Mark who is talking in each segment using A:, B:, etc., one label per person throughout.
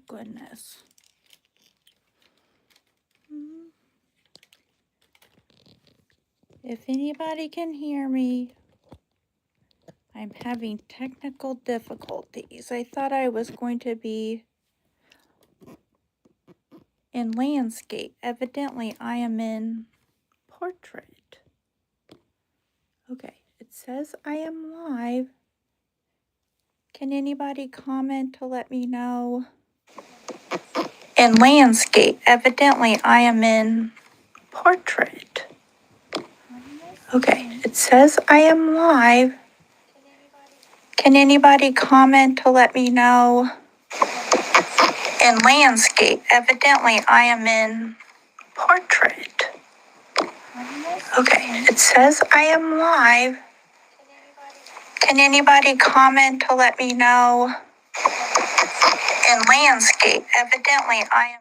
A: goodness. If anybody can hear me, I'm having technical difficulties. I thought I was going to be in landscape. Evidently, I am in portrait. Okay, it says I am live. Can anybody comment to let me know? In landscape, evidently, I am in portrait. Okay, it says I am live. Can anybody comment to let me know? In landscape, evidently, I am in portrait. Okay, it says I am live. Can anybody comment to let me know? In landscape, evidently, I am.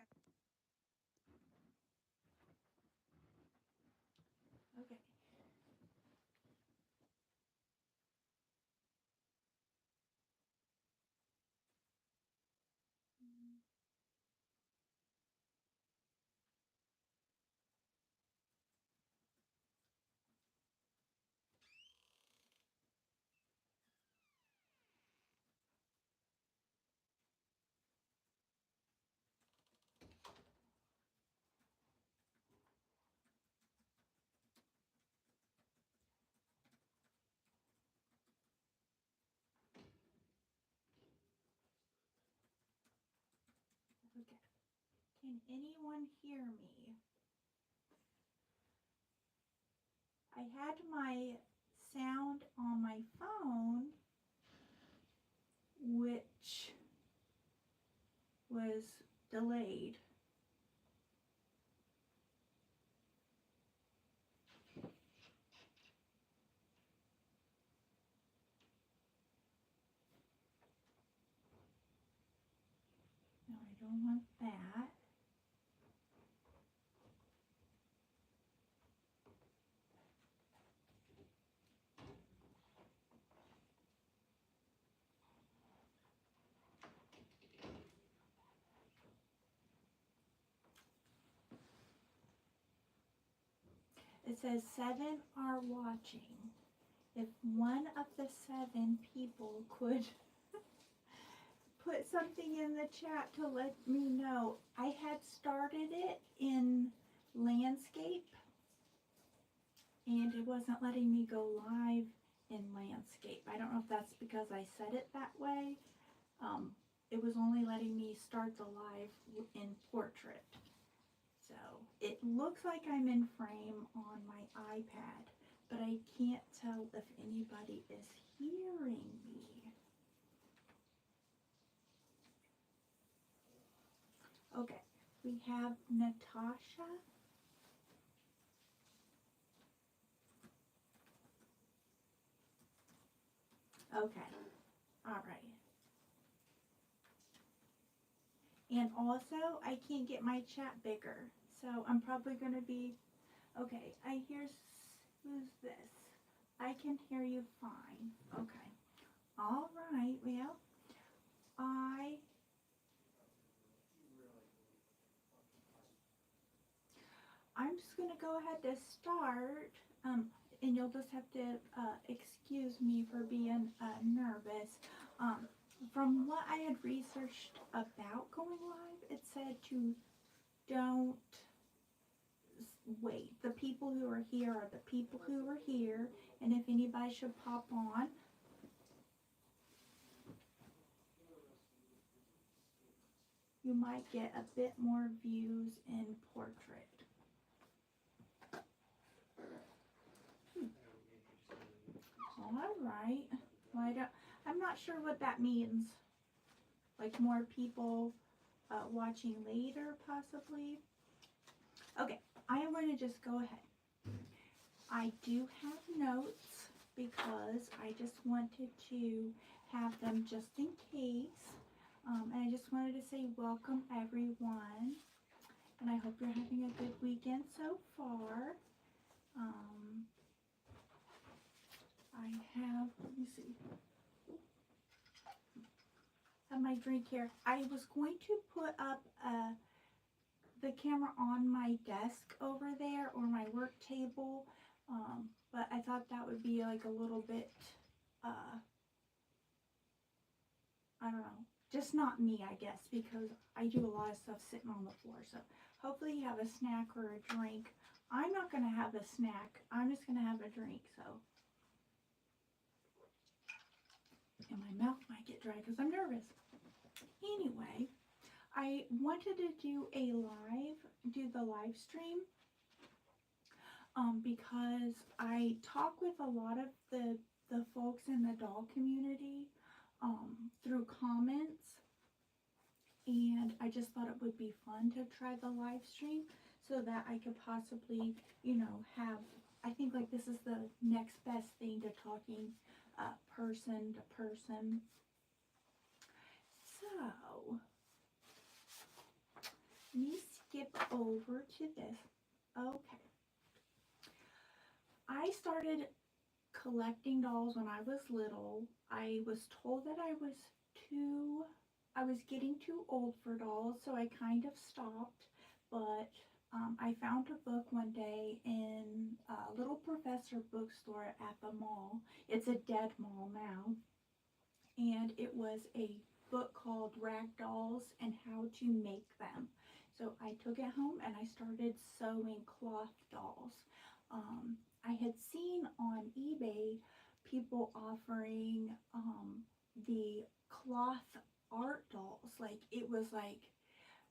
A: Okay. Can anyone hear me? I had my sound on my phone, which was delayed. No, I don't want that. It says 7 are watching. If one of the 7 people could put something in the chat to let me know. I had started it in landscape and it wasn't letting me go live in landscape. I don't know if that's because I set it that way. It was only letting me start the live in portrait. So it looks like I'm in frame on my iPad, but I can't tell if anybody is hearing me. Okay, we have Natasha. Okay, all right. And also, I can't get my chat bigger, so I'm probably going to be, okay, I hear, who's this? I can hear you fine. Okay. All right, well, I'm just going to go ahead to start, and you'll just have to excuse me for being nervous. From what I had researched about going live, it said to don't wait. The people who are here are the people who are here, and if anybody should pop on, you might get a bit more views in portrait. All right. Well, I'm not sure what that means. Like more people watching later, possibly. Okay, I am going to just go ahead. I do have notes because I just wanted to have them just in case. And I just wanted to say welcome everyone. And I hope you're having a good weekend so far. I have, let me see. have my drink here. I was going to put up the camera on my desk over there or my work table, but I thought that would be like a little bit, I don't know, just not me, I guess, because I do a lot of stuff sitting on the floor. So hopefully you have a snack or a drink. I'm not going to have a snack. I'm just going to have a drink, so. And my mouth might get dry because I'm nervous. Anyway, I wanted to do the live stream, because I talk with a lot of the folks in the doll community, through comments, and I just thought it would be fun to try the live stream so that I could possibly, you know, I think like this is the next best thing to talking person to person. So, let me skip over to this. Okay. I started collecting dolls when I was little. I was told that I was getting too old for dolls, so I kind of stopped, but I found a book one day in a Little Professor bookstore at the mall. It's a dead mall now, and it was a book called Rag Dolls and How to Make Them. So I took it home and I started sewing cloth dolls. I had seen on eBay people offering the cloth art dolls. Like, it was like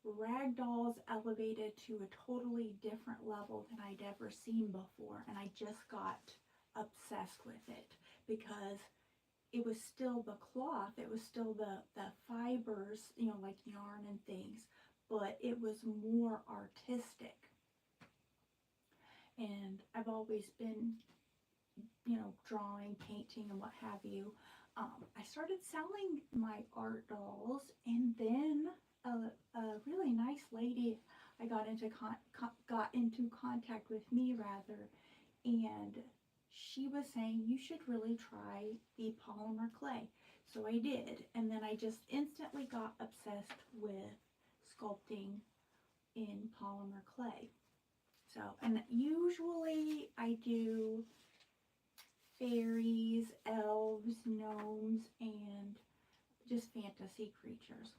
A: rag dolls elevated to a totally different level than I'd ever seen before, and I just got obsessed with it because it was still the cloth, it was still the fibers, you know, like yarn and things, but it was more artistic. And I've always been, you know, drawing, painting, and what have you. I started selling my art dolls, and then a really nice lady I got into contact with me, rather, and she was saying you should really try the polymer clay. So I did, and then I just instantly got obsessed with sculpting in polymer clay. So, and usually I do fairies, elves, gnomes, and just fantasy creatures.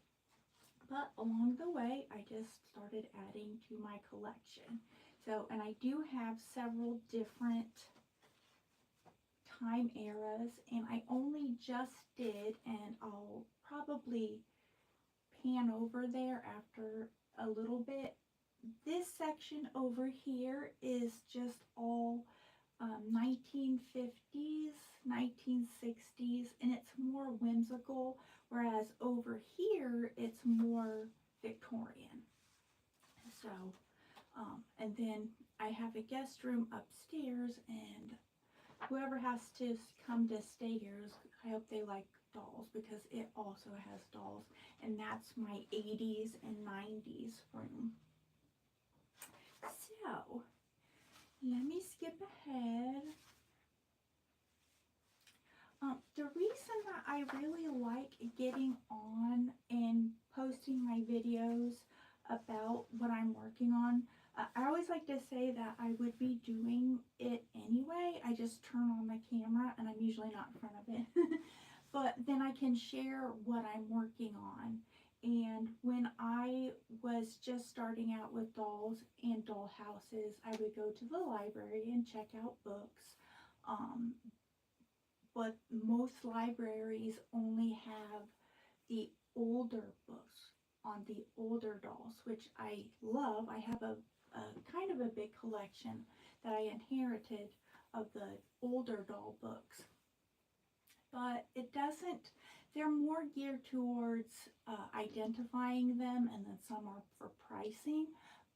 A: But along the way, I just started adding to my collection. So, and I do have several different time eras, and I only just did, and I'll probably pan over there after a little bit. This section over here is just all 1950s, 1960s, and it's more whimsical, whereas over here it's more Victorian. So, and then I have a guest room upstairs, and whoever has to come to stay here, I hope they like dolls, because it also has dolls, and that's my 80s and 90s room. So, let me skip ahead. The reason that I really like getting on and posting my videos about what I'm working on, I always like to say that I would be doing it anyway. I just turn on the camera and I'm usually not in front of it. But then I can share what I'm working on. And when I was just starting out with dolls and doll houses, I would go to the library and check out books. But most libraries only have the older books on the older dolls, which I love. I have a kind of a big collection that I inherited of the older doll books. But it doesn't, they're more geared towards identifying them, and then some are for pricing,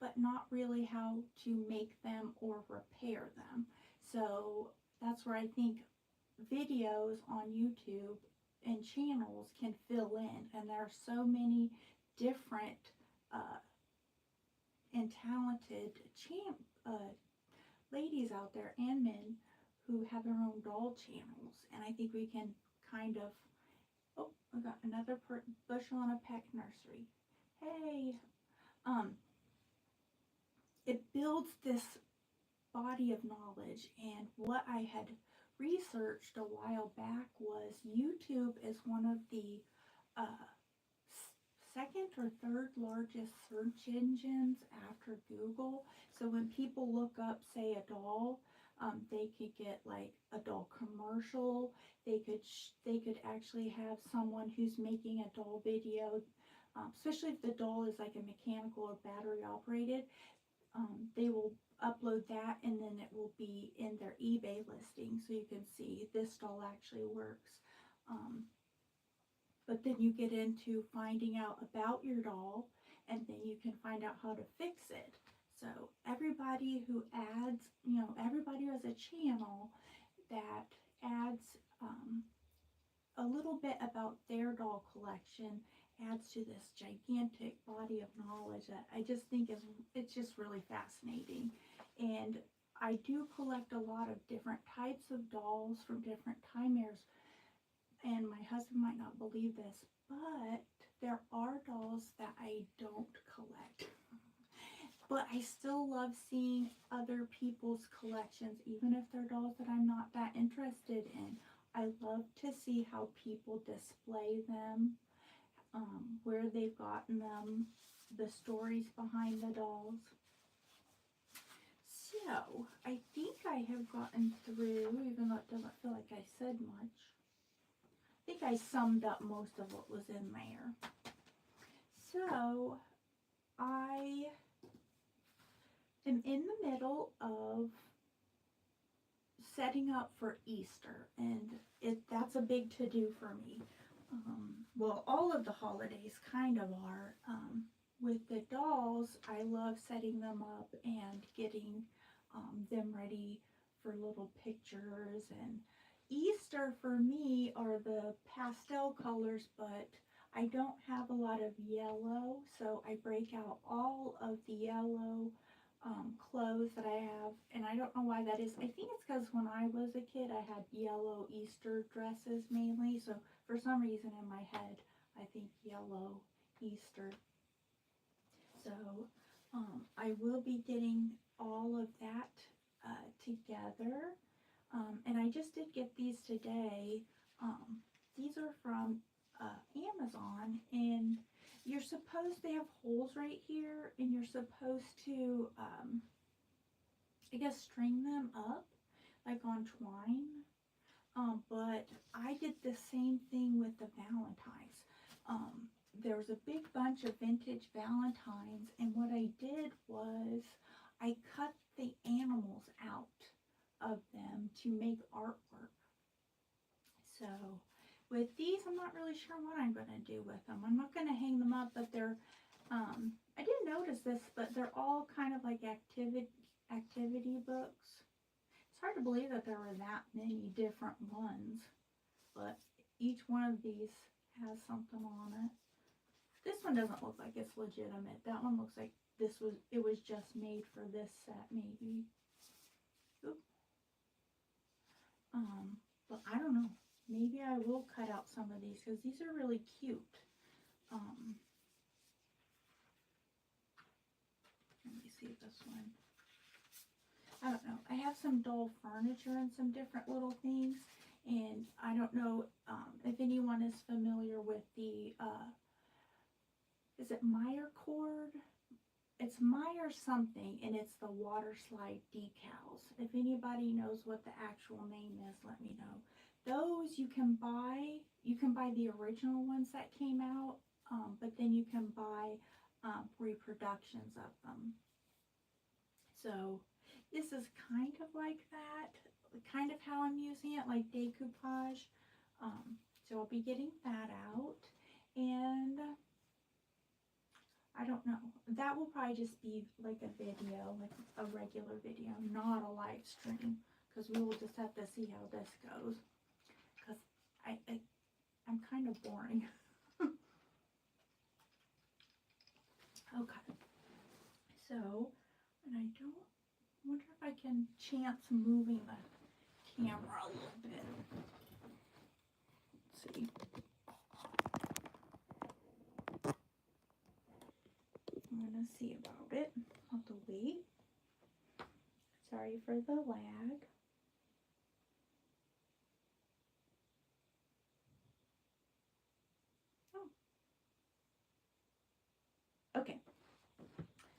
A: but not really how to make them or repair them. So that's where I think videos on YouTube and channels can fill in, and there are so many different and talented ladies out there, and men, who have their own doll channels, and I think we can kind of, oh, We got another bushel and a peck nursery. Hey, it builds this body of knowledge, and what I had researched a while back was YouTube is one of the uh, second or third largest search engines after Google. So when people look up, say, a doll, they could get like a doll commercial. They could actually have someone who's making a doll video, especially if the doll is like a mechanical or battery operated. They will upload that, and then it will be in their eBay listing, so you can see this doll actually works. But then you get into finding out about your doll, and then you can find out how to fix it. So everybody who adds, everybody who has a channel that adds a little bit about their doll collection adds to this gigantic body of knowledge that I just think it's just really fascinating. And I do collect a lot of different types of dolls from different time eras, and my husband might not believe this, but there are dolls that I don't collect. But I still love seeing other people's collections, even if they're dolls that I'm not that interested in. I love to see how people display them, where they've gotten them, the stories behind the dolls. So, I think I have gotten through, even though it doesn't feel like I said much. I think I summed up most of what was in there. So, I am in the middle of setting up for Easter, and that's a big to-do for me. Well, all of the holidays kind of are. With the dolls, I love setting them up and getting them ready for little pictures. And Easter for me are the pastel colors, but I don't have a lot of yellow, so I break out all of the yellow clothes that I have, and I don't know why that is. I think it's because when I was a kid I had yellow Easter dresses mainly, so for some reason in my head I think yellow Easter. So I will be getting all of that together, and I just did get these today. These are from Amazon, and you're supposed, they have holes right here, and you're supposed to, I guess, string them up, like on twine. But I did the same thing with the Valentines. There was a big bunch of vintage Valentines, and what I did was I cut the animals out of them to make artwork. So with these, I'm not really sure what I'm going to do with them. I'm not going to hang them up, but they're, I didn't notice this, but they're all kind of like activity books. It's hard to believe that there were that many different ones, but each one of these has something on it. This one doesn't look like it's legitimate. That one looks like it was just made for this set, maybe. Oop. But I don't know. Maybe I will cut out some of these because these are really cute. Let me see this one. I don't know. I have some doll furniture and some different little things, and I don't know if anyone is familiar with the, is it Meyer cord? It's Meyer something, and it's the water slide decals. If anybody knows what the actual name is, let me know. Those you can buy the original ones that came out, but then you can buy reproductions of them. So this is kind of like that, kind of how I'm using it, like decoupage. So I'll be getting that out, and I don't know. That will probably just be like a video, like a regular video, not a live stream, because we will just have to see how this goes. Because I'm kind of boring. Okay. So, and I wonder if I can chance moving the camera a little bit. Let's see. see about it. I'll have to wait. Sorry for the lag. Oh. Okay.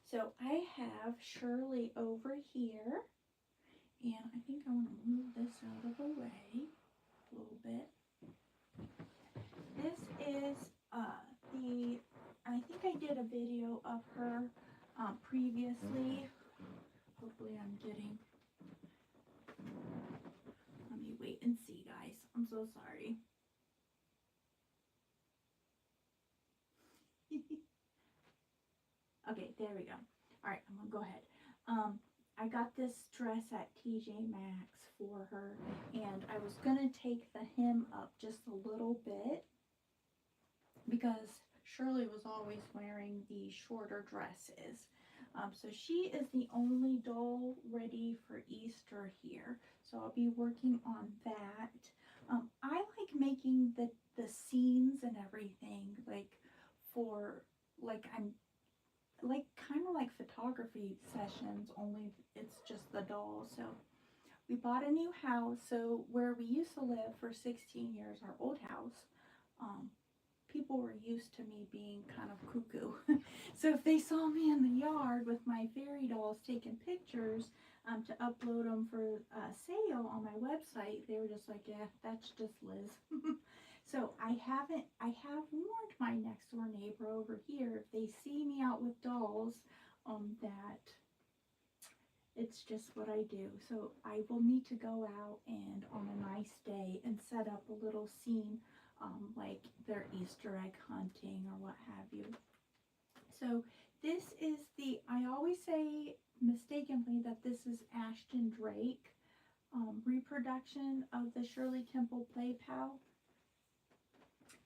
A: So I have Shirley over here. And I think I want to move this out of the way a little bit. This is I think I did a video of her previously. Hopefully I'm getting, let me wait and see, guys. I'm so sorry. Okay, there we go. All right, I'm gonna go ahead. I got this dress at TJ Maxx for her, and I was gonna take the hem up just a little bit because Shirley was always wearing the shorter dresses. So she is the only doll ready for Easter here. So I'll be working on that. I like making the scenes and everything, like for, like I'm like kind of like photography sessions, only it's just the doll. So we bought a new house. So where we used to live for 16 years, our old house, people were used to me being kind of cuckoo. So if they saw me in the yard with my fairy dolls taking pictures to upload them for sale on my website, they were just like, yeah, that's just Liz. So I have warned my next door neighbor over here, if they see me out with dolls, that it's just what I do. So I will need to go out and on a nice day and set up a little scene, like their Easter egg hunting or what have you. So this is I always say mistakenly that this is Ashton Drake reproduction of the Shirley Temple Play Pal.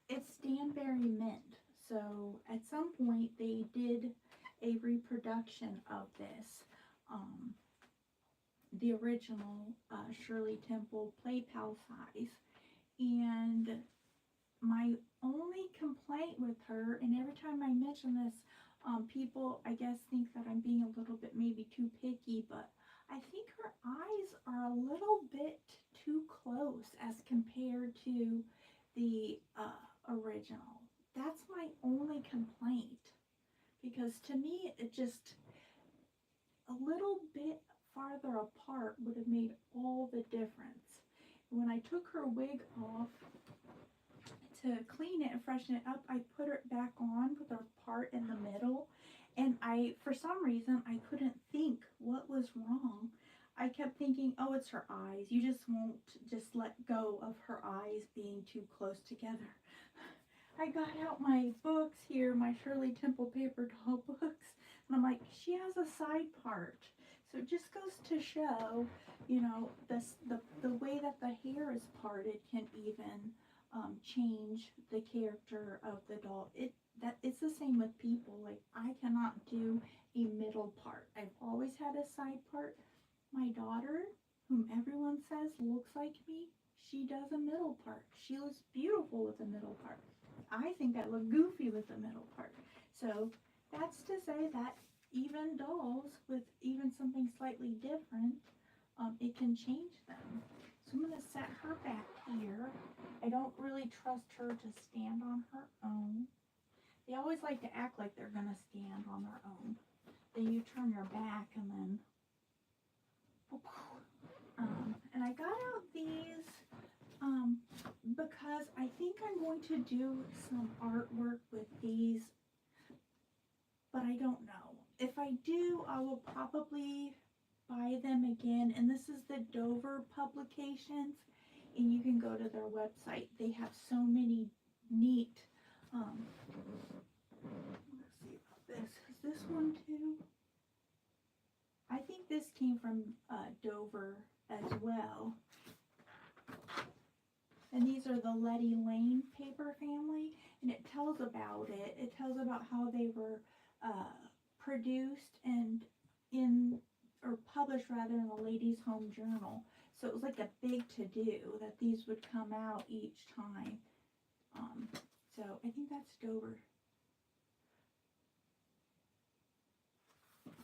A: It's Stanberry Mint. So at some point they did a reproduction of this, the original Shirley Temple Play Pal size. And my only complaint with her, and every time I mention this, people, I guess, think that I'm being a little bit maybe too picky, but I think her eyes are a little bit too close as compared to the original. That's my only complaint, because to me, it just a little bit farther apart would have made all the difference. When I took her wig off to clean it and freshen it up, I put it back on with her part in the middle, and for some reason, I couldn't think what was wrong. I kept thinking, oh, it's her eyes. You just won't just let go of her eyes being too close together. I got out my books here, my Shirley Temple paper doll books, and I'm like, she has a side part. So it just goes to show, you know, the way that the hair is parted can even change the character of the doll. It's the same with people. Like, I cannot do a middle part. I've always had a side part. My daughter, whom everyone says looks like me, she does a middle part. She looks beautiful with a middle part. I think I look goofy with the middle part. So that's to say that even dolls with even something slightly different, it can change them. So I'm going to set her back here. I don't really trust her to stand on her own. They always like to act like they're going to stand on their own. Then you turn your back and then... and I got out these because I think I'm going to do some artwork with these, but I don't know. If I do, I will probably buy them again. And this is the Dover Publications, and you can go to their website. They have so many neat, let's see about this. Is this one too? I think this came from Dover as well. And these are the Letty Lane paper family, and it tells about it. It tells about how they were produced and published rather in the Ladies' Home Journal. So it was like a big to-do that these would come out each time. So I think that's Dover.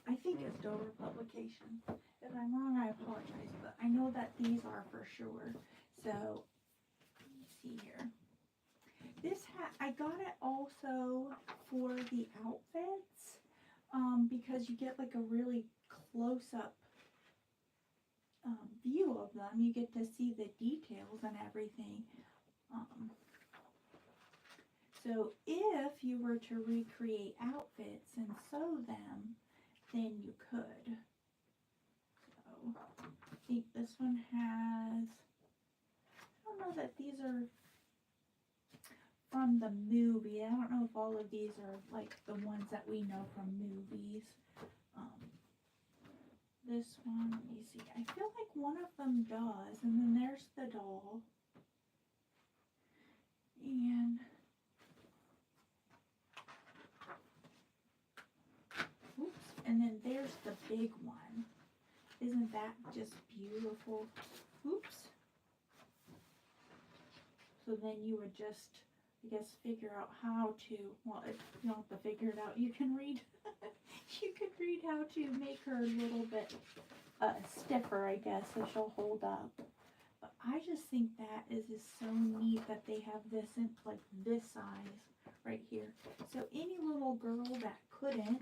A: I think it's Dover Publication. If I'm wrong, I apologize, but I know that these are for sure. So, let me see here. This hat, I got it also for the outfits, because you get like a really close-up view of them. You get to see the details and everything. So if you were to recreate outfits and sew them, then you could. So I think this one has, I don't know that these are from the movie. I don't know if all of these are like the ones that we know from movies. This one, let me see. I feel like one of them does, and then there's the doll. And oops, and then there's the big one. Isn't that just beautiful? Oops. So then you would just, I guess, figure out how to, well, if you don't have to figure it out, you can read, you could read how to make her a little bit stiffer, I guess, so she'll hold up. But I just think that is so neat that they have this in, like, this size right here. So any little girl that couldn't,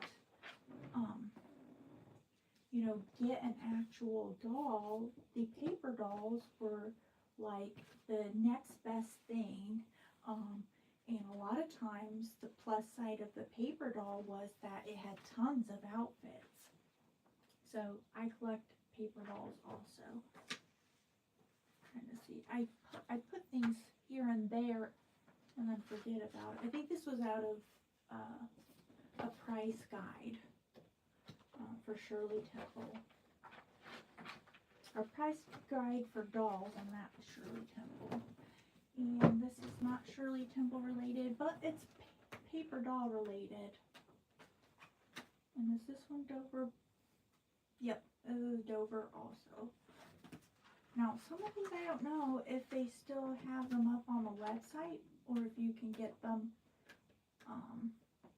A: you know, get an actual doll, the paper dolls were like the next best thing. And a lot of times the plus side of the paper doll was that it had tons of outfits. So I collect paper dolls also. Trying to see, I put things here and there and then forget about it. I think this was out of a price guide for Shirley Temple. Our price guide for dolls, and that was Shirley Temple. And this is not Shirley Temple related, but it's paper doll related. And is this one Dover? Yep, this is Dover also. Now, some of these I don't know if they still have them up on the website or if you can get them,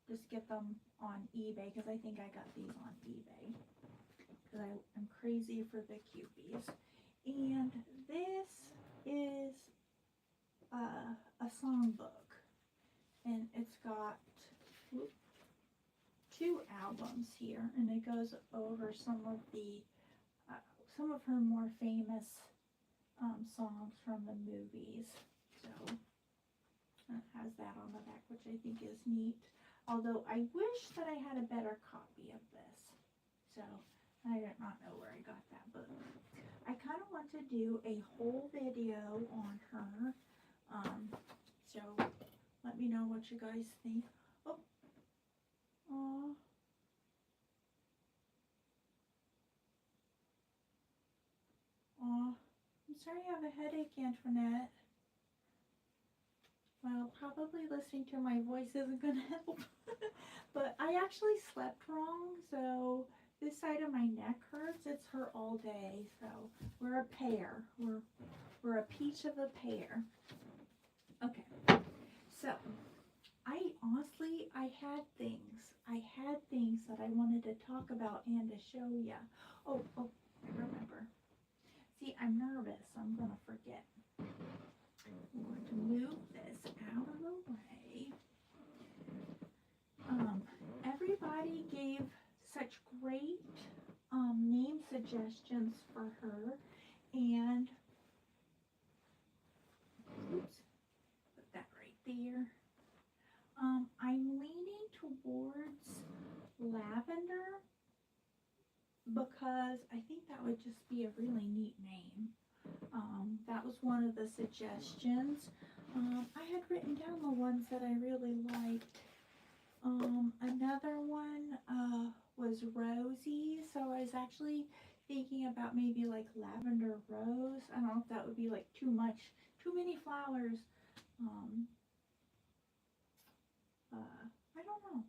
A: just get them on eBay, because I think I got these on eBay. Because I'm crazy for the Cupies. And this is a songbook, and it's got two albums here, and it goes over some of her more famous songs from the movies. So it has that on the back, which I think is neat. Although I wish that I had a better copy of this. So I did not know where I got that book. I kind of want to do a whole video on her. So let me know what you guys think. Oh, aw. Aw. I'm sorry you have a headache, Antoinette. Well, probably listening to my voice isn't going to help. But I actually slept wrong, so this side of my neck hurts. It's hurt all day, so we're a pair. We're a peach of a pair. Okay, so I had things that I wanted to talk about and to show you. Oh, I remember. See, I'm nervous. I'm going to forget. I'm going to move this out of the way. Everybody gave such great name suggestions for her, and oops, put that right there. I'm leaning towards lavender because I think that would just be a really neat name. That was one of the suggestions. I had written down the ones that I really liked. Another one was Rosie, so I was actually thinking about maybe like lavender rose. I don't know if that would be like too many flowers. I don't know.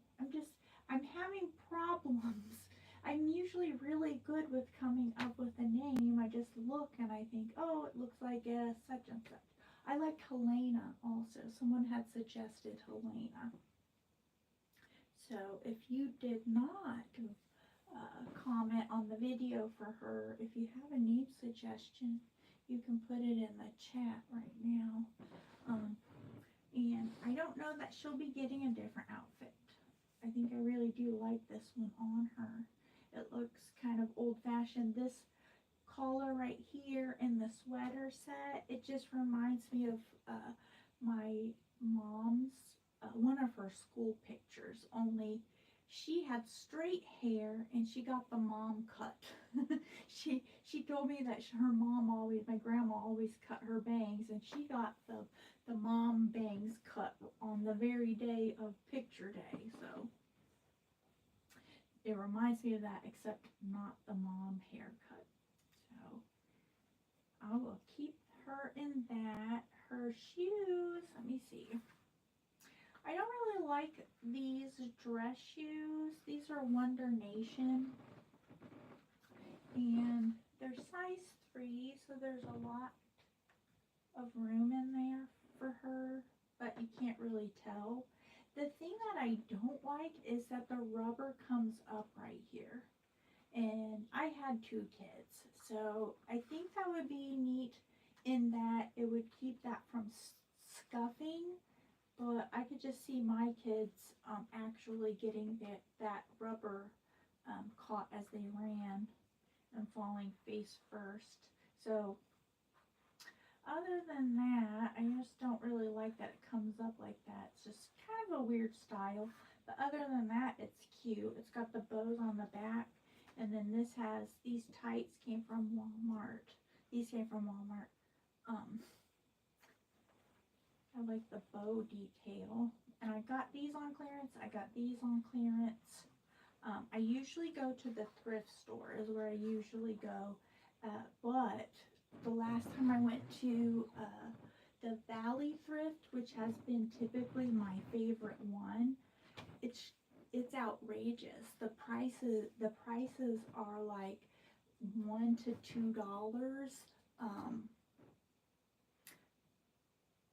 A: I'm having problems. I'm usually really good with coming up with a name. I just look and I think, oh, it looks like such and such. I like Helena also. Someone had suggested Helena. So if you did not comment on the video for her. If you have a name suggestion, you can put it in the chat right now. And I don't know that she'll be getting a different outfit. I think I really do like this one on her. It looks kind of old-fashioned. This collar right here in the sweater set, it just reminds me of my mom's, one of her school pictures, only she had straight hair and she got the mom cut. she told me that her mom always, my grandma always cut her bangs, and she got the mom bangs cut on the very day of picture day. So it reminds me of that, except not the mom haircut. So I will keep her in that. Her shoes, let me see. I don't really like these dress shoes. These are Wonder Nation. And they're size 3, so there's a lot of room in there for her, but you can't really tell. The thing that I don't like is that the rubber comes up right here. And I had 2 kids, so I think that would be neat in that it would keep that from scuffing, but I could just see my kids actually getting that rubber caught as they ran and falling face first. So other than that, I just don't really like that it comes up like that. It's just kind of a weird style, but other than that, it's cute. It's got the bows on the back. And then this has, these tights came from Walmart. These came from Walmart. I like the bow detail. And I got these on clearance. I got these on clearance. I usually go to the thrift store is where I usually go. But the last time I went to the Valley Thrift, which has been typically my favorite one, it's outrageous. The prices are like $1 to $2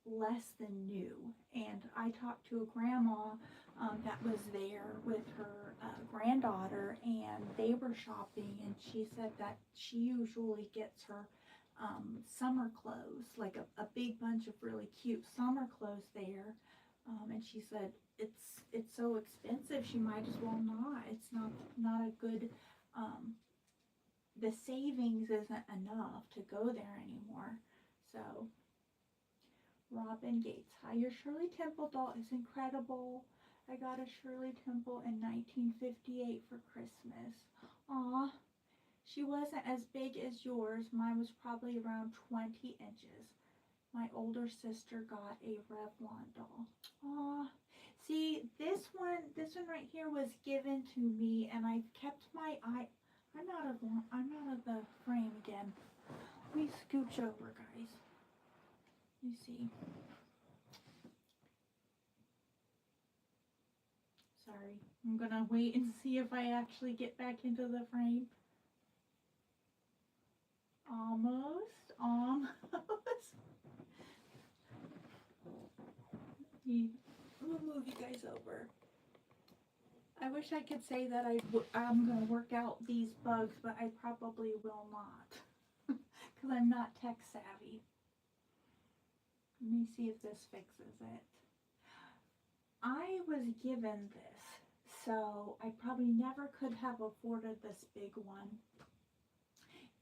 A: less than new. And I talked to a grandma that was there with her granddaughter, and they were shopping, and she said that she usually gets her summer clothes, like a big bunch of really cute summer clothes there. And she said it's so expensive, she might as well not. It's not a good, the savings isn't enough to go there anymore. So Robin Gates, hi, your Shirley Temple doll is incredible. I got a Shirley Temple in 1958 for Christmas. Aw, she wasn't as big as yours. Mine was probably around 20 inches. My older sister got a Revlon doll. Aw, see, this one right here was given to me, and I kept my eye. I'm out of the frame again. Let me scooch over, guys. You see. Sorry, I'm gonna wait and see if I actually get back into the frame. Almost. I'm gonna move you guys over. I wish I could say that I'm gonna work out these bugs, but I probably will not, because I'm not tech savvy. Let me see if this fixes it. I was given this, so I probably never could have afforded this big one.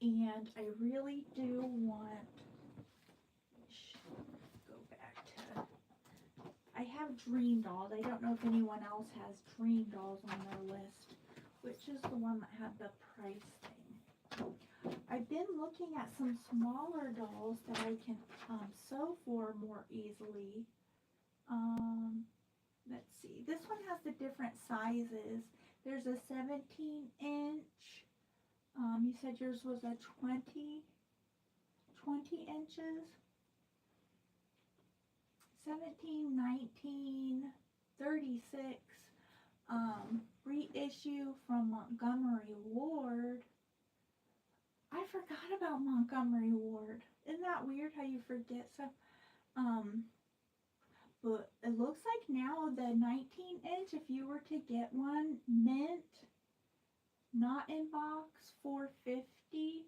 A: And I really do want, go back to, I have Dream Dolls. I don't know if anyone else has Dream Dolls on their list, which is the one that had the price thing. I've been looking at some smaller dolls that I can sew for more easily. Let's see. This one has the different sizes. There's a 17-inch. You said yours was a 20 inches. 17, 19, 36. Reissue from Montgomery Ward. I forgot about Montgomery Ward. Isn't that weird how you forget stuff? But it looks like now the 19-inch, if you were to get one mint, not in box, $4.50.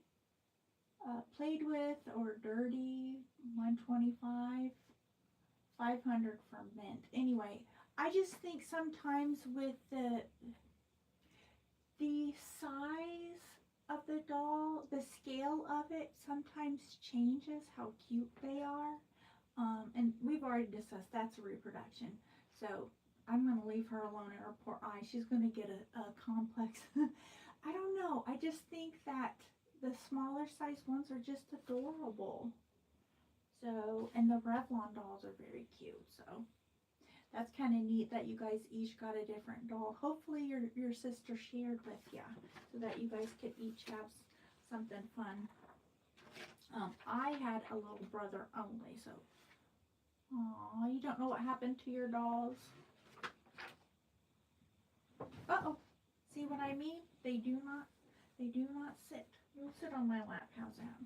A: Played with or dirty, $125. 500 for mint. Anyway, I just think sometimes with the size of the doll, the scale of it sometimes changes how cute they are. And we've already discussed that's a reproduction. So I'm going to leave her alone in her poor eye. She's going to get a complex. I don't know. I just think that the smaller size ones are just adorable. So, and the Revlon dolls are very cute. So that's kind of neat that you guys each got a different doll. Hopefully your sister shared with you so that you guys could each have something fun. I had a little brother only, so aw, you don't know what happened to your dolls. Uh-oh, see what I mean? They do not sit. You'll sit on my lap. How's that?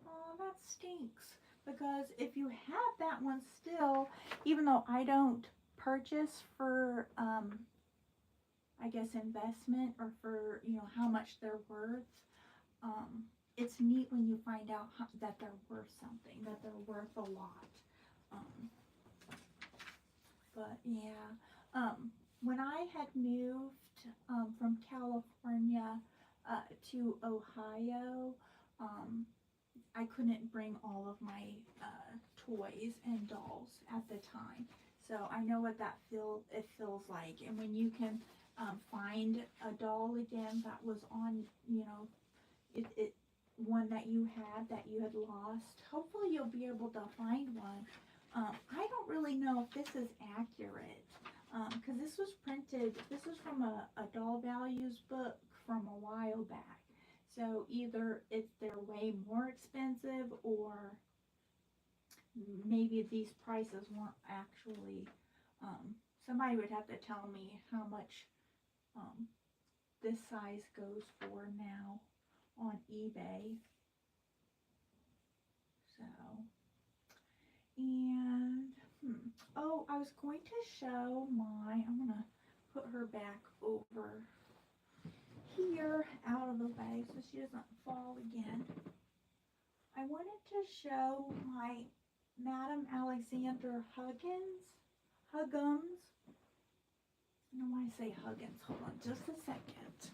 A: Oh, that stinks. Because if you have that one still, even though I don't purchase for, I guess, investment or for, you know, how much they're worth, it's neat when you find out that they're worth something, that they're worth a lot. But yeah, when I had moved from California to Ohio, I couldn't bring all of my toys and dolls at the time. So I know what it feels like. And when you can find a doll again that was on, you know, one that you had lost, hopefully you'll be able to find one. I don't really know if this is accurate because this was from a doll values book from a while back. So either they're way more expensive or maybe these prices weren't actually, somebody would have to tell me how much this size goes for now on eBay. So, and, oh, I was going to show I'm going to put her back over here out of the way so she doesn't fall again. I wanted to show my Madame Alexander Huggins. I don't want to say Huggins. Hold on just a second.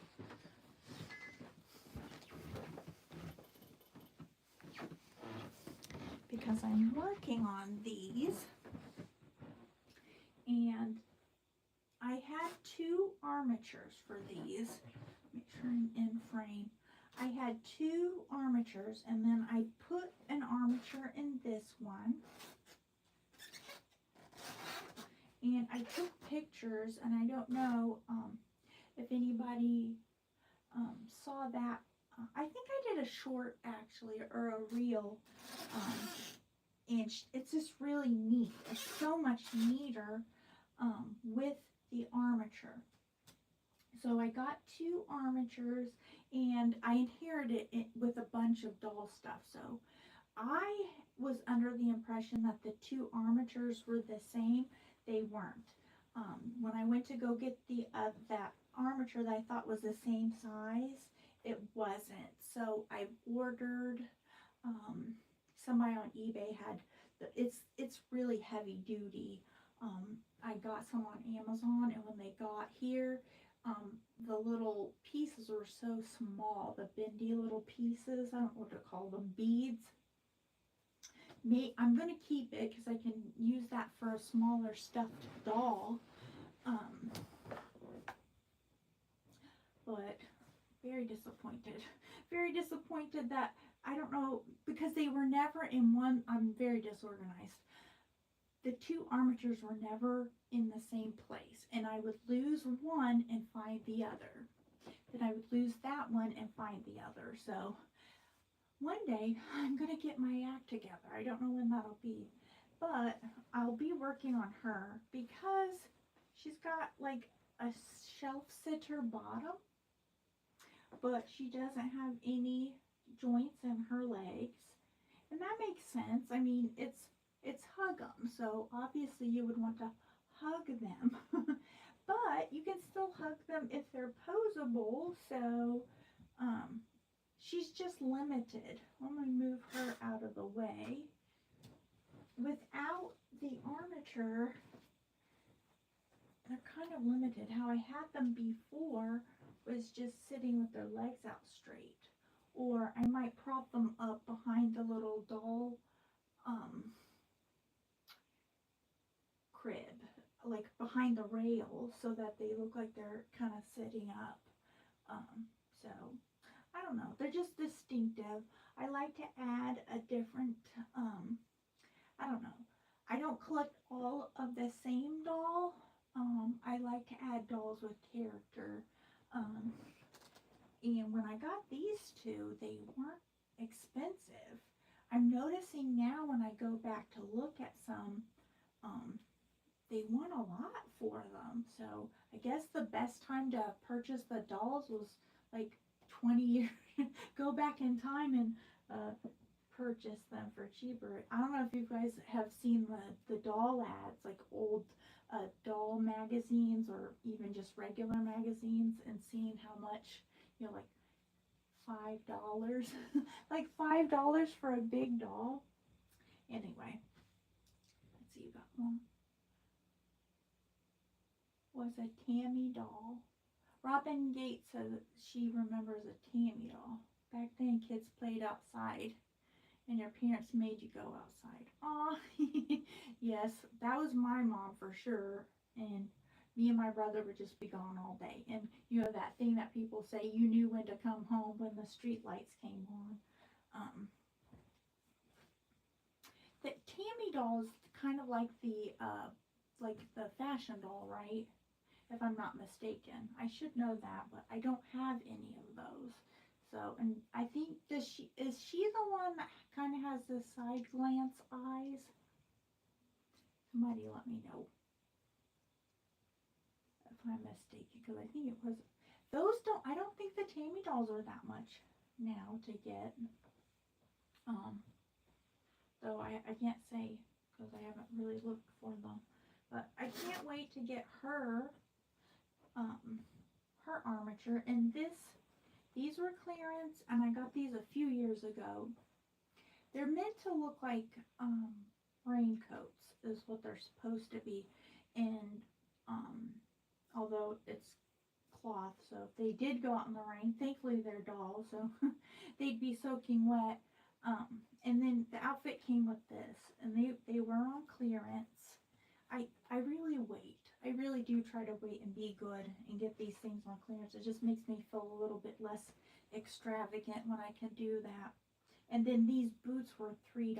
A: Because I'm working on these. And I had 2 armatures for these. Make sure I'm in frame. I had 2 armatures, and then I put an armature in this one. And I took pictures, and I don't know if anybody saw that. I think I did a short, actually, or a reel. And it's just really neat. It's so much neater with the armature. So I got 2 armatures, and I inherited it with a bunch of doll stuff. So I was under the impression that the 2 armatures were the same. They weren't. When I went to go get that armature that I thought was the same size, it wasn't. So I ordered, somebody on eBay had, it's really heavy duty. I got some on Amazon, and when they got here, the little pieces were so small, the bendy little pieces, I don't know what to call them, beads. I'm going to keep it because I can use that for a smaller stuffed doll. But very disappointed. Very disappointed that, I don't know, because they were never in one. I'm very disorganized. The 2 armatures were never in the same place, and I would lose one and find the other. Then I would lose that one and find the other. So one day I'm going to get my act together. I don't know when that'll be, but I'll be working on her because she's got like a shelf sitter bottom, but she doesn't have any joints in her legs. And that makes sense. I mean, it's hug 'em, so obviously you would want to hug them. but you can still hug them if they're posable. So she's just limited. I'm going to move her out of the way. Without the armature, they're kind of limited. How I had them before was just sitting with their legs out straight. Or I might prop them up behind the little doll crib, like behind the rail, so that they look like they're kind of sitting up. So I don't know, they're just distinctive. I like to add a different, I don't know, I don't collect all of the same doll. I like to add dolls with character. And when I got these two, they weren't expensive. I'm noticing now when I go back to look at some, they want a lot for them. So I guess the best time to purchase the dolls was like 20 years. Go back in time and purchase them for cheaper. I don't know if you guys have seen the doll ads, like old doll magazines or even just regular magazines, and seeing how much, like $5, like $5 for a big doll. Anyway, let's see, you got one. Was a Tammy doll. Robin Gates says she remembers a Tammy doll. Back then, kids played outside, and your parents made you go outside. Aw, yes, that was my mom for sure. And me and my brother would just be gone all day. And you know that thing that people say, you knew when to come home when the street lights came on. The Tammy doll is kind of like the fashion doll, right? If I'm not mistaken. I should know that, but I don't have any of those. So, and I think, is she the one that kind of has the side glance eyes? Somebody let me know if I'm mistaken, because I think it was, I don't think the Tammy dolls are that much now to get. Though I can't say, because I haven't really looked for them. But I can't wait to get her armature. And these were clearance, and I got these a few years ago. They're meant to look like raincoats, is what they're supposed to be. And although it's cloth, so if they did go out in the rain, thankfully they're dolls, so they'd be soaking wet. And then the outfit came with this, and they were on clearance. I really wait. I really do try to wait and be good and get these things on clearance. It just makes me feel a little bit less extravagant when I can do that. And then these boots were $3.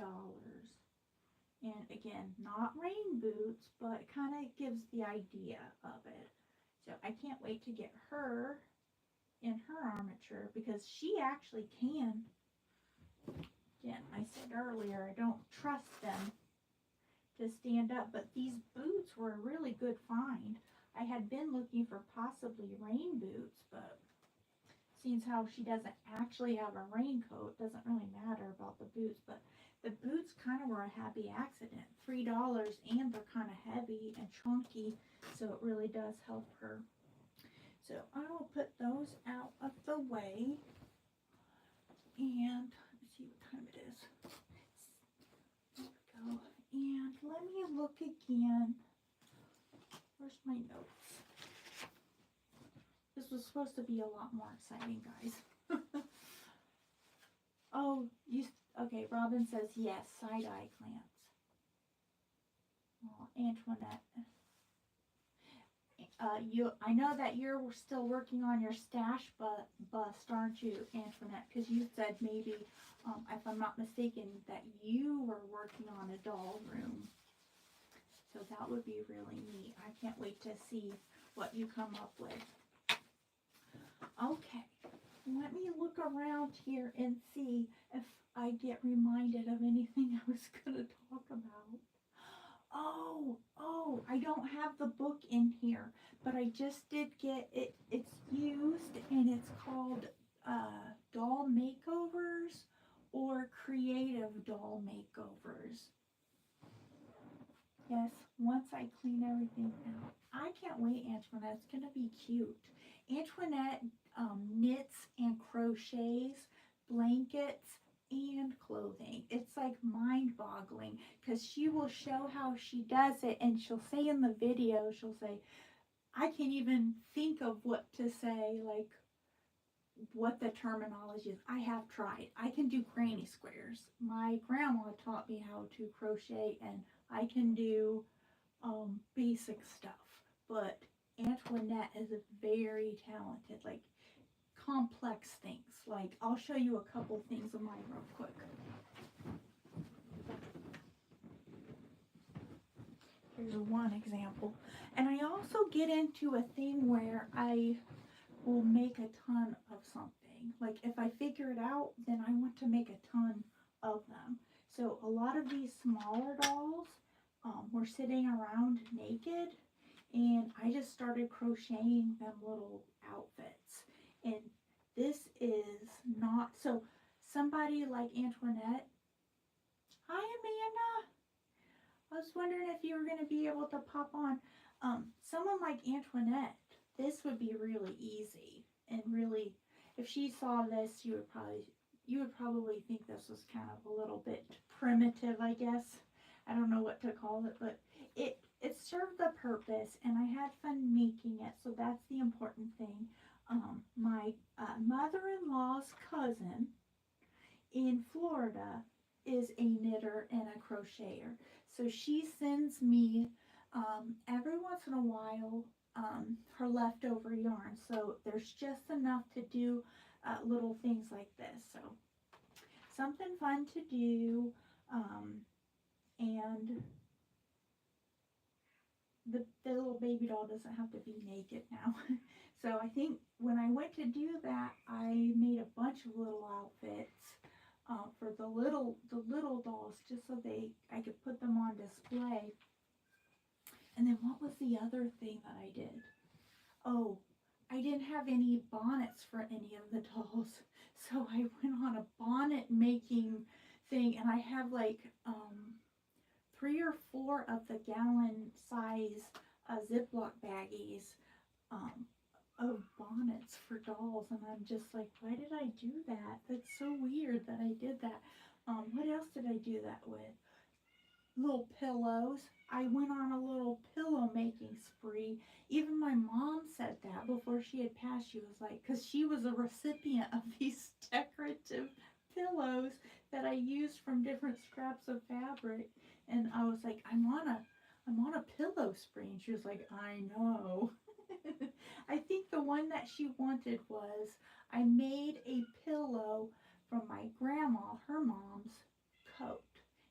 A: And again, not rain boots, but it kind of gives the idea of it. So I can't wait to get her in her armature, because she actually can. Again, I said earlier, I don't trust them to stand up, but these boots were a really good find. I had been looking for possibly rain boots, but seeing how she doesn't actually have a raincoat, doesn't really matter about the boots. But the boots kind of were a happy accident. $3, and they're kind of heavy and chunky, so it really does help her. So I will put those out of the way, and let's see what time it is. There we go. And let me look again. Where's my notes? This was supposed to be a lot more exciting, guys. Oh, okay, Robin says yes, side-eye clamps. Oh, Antoinette. I know that you're still working on your stash bust, aren't you, Antoinette? Because you said maybe, if I'm not mistaken, that you were working on a doll room. So that would be really neat. I can't wait to see what you come up with. Okay, let me look around here and see if I get reminded of anything I was going to talk about. Oh, I don't have the book in here, but I just did get it. It's used, and it's called Doll Makeovers or Creative Doll Makeovers. Yes, once I clean everything out. I can't wait, Antoinette. It's going to be cute. Antoinette knits and crochets blankets and clothing. It's like mind-boggling because she will show how she does it, and she'll say in the video, she'll say, I can't even think of what to say, like what the terminology is. I have tried. I can do granny squares. My grandma taught me how to crochet, and I can do basic stuff. But Antoinette is very talented, like complex things. Like, I'll show you a couple things of mine real quick. Here's one example. And I also get into a thing where I will make a ton of something. Like, if I figure it out, then I want to make a ton of them. So a lot of these smaller dolls were sitting around naked, and I just started crocheting them little outfits. And this is not, so somebody like Antoinette, hi Amanda, I was wondering if you were going to be able to pop on. Someone like Antoinette, this would be really easy, and really, if she saw this, you would probably think this was kind of a little bit primitive, I guess. I don't know what to call it, but it served the purpose, and I had fun making it, so that's the important thing. My mother-in-law's cousin in Florida is a knitter and a crocheter, so she sends me every once in a while her leftover yarn, so there's just enough to do little things like this. So something fun to do, and the little baby doll doesn't have to be naked now. So I think when I went to do that, I made a bunch of little outfits for the little dolls, just so I could put them on display. And then what was the other thing that I did? Oh, I didn't have any bonnets for any of the dolls, so I went on a bonnet making thing, and I have like 3 or 4 of the gallon size Ziploc baggies of bonnets for dolls, and I'm just like, why did I do that? That's so weird that I did that. What else did I do that with? Little pillows. I went on a little pillow making spree. Even my mom said that before she had passed. She was like, because she was a recipient of these decorative pillows that I used from different scraps of fabric, and I was like, I'm on a pillow spree, and she was like, I know. I think the one that she wanted was, I made a pillow from my grandma, her mom's coat.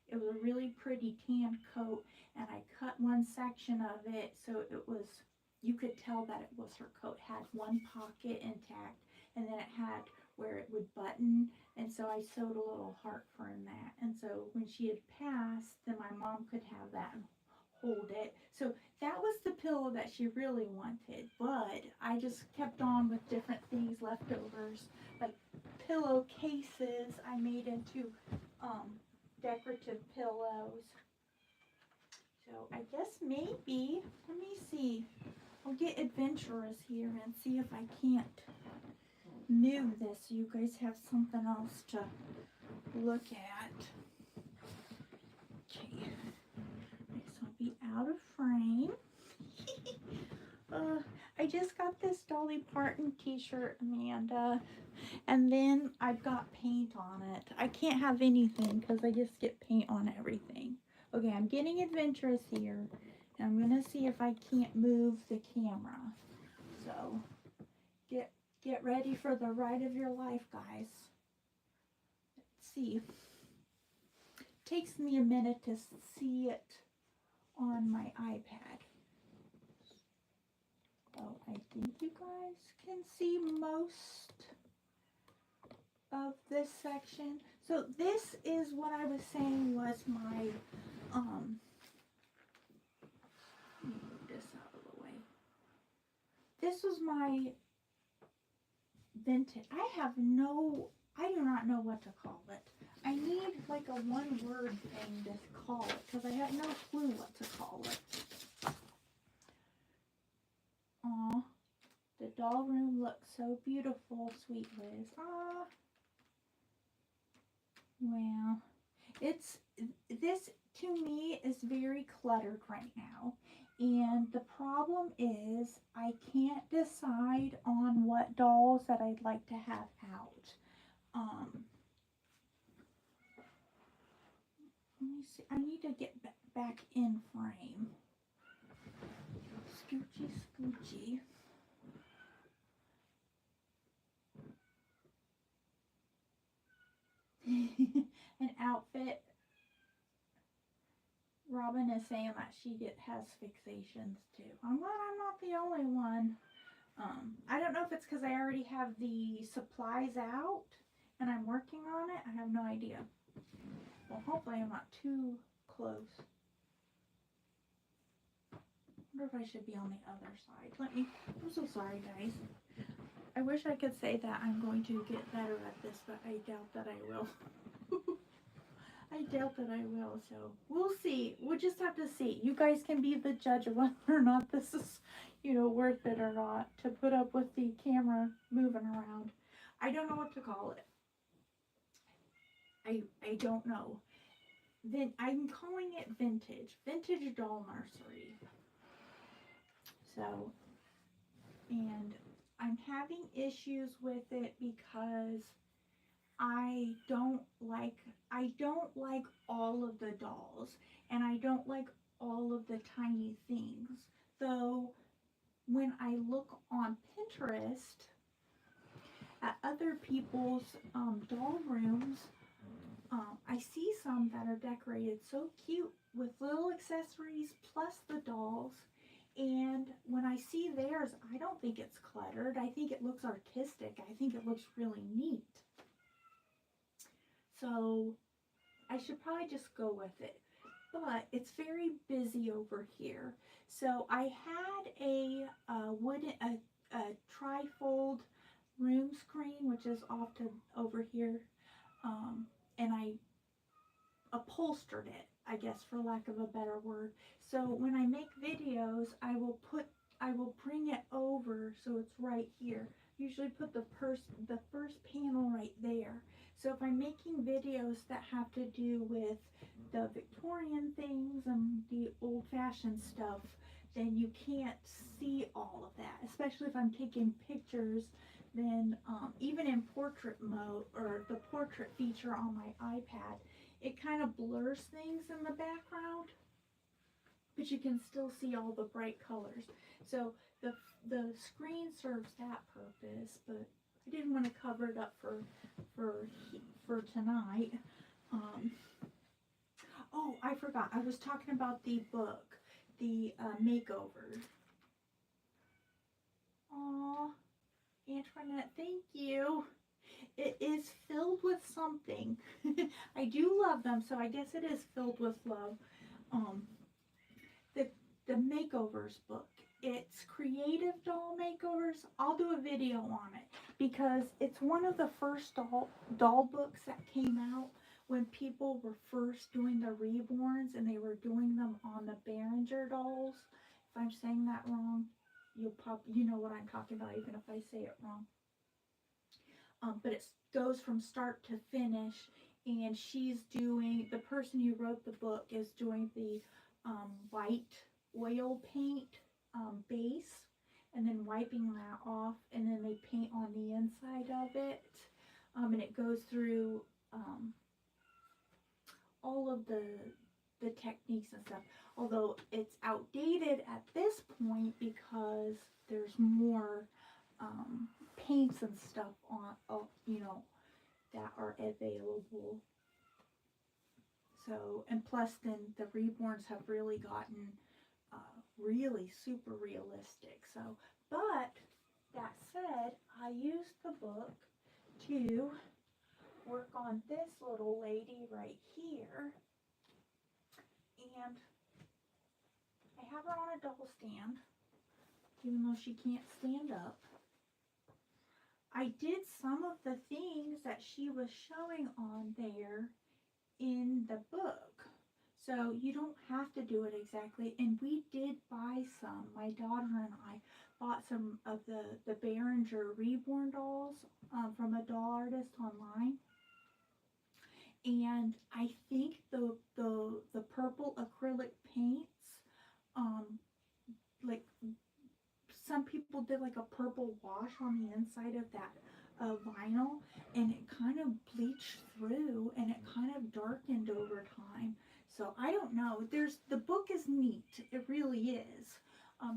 A: It was a really pretty tan coat, and I cut one section of it so it was, you could tell that it was her coat. It had one pocket intact, and then it had where it would button, and so I sewed a little heart for that. And so when she had passed, then my mom could have that and hold it. So that was the pillow that she really wanted, but I just kept on with different things, leftovers, like pillow cases I made into decorative pillows. So I guess maybe, let me see, I'll get adventurous here and see if I can't move this so you guys have something else to look at. Okay, this will be out of frame. I just got this Dolly Parton t-shirt, Amanda, and then I've got paint on it. I can't have anything because I just get paint on everything. Okay, I'm getting adventurous here, and I'm gonna see if I can't move the camera. So get ready for the ride of your life, guys. Let's see. It takes me a minute to see it on my iPad. Oh, I think you guys can see most of this section. So this is what I was saying was my, let me move this out of the way. This was my vintage, I do not know what to call it. I need like a one-word thing to call it, because I have no clue what to call it. Aw, the doll room looks so beautiful, sweet Liz. Aw. Well, this to me is very cluttered right now. And the problem is I can't decide on what dolls that I'd like to have out. Let me see. I need to get back in frame. Scoochy, scoochy. An outfit. Robin is saying that she has fixations too. I'm glad I'm not the only one. I don't know if it's because I already have the supplies out and I'm working on it. I have no idea. Well, hopefully I'm not too close. I wonder if I should be on the other side. I'm so sorry, guys. I wish I could say that I'm going to get better at this, but I doubt that I will. I doubt that I will, so we'll see. We'll just have to see. You guys can be the judge of whether or not this is, worth it or not to put up with the camera moving around. I don't know what to call it. I don't know. Then I'm calling it vintage doll nursery. So, and I'm having issues with it because I don't like all of the dolls, and I don't like all of the tiny things. Though when I look on Pinterest at other people's doll rooms, I see some that are decorated so cute with little accessories plus the dolls. And when I see theirs, I don't think it's cluttered. I think it looks artistic. I think it looks really neat. So I should probably just go with it. But it's very busy over here. So I had a tri-fold room screen, which is off to over here. And I upholstered it, I guess, for lack of a better word. So when I make videos, I will bring it over so it's right here. Usually put the first panel right there. So if I'm making videos that have to do with the Victorian things and the old-fashioned stuff, then you can't see all of that, especially if I'm taking pictures. Then even in portrait mode, or the portrait feature on my iPad, it kind of blurs things in the background, but you can still see all the bright colors. So the screen serves that purpose, but I didn't want to cover it up for tonight. Oh, I forgot. I was talking about the book, the makeover. Aw, Antoinette, thank you. It is filled with something. I do love them, so I guess it is filled with love. The makeovers book. It's creative doll makeovers. I'll do a video on it because it's one of the first doll books that came out when people were first doing the reborns, and they were doing them on the Behringer dolls. If I'm saying that wrong, you know what I'm talking about, even if I say it wrong. But it goes from start to finish, and the person who wrote the book is doing the white oil paint base, and then wiping that off, and then they paint on the inside of it, and it goes through all of the techniques and stuff, although it's outdated at this point because there's more paints and stuff on, that are available. So, and plus then the reborns have really gotten really super realistic. So, but that said, I used the book to work on this little lady right here, and I have her on a double stand, even though she can't stand up. I did some of the things that she was showing on there in the book. So you don't have to do it exactly. And we did buy some. My daughter and I bought some of the Behringer Reborn dolls from a doll artist online. And I think the purple acrylic paints, like some people did like a purple wash on the inside of that vinyl, and it kind of bleached through and it kind of darkened over time. So I don't know. The book is neat. It really is.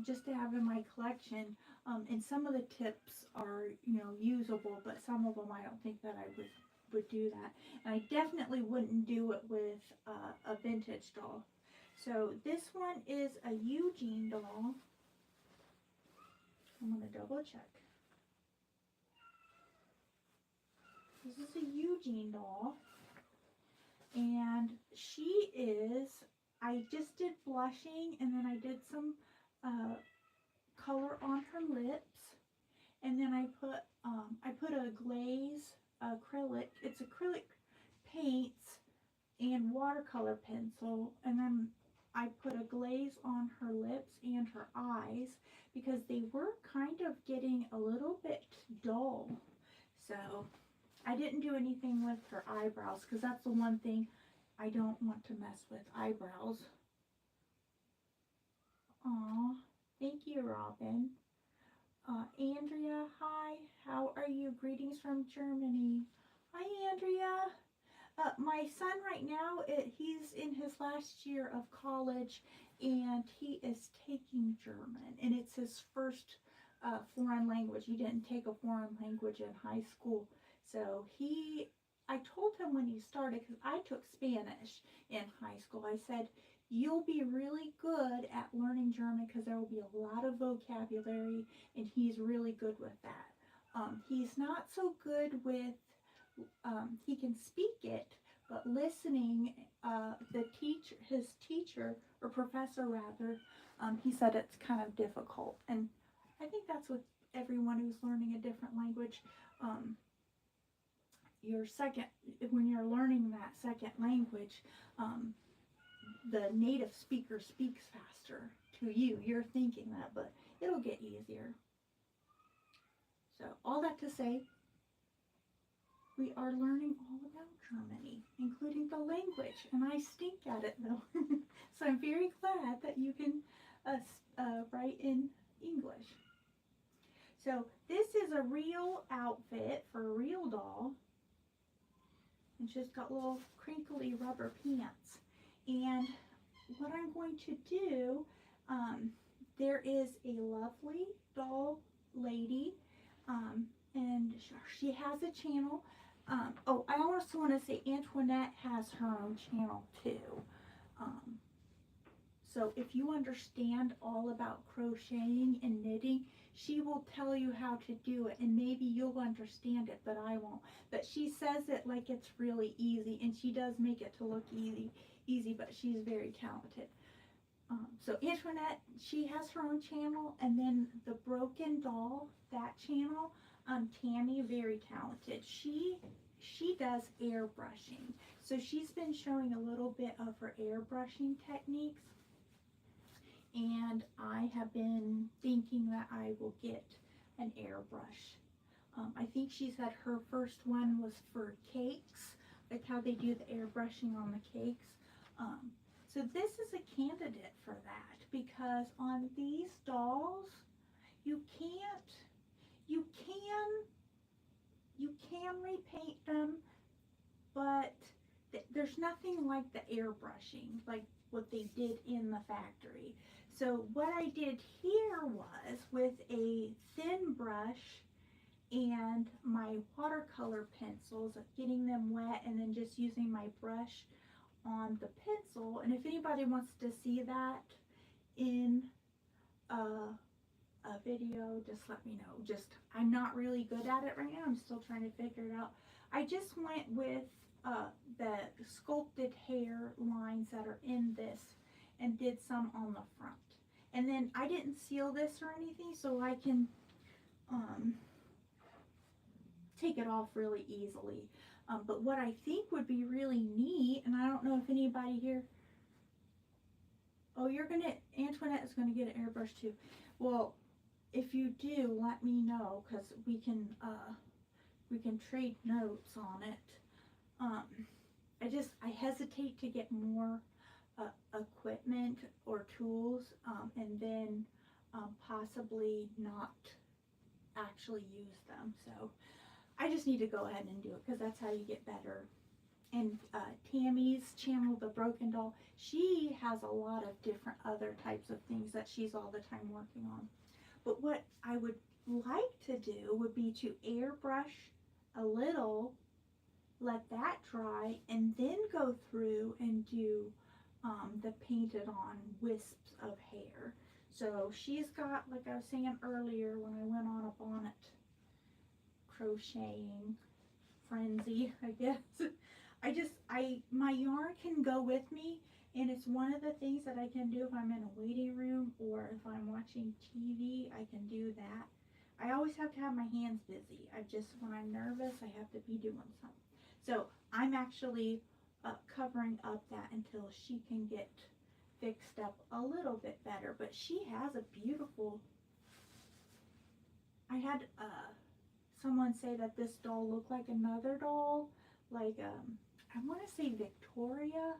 A: Just to have in my collection. And some of the tips are, usable, but some of them I don't think that I would do that. And I definitely wouldn't do it with a vintage doll. So this one is a Eugene doll. I'm going to double check. This is a Eugene doll. And she is, I just did blushing, and then I did some color on her lips. And then I put a glaze acrylic. It's acrylic paints and watercolor pencil. And then I put a glaze on her lips and her eyes because they were kind of getting a little bit dull. So I didn't do anything with her eyebrows because that's the one thing I don't want to mess with, eyebrows. Aw, thank you, Robin. Andrea, hi. How are you? Greetings from Germany. Hi, Andrea. My son right now, he's in his last year of college, and he is taking German, and it's his first foreign language. He didn't take a foreign language in high school, so I told him when he started, because I took Spanish in high school, I said, you'll be really good at learning German because there will be a lot of vocabulary, and he's really good with that. He's not so good with, he can speak it, but listening, his teacher, or professor rather, he said it's kind of difficult. And I think that's with everyone who's learning a different language. When you're learning that second language, the native speaker speaks faster to you. You're thinking that, but it'll get easier. So all that to say, we are learning all about Germany, including the language, and I stink at it though. So I'm very glad that you can write in English. So this is a real outfit for a real doll, and she's got little crinkly rubber pants. And what I'm going to do, there is a lovely doll lady, and she has a channel. Oh, I also want to say Antoinette has her own channel too. So if you understand all about crocheting and knitting, she will tell you how to do it, and maybe you'll understand it, but I won't. But she says it like it's really easy, and she does make it to look easy, but she's very talented. So Antoinette, she has her own channel, and then the Broken Doll, that channel, Tammy, very talented. She does airbrushing. So she's been showing a little bit of her airbrushing techniques, and I have been thinking that I will get an airbrush. I think she said her first one was for cakes, like how they do the airbrushing on the cakes. So this is a candidate for that, because on these dolls, you can repaint them, but there's nothing like the airbrushing, like what they did in the factory. So what I did here was with a thin brush and my watercolor pencils, getting them wet and then just using my brush on the pencil. And if anybody wants to see that in a video, just let me know. I'm not really good at it right now. I'm still trying to figure it out. I just went with the sculpted hair lines that are in this and did some on the front. And then I didn't seal this or anything, so I can take it off really easily. But what I think would be really neat, and I don't know if anybody here, oh, Antoinette is gonna get an airbrush too. Well, if you do, let me know, because we can trade notes on it. I hesitate to get more equipment or tools, and then possibly not actually use them. So I just need to go ahead and do it, because that's how you get better. And Tammy's channel, The Broken Doll, she has a lot of different other types of things that she's all the time working on. But what I would like to do would be to airbrush a little, let that dry, and then go through and do the painted on wisps of hair. So she's got, like I was saying earlier when I went on a bonnet crocheting frenzy, I guess. My yarn can go with me, and it's one of the things that I can do if I'm in a waiting room or if I'm watching TV. I can do that. I always have to have my hands busy. When I'm nervous, I have to be doing something. So I'm actually covering up that until she can get fixed up a little bit better. But she has a beautiful, I had someone say that this doll looked like another doll, like I want to say Victoria.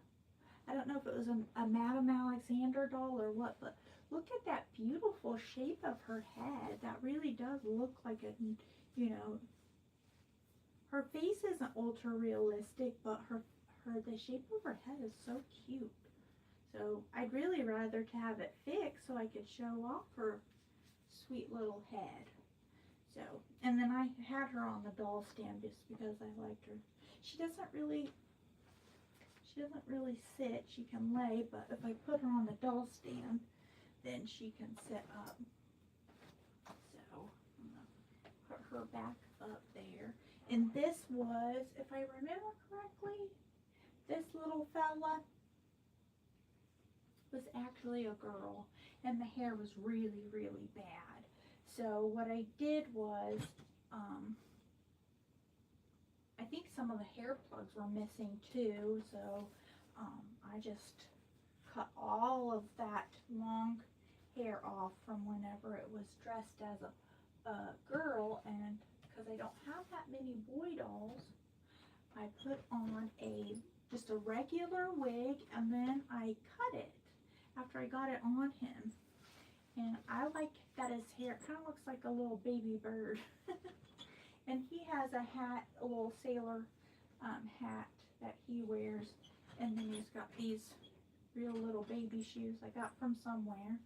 A: I don't know if it was a Madame Alexander doll or what, but look at that beautiful shape of her head. That really does look like her face isn't ultra realistic, but the shape of her head is so cute. So I'd really rather to have it fixed so I could show off her sweet little head. So, and then I had her on the doll stand just because I liked her. She doesn't really sit. She can lay, but if I put her on the doll stand, then she can sit up. So I'm gonna put her back up there. And this was, if I remember correctly, this little fella was actually a girl, and the hair was really, really bad. So what I did was, I think some of the hair plugs were missing too, so I just cut all of that long hair off from whenever it was dressed as a girl, and because I don't have that many boy dolls, I put on just a regular wig, and then I cut it after I got it on him. And I like that his hair kind of looks like a little baby bird. And he has a hat, a little sailor hat that he wears. And then he's got these real little baby shoes I got from somewhere.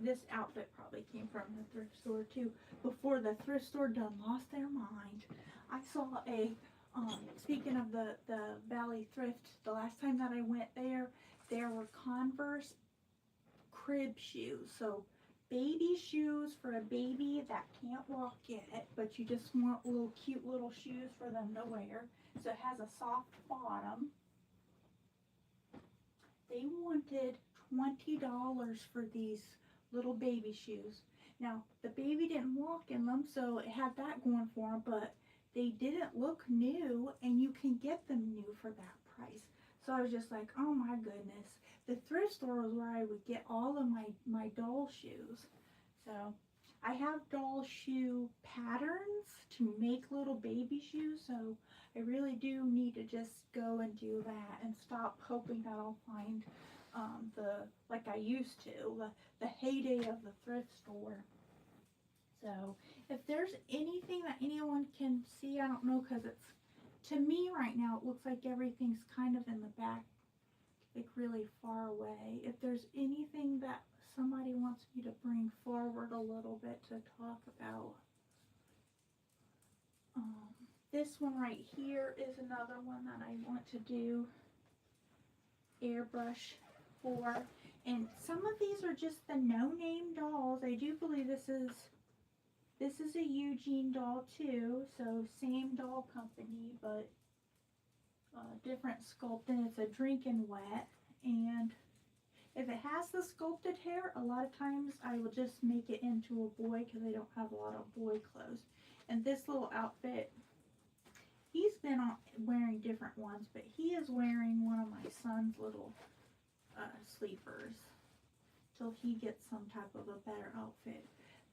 A: This outfit probably came from the thrift store too. Before the thrift store done lost their mind. I saw speaking of the Valley Thrift, the last time that I went there were Converse crib shoes. So baby shoes for a baby that can't walk yet, but you just want little cute little shoes for them to wear. So it has a soft bottom. They wanted $20 for these little baby shoes. Now the baby didn't walk in them, so it had that going for him, but they didn't look new, and you can get them new for that price. So I was just like, oh my goodness. The thrift store was where I would get all of my doll shoes. So I have doll shoe patterns to make little baby shoes, so I really do need to just go and do that and stop hoping that I'll find like I used to, the heyday of the thrift store. So if there's anything that anyone can see, I don't know, because it's, to me right now, it looks like everything's kind of in the back, like really far away. If there's anything that somebody wants me to bring forward a little bit to talk about. This one right here is another one that I want to do airbrush for. And some of these are just the no-name dolls. I do believe this is a Eugene doll too, so same doll company, but different sculpt, and it's a Drinking Wet. And if it has the sculpted hair, a lot of times I will just make it into a boy because I don't have a lot of boy clothes. And this little outfit, he's been wearing different ones, but he is wearing one of my son's little sleepers till he gets some type of a better outfit.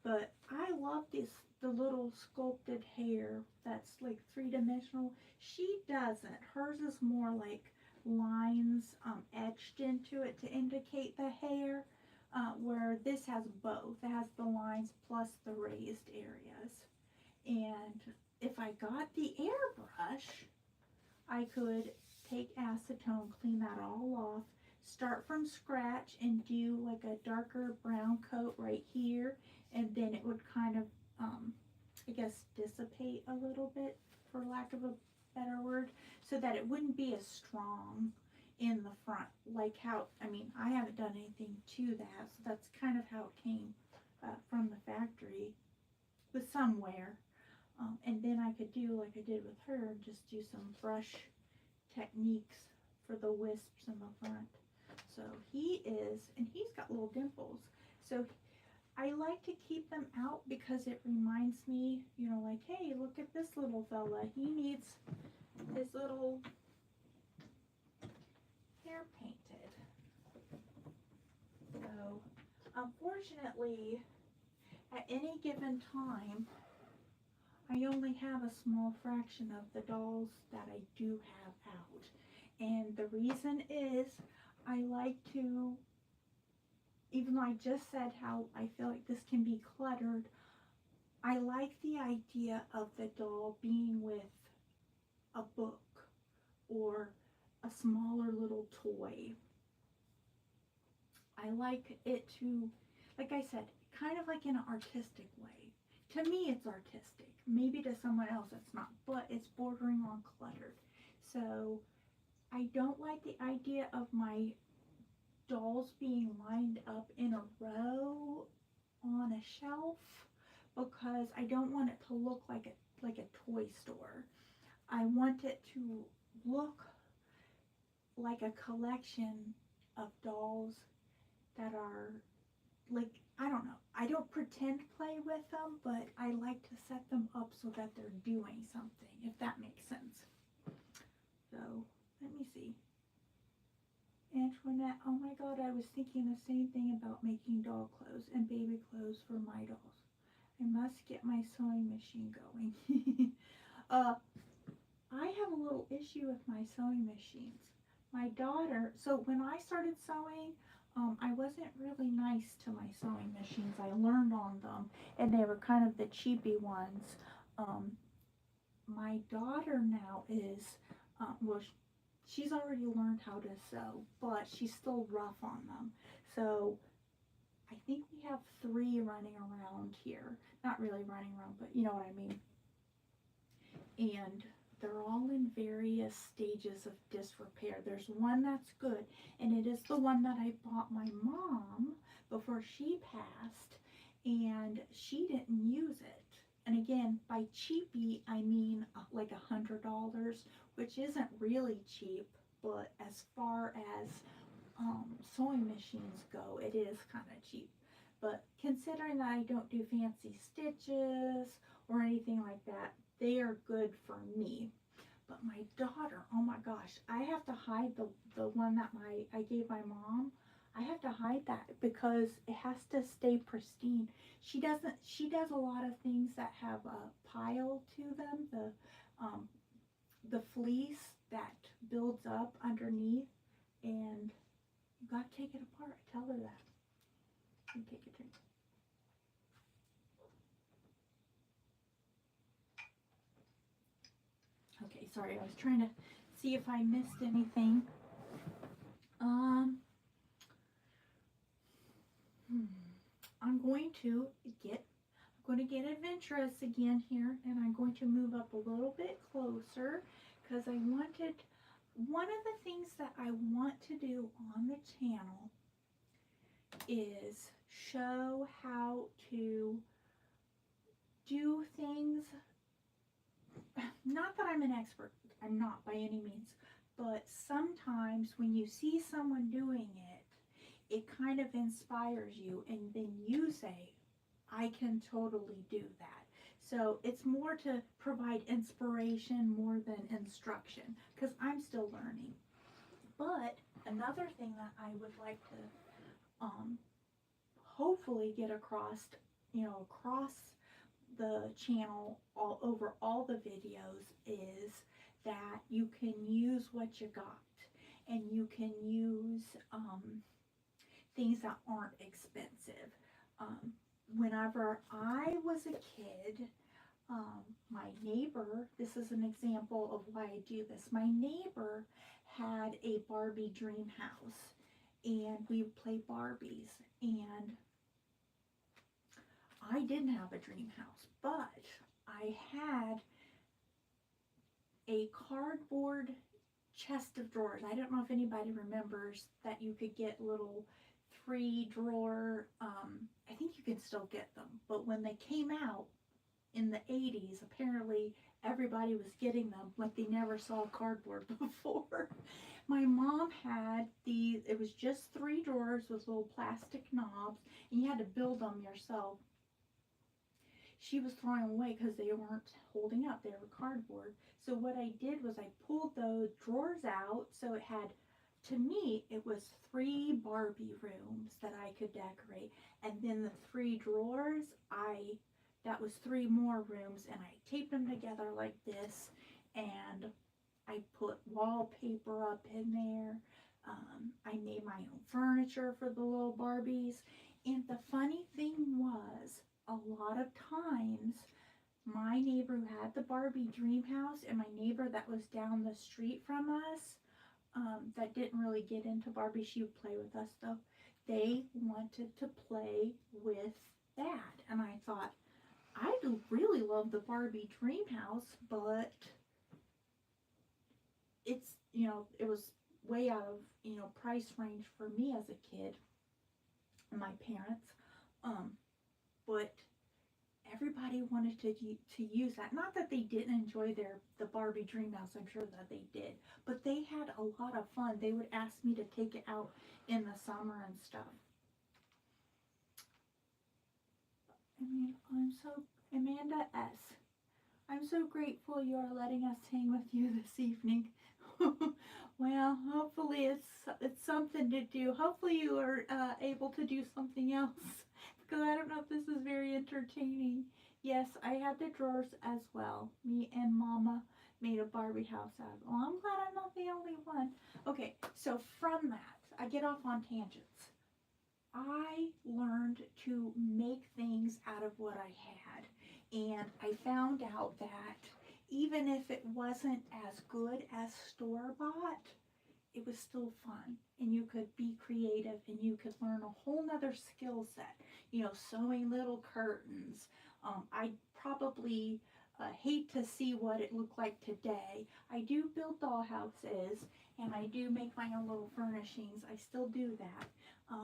A: But I love the little sculpted hair that's like three-dimensional. She doesn't. Hers is more like lines etched into it to indicate the hair, where this has both. It has the lines plus the raised areas. And if I got the airbrush, I could take acetone, clean that all off, start from scratch and do like a darker brown coat right here, and then it would kind of, I guess, dissipate a little bit, for lack of a better word, so that it wouldn't be as strong in the front, like how, I mean, I haven't done anything to that, so that's kind of how it came from the factory, with some wear. And then I could do like I did with her, just do some brush techniques for the wisps in the front. So he is, and he's got little dimples. So I like to keep them out because it reminds me, you know, like, hey, look at this little fella. He needs his little hair painted. So unfortunately, at any given time, I only have a small fraction of the dolls that I do have out. And the reason is I like to, even though I just said how I feel like this can be cluttered, I like the idea of the doll being with a book or a smaller little toy. I like it to, like I said, kind of like in an artistic way. To me, it's artistic. Maybe to someone else it's not, but it's bordering on cluttered. So I don't like the idea of my dolls being lined up in a row on a shelf, because I don't want it to look like a toy store. I want it to look like a collection of dolls that are like, I don't know, I don't pretend play with them, but I like to set them up so that they're doing something, if that makes sense. So let me see. Antoinette, oh my god, I was thinking the same thing about making doll clothes and baby clothes for my dolls. I must get my sewing machine going. I have a little issue with my sewing machines. My daughter, so when I started sewing, I wasn't really nice to my sewing machines. I learned on them, and they were kind of the cheapy ones. My daughter now is, well, she's already learned how to sew, but she's still rough on them. So I think we have 3 running around here. Not really running around, but you know what I mean. And they're all in various stages of disrepair. There's one that's good, and it is the one that I bought my mom before she passed, and she didn't use it. And again, by cheapy, I mean like $100, which isn't really cheap, but as far as sewing machines go, it is kind of cheap. But considering that I don't do fancy stitches or anything like that, they are good for me. But my daughter, oh my gosh, I have to hide the one that I gave my mom. I have to hide that because it has to stay pristine. She does a lot of things that have a pile to them, the fleece that builds up underneath, and you gotta take it apart. Tell her that. And take a drink. Okay, sorry, I was trying to see if I missed anything. I'm going to get adventurous again here, and I'm going to move up a little bit closer because I wanted, one of the things that I want to do on the channel is show how to do things. Not that I'm an expert, I'm not by any means, but sometimes when you see someone doing it, it kind of inspires you, and then you say, I can totally do that. So it's more to provide inspiration more than instruction, because I'm still learning. But another thing that I would like to hopefully get across, across the channel all over all the videos, is that you can use what you got, and you can use things that aren't expensive. Whenever I was a kid, my neighbor, this is an example of why I do this. My neighbor had a Barbie dream house, and we would play Barbies, and I didn't have a dream house, but I had a cardboard chest of drawers. I don't know if anybody remembers that you could get little 3-drawer, I think you can still get them, but when they came out in the 80s, apparently everybody was getting them like they never saw cardboard before. My mom had these, it was just 3 drawers with little plastic knobs, and you had to build them yourself. She was throwing them away because they weren't holding up, they were cardboard. So what I did was I pulled those drawers out, so it had, to me, it was 3 Barbie rooms that I could decorate, and then the 3 drawers, that was 3 more rooms, and I taped them together like this, and I put wallpaper up in there. I made my own furniture for the little Barbies, and the funny thing was, a lot of times, my neighbor who had the Barbie dream house and my neighbor that was down the street from us, that didn't really get into Barbie, she would play with us though, they wanted to play with that. And I thought, I do really love the Barbie dream house, but it's, it was way out of, price range for me as a kid and my parents. But everybody wanted to use that. Not that they didn't enjoy the Barbie dream house, I'm sure that they did, but they had a lot of fun. They would ask me to take it out in the summer and stuff. Amanda S. I'm so grateful you are letting us hang with you this evening. Well, hopefully it's something to do. Hopefully you are able to do something else, because I don't know if this is very entertaining. Yes, I had the drawers as well. Me and Mama made a Barbie house out of it. Well, I'm glad I'm not the only one. Okay, so from that, I get off on tangents. I learned to make things out of what I had, and I found out that even if it wasn't as good as store-bought, it was still fun, and you could be creative, and you could learn a whole nother skill set, sewing little curtains. I probably hate to see what it looked like today. I do build dollhouses, and I do make my own little furnishings. I still do that.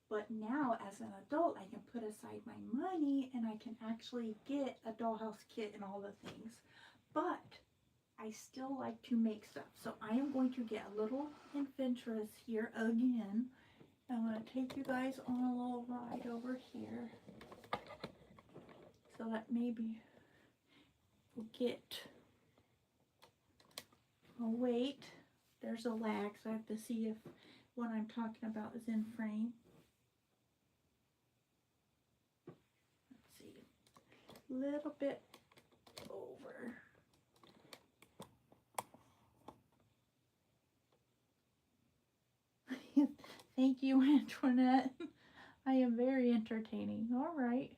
A: But now, as an adult, I can put aside my money, and I can actually get a dollhouse kit and all the things. But I still like to make stuff. So I am going to get a little adventurous here again. I'm going to take you guys on a little ride over here, so that maybe we'll get, oh wait, there's a lag, so I have to see if what I'm talking about is in frame. Let's see, a little bit over. Thank you, Antoinette. I am very entertaining. All right.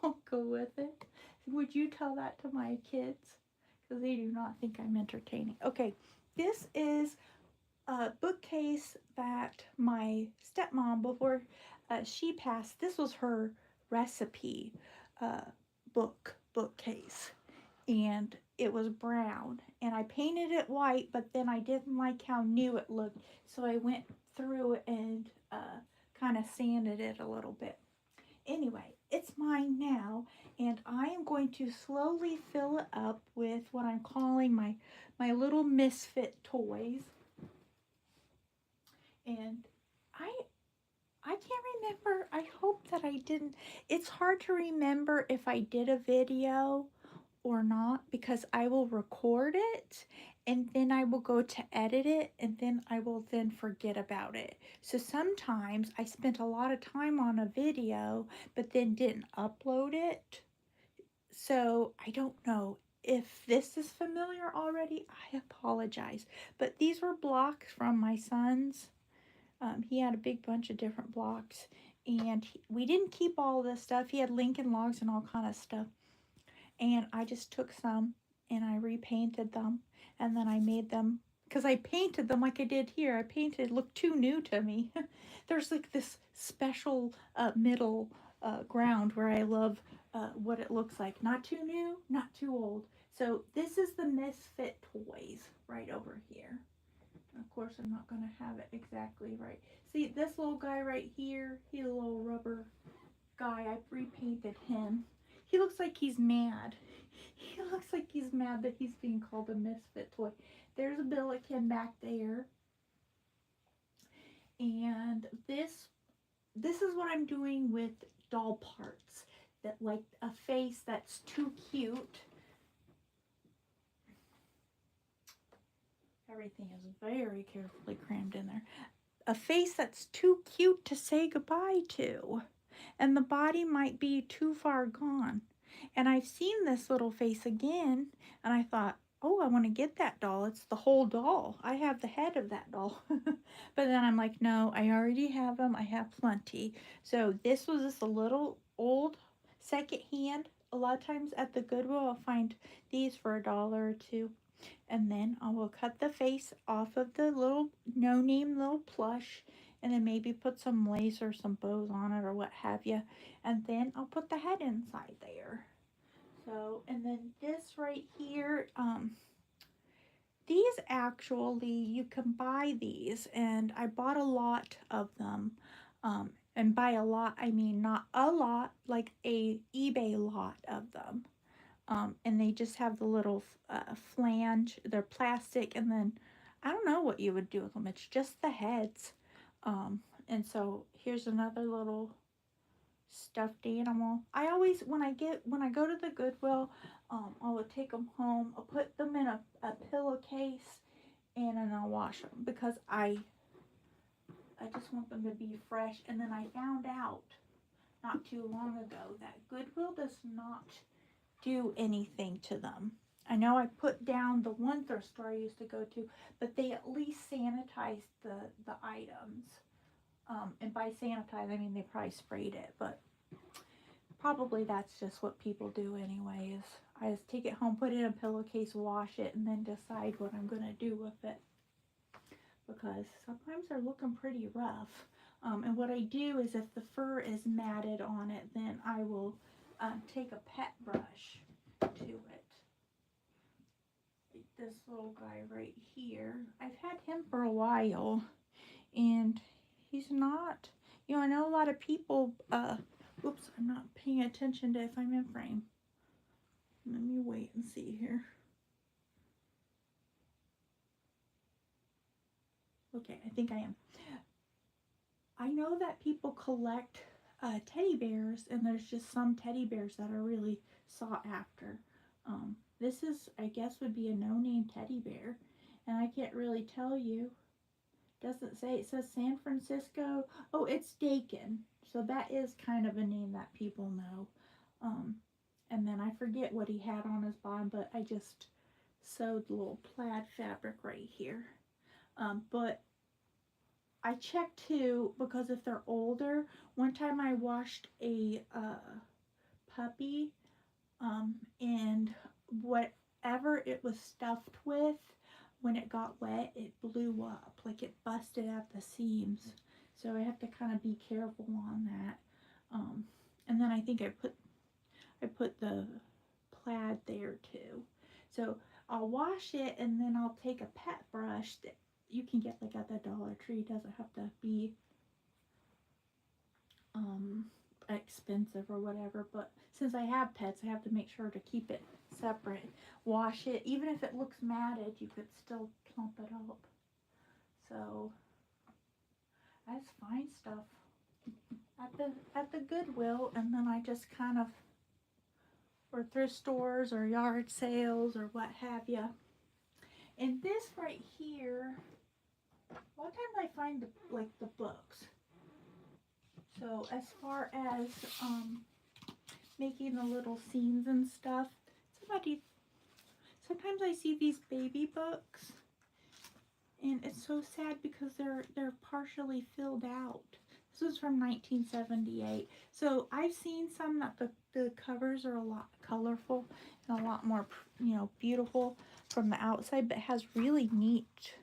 A: I'll go with it. Would you tell that to my kids? Because they do not think I'm entertaining. Okay, this is a bookcase that my stepmom, before she passed, this was her recipe bookcase. And it was brown. And I painted it white, but then I didn't like how new it looked. So I went through and kind of sanded it a little bit. Anyway, it's mine now, and I am going to slowly fill it up with what I'm calling my little Misfit toys. And I can't remember, I hope that I didn't. It's hard to remember if I did a video or not because I will record it and then I will go to edit it and then I will then forget about it. So sometimes I spent a lot of time on a video but then didn't upload it. So I don't know if this is familiar already. I apologize. But these were blocks from my son's. He had a big bunch of different blocks and we didn't keep all this stuff. He had Lincoln logs and all kind of stuff. And I just took some and I repainted them and then I made them because I painted them like I did here. I painted, it looked too new to me. There's like this special middle ground where I love what it looks like. Not too new, not too old. So this is the Misfit toys right over here. Of course, I'm not going to have it exactly right. See, this little guy right here, he's a little rubber guy. I repainted him. He looks like he's mad. He looks like he's mad that he's being called a Misfit toy. There's a Billiken back there. And this is what I'm doing with doll parts. That like a face that's too cute. Everything is very carefully crammed in there. A face that's too cute to say goodbye to. And the body might be too far gone. And I've seen this little face again, and I thought, oh, I want to get that doll. It's the whole doll. I have the head of that doll. But then I'm like, no, I already have them. I have plenty. So this was just a little old secondhand. A lot of times at the Goodwill, I'll find these for $1 or $2. And then I will cut the face off of the little no-name little plush and then maybe put some lace or some bows on it or what have you. And then I'll put the head inside there. So, and then this right here, these actually, you can buy these, and I bought a lot of them. And by a lot, I mean not a lot, like a eBay lot of them. And they just have the little flange. They're plastic, and then I don't know what you would do with them. It's just the heads. And so here's another little stuffed animal. I always, when I go to the Goodwill, I would take them home. I'll put them in a pillowcase, and then I'll wash them because I just want them to be fresh. And then I found out not too long ago that Goodwill does not do anything to them. I know I put down the one thrift store I used to go to, but they at least sanitized the items. And by sanitize, I mean they probably sprayed it, but probably that's just what people do anyway, is I just take it home, put it in a pillowcase, wash it, and then decide what I'm going to do with it. Because sometimes they're looking pretty rough. And what I do is if the fur is matted on it, then I will take a pet brush to it. Like this little guy right here. I've had him for a while, and he's not, you know, I know a lot of people, oops, I'm not paying attention to if I'm in frame. Let me wait and see here. Okay, I think I am. I know that people collect teddy bears, and there's just some teddy bears that are really sought after. This is, I guess, would be a no-name teddy bear, and I can't really tell you. Doesn't say. It says San Francisco. Oh, it's Dakin, so that is kind of a name that people know. And then I forget what he had on his bottom, but I just sewed the little plaid fabric right here. But I check too, because if they're older, one time I washed a puppy, and whatever it was stuffed with, when it got wet, it blew up, like it busted at the seams. So I have to kind of be careful on that. And then I think I put the plaid there too. So I'll wash it, and then I'll take a pet brush that you can get like at the Dollar Tree. It doesn't have to be expensive or whatever, but since I have pets, I have to make sure to keep it separate. Wash it. Even if it looks matted, you could still plump it up. So that's fine stuff. I the Goodwill, and then I just kind of, or thrift stores or yard sales or what have you. And this right here, a lot of times I find the books. So as far as making the little scenes and stuff, sometimes I see these baby books, and it's so sad because they're partially filled out. This was from 1978. So I've seen some that the covers are a lot colorful and a lot more, beautiful from the outside, but it has really neat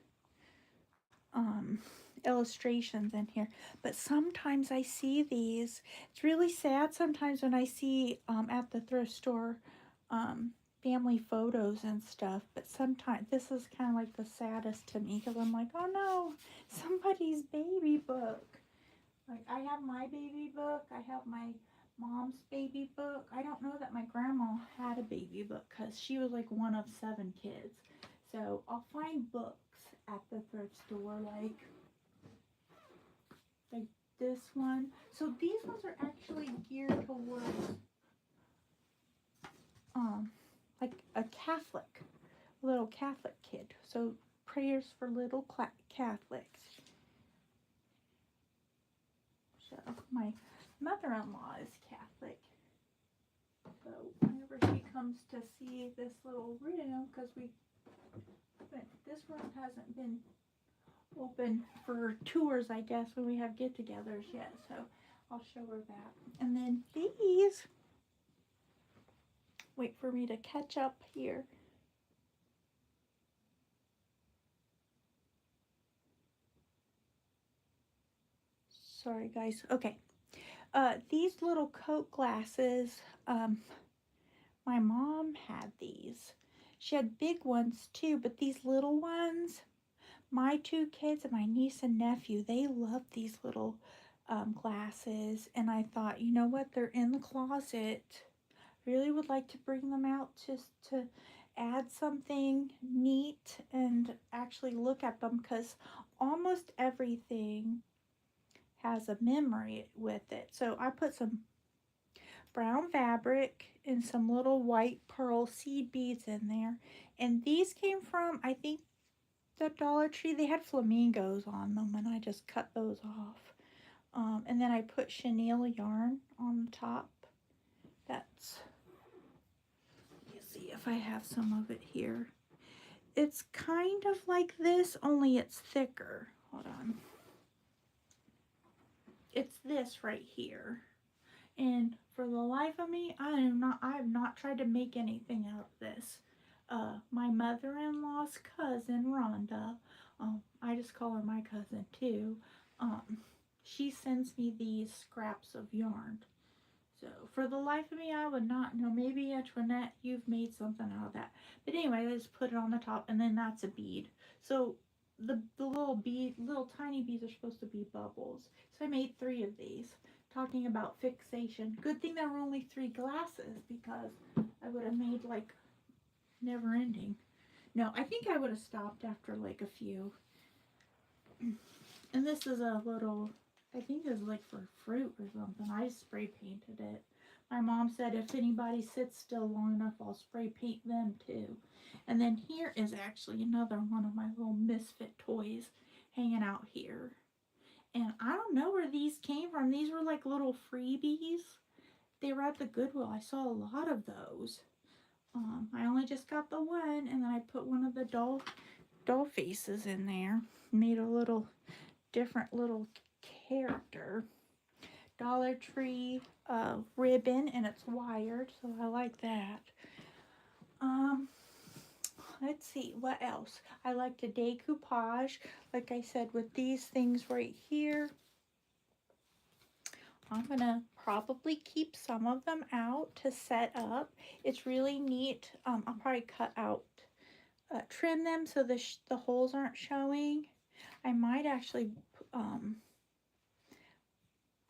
A: illustrations in here. But sometimes I see these. It's really sad sometimes when I see at the thrift store family photos and stuff, but sometimes this is kind of like the saddest to me, because I'm like, oh no, somebody's baby book. Like, I have my baby book, I have my mom's baby book. I don't know that my grandma had a baby book because she was like one of 7 kids. So I'll find books at the thrift store, like this one. So these ones are actually geared towards like a little Catholic kid. So prayers for little Catholics. So my mother-in-law is Catholic. So whenever she comes to see this little room, because this room hasn't been open for tours, I guess, when we have get-togethers yet. So I'll show her that. And then these, wait for me to catch up here. Sorry guys. Okay. These little Coke glasses, my mom had these. She had big ones too, but these little ones, my 2 kids and my niece and nephew, they love these little glasses. And I thought, you know what, they're in the closet. Really would like to bring them out just to add something neat and actually look at them, because almost everything has a memory with it. So I put some brown fabric and some little white pearl seed beads in there. And these came from, I think, the Dollar Tree. They had flamingos on them, and I just cut those off. And then I put chenille yarn on the top. That's, let me see if I have some of it here. It's kind of like this, only it's thicker. Hold on. It's this right here. And for the life of me, I have not tried to make anything out of this. My mother-in-law's cousin, Rhonda, I just call her my cousin too, she sends me these scraps of yarn. So for the life of me, I would not know. Maybe Antoinette, you've made something out of that. But anyway, I just put it on the top, and then that's a bead. So the little tiny beads are supposed to be bubbles. So I made 3 of these. Talking about fixation. Good thing there were only 3 glasses, because I would have made like never ending. No, I think I would have stopped after like a few. And this is a little, I think it's like for fruit or something. I spray painted it. My mom said if anybody sits still long enough, I'll spray paint them too. And then here is actually another one of my little Misfit toys hanging out here. And I don't know where these came from. These were like little freebies. They were at the Goodwill. I saw a lot of those. I only just got the one, and then I put one of the doll faces in there. Made a little different little character. Dollar Tree ribbon, and it's wired, so I like that. Let's see, what else? I like to decoupage, like I said, with these things right here. I'm gonna probably keep some of them out to set up. It's really neat. I'll probably cut out, trim them so the holes aren't showing. I might actually, I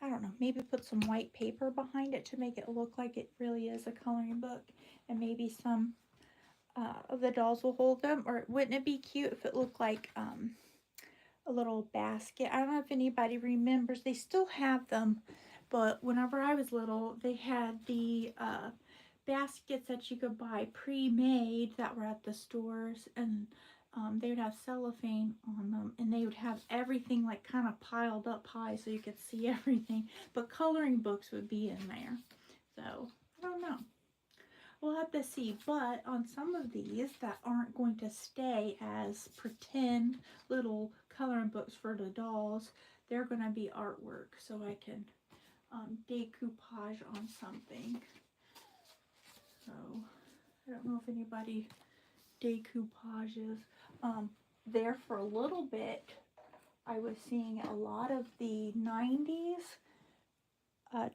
A: don't know, maybe put some white paper behind it to make it look like it really is a coloring book, and maybe some of the dolls will hold them. Or wouldn't it be cute if it looked like a little basket? I don't know if anybody remembers. They still have them but whenever I was little, they had the baskets that you could buy pre-made that were at the stores, and they would have cellophane on them, and they would have everything like kind of piled up high so you could see everything, but coloring books would be in there. So I don't know, we'll have to see. But on some of these that aren't going to stay as pretend little coloring books for the dolls, they're going to be artwork, so I can decoupage on something. So I don't know if anybody decoupages. There for a little bit, I was seeing a lot of the 90s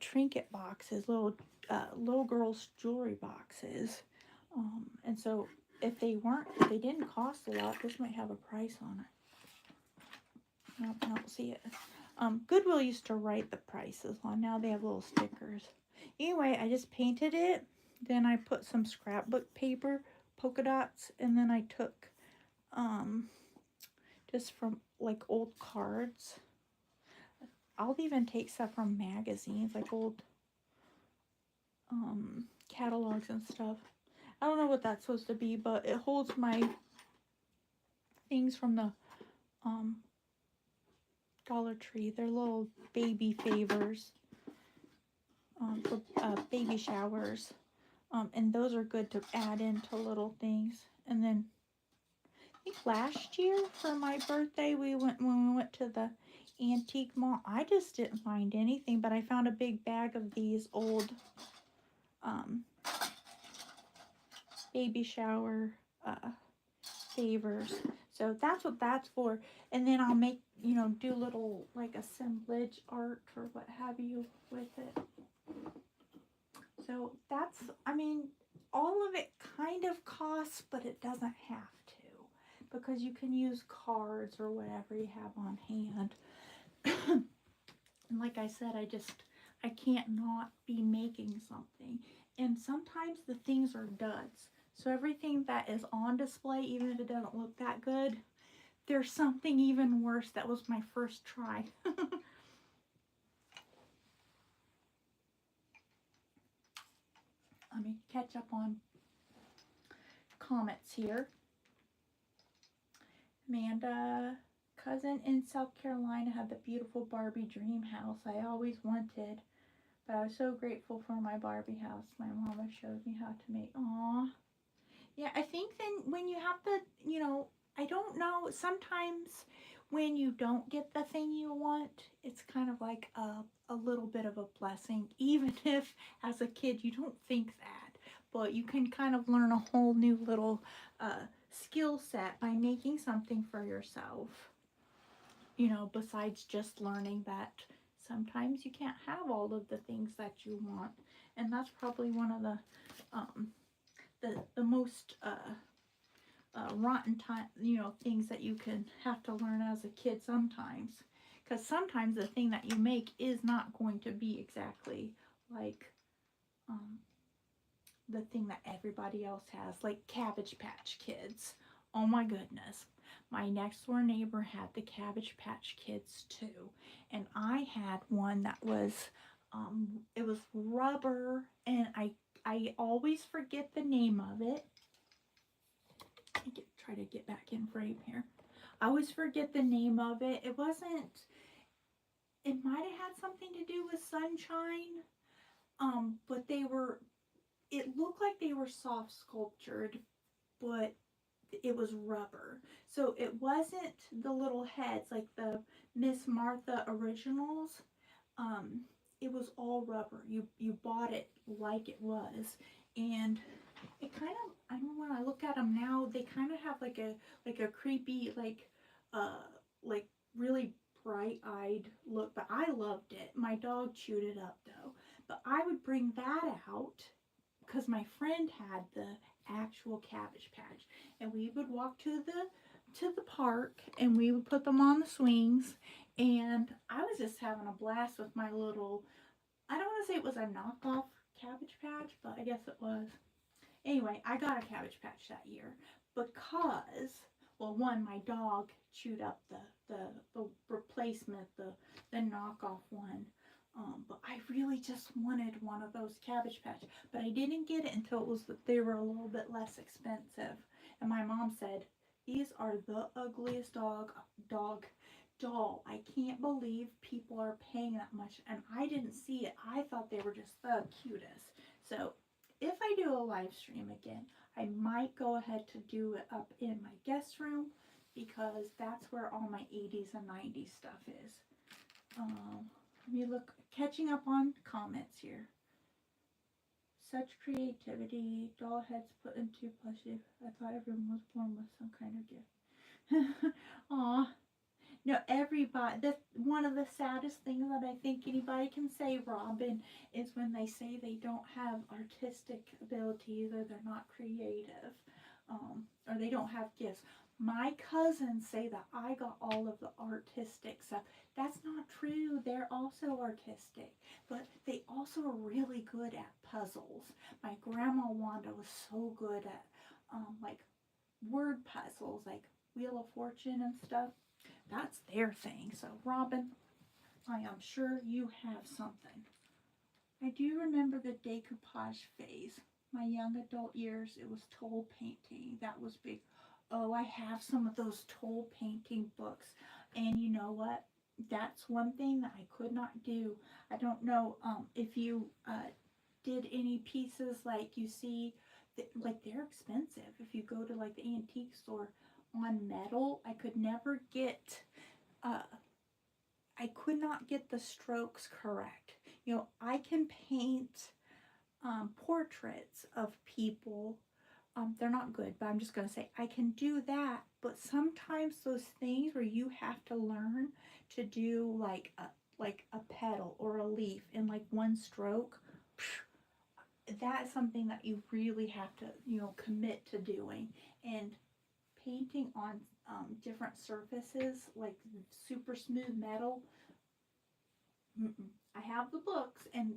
A: trinket boxes, little girls' jewelry boxes. And so if they didn't cost a lot, this might have a price on it. Nope, I don't see it. Goodwill used to write the prices on. Now they have little stickers. Anyway, I just painted it. Then I put some scrapbook paper, polka dots, and then I took just from like old cards. I'll even take stuff from magazines, like old catalogs and stuff. I don't know what that's supposed to be, but it holds my things from the Dollar Tree. They're little baby favors for baby showers. And those are good to add into little things. And then I think last year for my birthday, when we went to the antique mall, I just didn't find anything, but I found a big bag of these old baby shower favors. So that's what that's for. And then I'll make, do little like assemblage art or what have you with it. So that's, all of it kind of costs, but it doesn't have to, because you can use cards or whatever you have on hand. And like I said, I can't not be making something. And sometimes the things are duds. So everything that is on display, even if it doesn't look that good, there's something even worse. That was my first try. Let me catch up on comments here. Amanda, cousin in South Carolina had the beautiful Barbie dream house I always wanted, but I was so grateful for my Barbie house my mama showed me how to make. Aww. Yeah, I think then when you have the, I don't know, sometimes when you don't get the thing you want, it's kind of like a little bit of a blessing, even if as a kid you don't think that, but you can kind of learn a whole new little skill set by making something for yourself, besides just learning that sometimes you can't have all of the things that you want. And that's probably one of the most rotten time, things that you can have to learn as a kid sometimes, because sometimes the thing that you make is not going to be exactly like the thing that everybody else has, like Cabbage Patch Kids. Oh my goodness, my next door neighbor had the Cabbage Patch Kids too, and I had one that was it was rubber, and I always forget the name of it. Try to get back in frame here. I always forget the name of it. It might have had something to do with sunshine. But it looked like they were soft sculptured, but it was rubber. So it wasn't the little heads like the Miss Martha originals. It was all rubber. You bought it like it was, and it kind of, I don't know, when I look at them now, they kind of have like a creepy, like really bright-eyed look, but I loved it. My dog chewed it up though. But I would bring that out because my friend had the actual Cabbage Patch, and we would walk to the park, and we would put them on the swings, and I was just having a blast with my little, I don't want to say it was a knockoff Cabbage Patch, but I guess it was. Anyway, I got a Cabbage Patch that year because, well, one, my dog chewed up the replacement, the knockoff one. But I really just wanted one of those Cabbage Patch, but I didn't get it until they were a little bit less expensive. And my mom said, these are the ugliest doll. I can't believe people are paying that much. And I didn't see it. I thought they were just the cutest. So if I do a live stream again, I might go ahead to do it up in my guest room, because that's where all my 80s and 90s stuff is. Let me look, catching up on comments here. Such creativity, doll heads put into plushie. I thought everyone was born with some kind of gift. Aw. No, everybody, that's one of the saddest things that I think anybody can say, Robin, is when they say they don't have artistic abilities, or they're not creative, or they don't have gifts. My cousins say that I got all of the artistic stuff. That's not true. They're also artistic, but they also are really good at puzzles. My grandma Wanda was so good at like word puzzles, like Wheel of Fortune and stuff. That's their thing. So, Robin, I am sure you have something. I do remember the decoupage phase. My young adult years, it was toll painting. That was big. Oh, I have some of those toll painting books. And you know what? That's one thing that I could not do. I don't know if you did any pieces like you see, like they're expensive. If you go to like the antique store, on metal, I could never get, I could not get the strokes correct. You know, I can paint portraits of people. They're not good, but I'm just going to say I can do that. But sometimes those things where you have to learn to do like a petal or a leaf in like one stroke, that's something that you really have to, you know, commit to doing. And painting on different surfaces, like super smooth metal, I have the books, and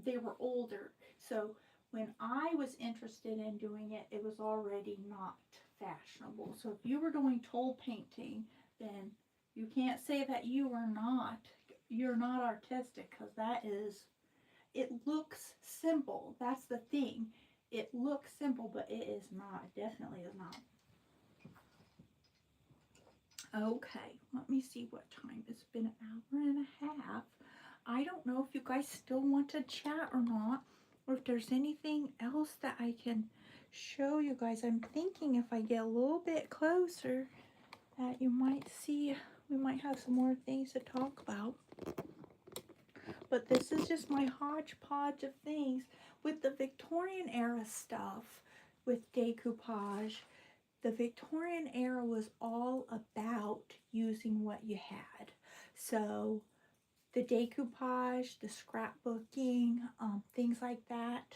A: they were older. So when I was interested in doing it, it was already not fashionable. So if you were doing toll painting, then you can't say that you're not artistic, because that is, it looks simple. That's the thing. It looks simple, but it is not. It definitely is not. Okay, let me see what time. It's been an hour and a half. I don't know if you guys still want to chat or not, or if there's anything else that I can show you guys. I'm thinking if I get a little bit closer that you might see, we might have some more things to talk about. But this is just my hodgepodge of things with the Victorian era stuff with decoupage. The Victorian era was all about using what you had. So the decoupage, the scrapbooking, things like that,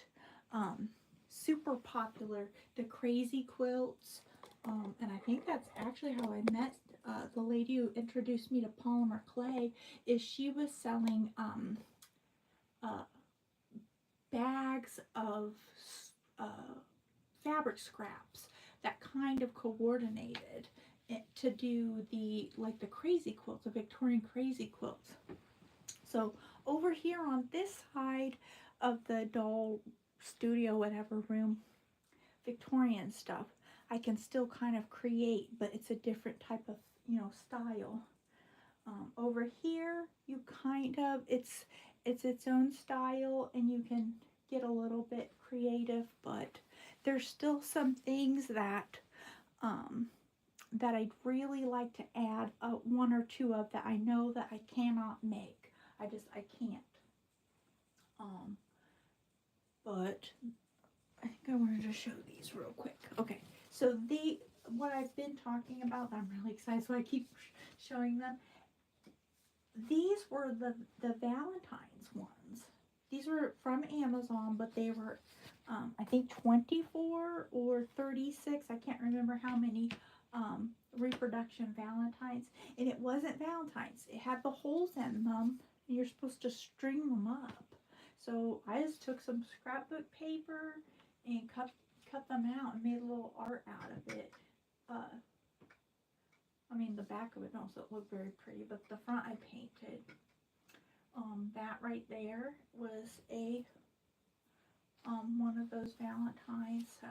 A: super popular. The crazy quilts, and I think that's actually how I met the lady who introduced me to polymer clay. Is she was selling bags of fabric scraps that kind of coordinated to do the crazy quilts, the Victorian crazy quilts. So over here on this side of the doll studio, whatever room, Victorian stuff, I can still kind of create, but it's a different type of, you know, style. Over here, you kind of, it's its own style, and you can get a little bit creative, but there's still some things that that I'd really like to add one or two of that I know that I cannot make. I can't. But I think I wanted to show these real quick. Okay, so what I've been talking about, I'm really excited, so I keep showing them. These were the Valentine's ones. These were from Amazon, but they were, I think 24 or 36. I can't remember how many reproduction Valentines. And it wasn't Valentines. It had the holes in them, and you're supposed to string them up. So I just took some scrapbook paper and cut them out and made a little art out of it. I mean, the back of it also looked very pretty, but the front I painted. That right there was a one of those Valentines. So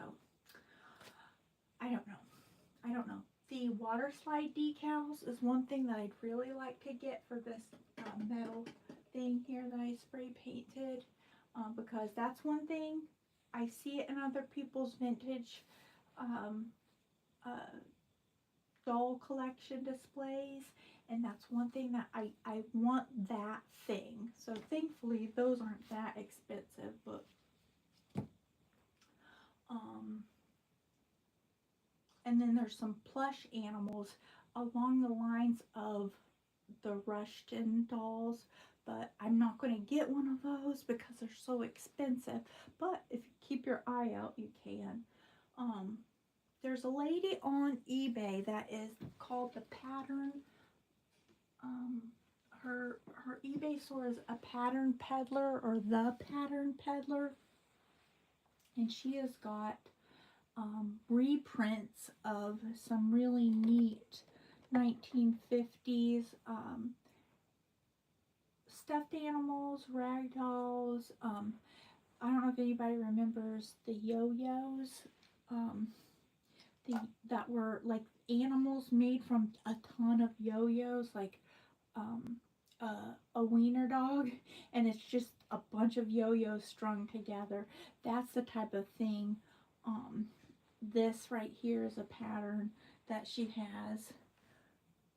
A: I don't know. I don't know. The water slide decals is one thing that I'd really like to get for this metal thing here that I spray painted, because that's one thing I see it in other people's vintage uh, doll collection displays, and that's one thing that I want that thing. So thankfully those aren't that expensive, but and then there's some plush animals along the lines of the Rushton dolls, but I'm not going to get one of those because they're so expensive. But if you keep your eye out, you can. There's a lady on eBay that is called the Pattern. Her eBay store is a Pattern Peddler, or the Pattern Peddler, and she has got reprints of some really neat 1950s stuffed animals, rag dolls. I don't know if anybody remembers the yo-yos, that were like animals made from a ton of yo-yos, like a wiener dog, and it's just a bunch of yo-yos strung together. That's the type of thing. This right here is a pattern that she has.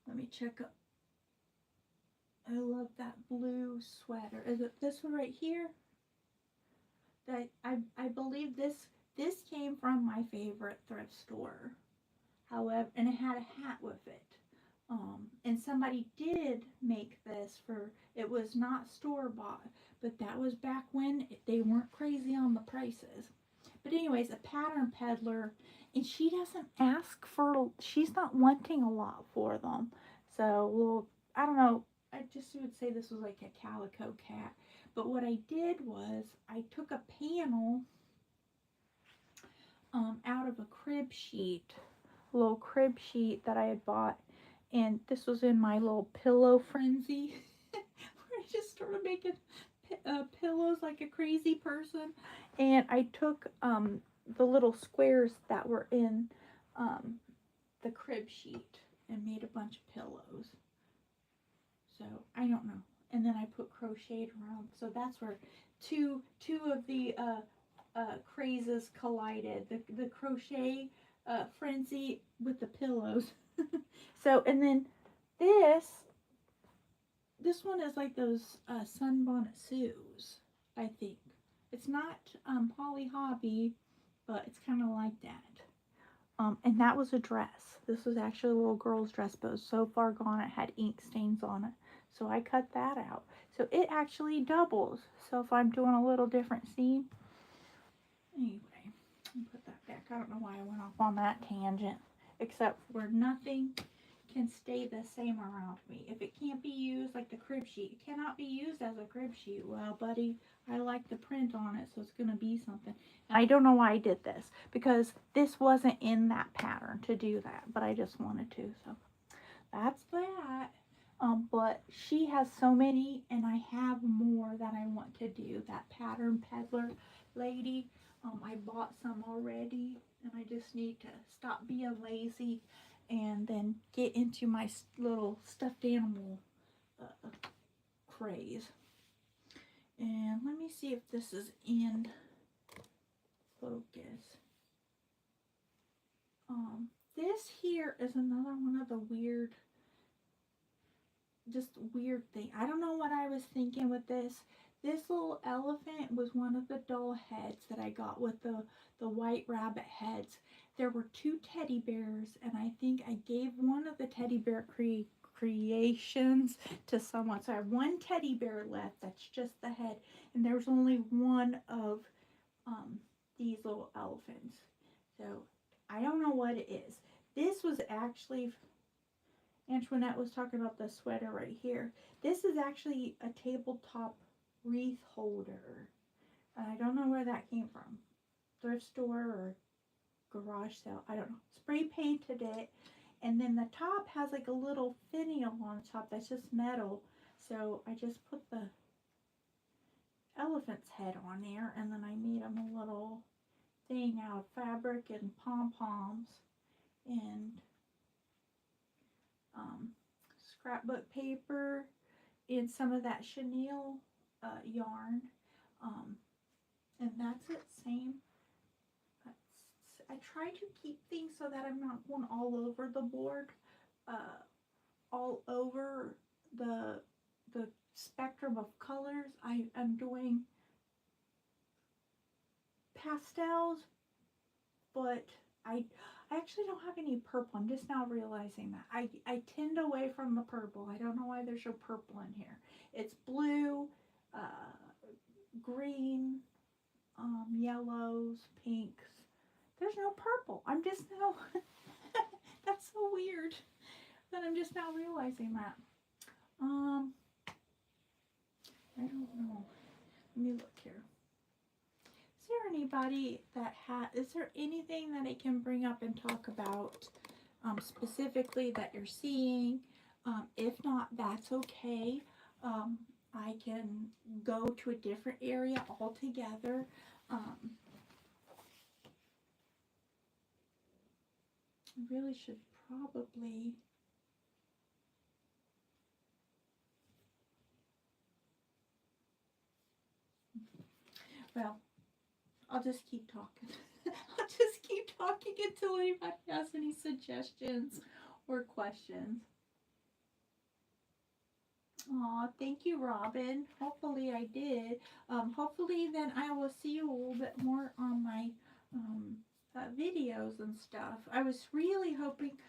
A: Let me check up. I love that blue sweater. Is it this one right here? That I believe this came from my favorite thrift store. However, and it had a hat with it. And somebody did make this for, it was not store bought, but that was back when they weren't crazy on the prices. But anyways, a Pattern Peddler, and she doesn't ask for, she's not wanting a lot for them. So, well, I don't know, I just would say this was like a calico cat. But what I did was, I took a panel out of a crib sheet, a little crib sheet that I had bought, and this was in my little pillow frenzy, where I just started making pillows like a crazy person. And I took the little squares that were in the crib sheet and made a bunch of pillows. So I don't know. And then I put crocheted around. So that's where two of the crazes collided. The crochet frenzy with the pillows. So, and then this one is like those Sunbonnet Sues, I think. It's not Polly Hobby, but it's kind of like that. And that was a dress. This was actually a little girl's dress, but it was so far gone it had ink stains on it. So I cut that out. So it actually doubles. So if I'm doing a little different scene. Anyway, I'll put that back. I don't know why I went off on that tangent. Except for nothing can stay the same around me. If it can't be used, like the crib sheet, it cannot be used as a crib sheet. Well, buddy, I like the print on it, so it's going to be something. And I don't know why I did this, because this wasn't in that pattern to do that, but I just wanted to, so that's that. But she has so many, and I have more that I want to do. That Pattern Peddler lady, I bought some already, and I just need to stop being lazy and then get into my little stuffed animal craze. And let me see if this is in focus. This here is another one of the weird thing. I don't know what I was thinking with this. This little elephant was one of the doll heads that I got with the white rabbit heads. There were two teddy bears, and I think I gave one of the teddy bear creations to someone. So I have one teddy bear left. That's just the head, and there's only one of these little elephants. So I don't know what it is. This was actually, Antoinette was talking about the sweater right here. This is actually a tabletop wreath holder. I don't know where that came from. Thrift store or garage sale. I don't know. Spray painted it. And then the top has like a little finial on top that's just metal. So I just put the elephant's head on there, and then I made him a little thing out of fabric and pom-poms and scrapbook paper and some of that chenille yarn. And that's it, same. I try to keep things so that I'm not going all over the board, all over the spectrum of colors. I am doing pastels, but I actually don't have any purple. I'm just now realizing that. I tend away from the purple. I don't know why there's no purple in here. It's blue, green, yellows, pinks. There's no purple. I'm just now, that's so weird that I'm just now realizing that. I don't know. Let me look here. Is there anybody that is there anything that I can bring up and talk about specifically that you're seeing? If not, that's okay. I can go to a different area altogether. I really should probably... Well, I'll just keep talking. I'll just keep talking until anybody has any suggestions or questions. Aw, thank you, Robin. Hopefully I did. Hopefully then I will see you a little bit more on my videos and stuff. I was really hoping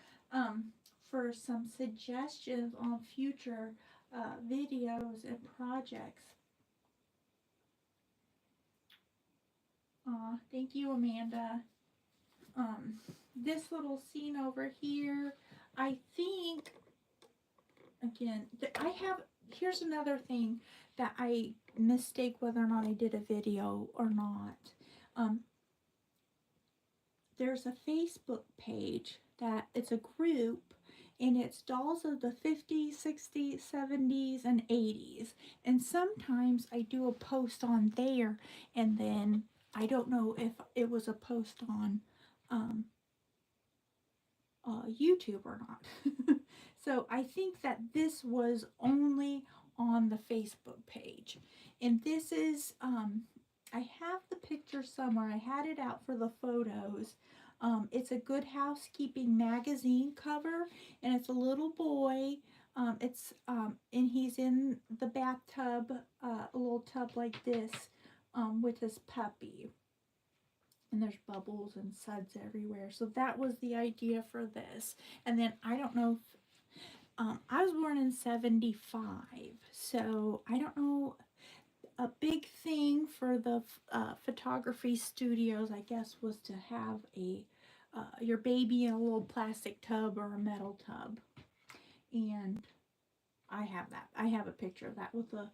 A: for some suggestions on future videos and projects. Aw, thank you, Amanda. This little scene over here, I think, again, here's another thing that I mistake whether or not I did a video or not. There's a Facebook page that it's a group, and it's dolls of the 50s, 60s, 70s, and 80s. And sometimes I do a post on there, and then I don't know if it was a post on YouTube or not. So I think that this was only on the Facebook page. And this is, I have the picture somewhere. I had it out for the photos. It's a Good Housekeeping magazine cover, and it's a little boy. And he's in the bathtub, a little tub like this, with his puppy. And there's bubbles and suds everywhere. So that was the idea for this. And then I don't know if, I was born in 75. So I don't know, a big thing for the photography studios, I guess, was to have your baby in a little plastic tub or a metal tub. And I have that. I have a picture of that with a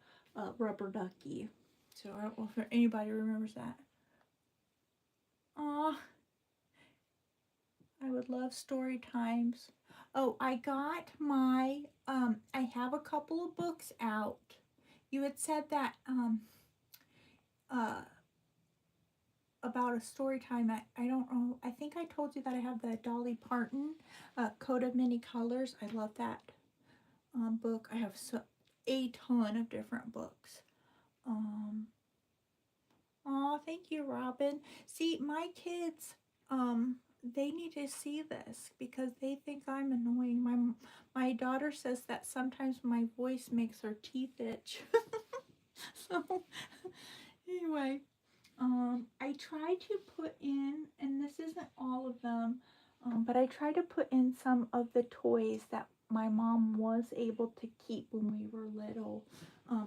A: rubber ducky. So I don't know if anybody remembers that. Aw, I would love story times. Oh, I got my, I have a couple of books out. You had said that, about a story time. I don't know. I think I told you that I have the Dolly Parton, Coat of Many Colors. I love that book. I have a ton of different books. Aw, thank you, Robin. See, my kids, they need to see this because they think I'm annoying. My daughter says that sometimes my voice makes her teeth itch. So, anyway, I try to put in, and this isn't all of them, but I try to put in some of the toys that my mom was able to keep when we were little.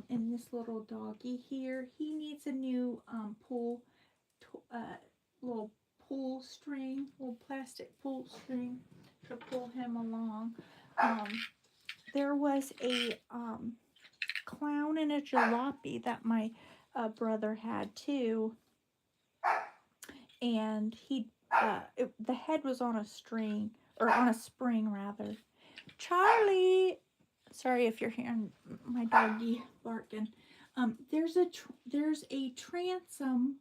A: And this little doggy here, he needs a new little pull string, little plastic pull string to pull him along. There was a clown and a jalopy that my brother had too, and the head was on a string, or on a spring rather. Charlie, sorry if you're hearing my doggy barking. There's a transom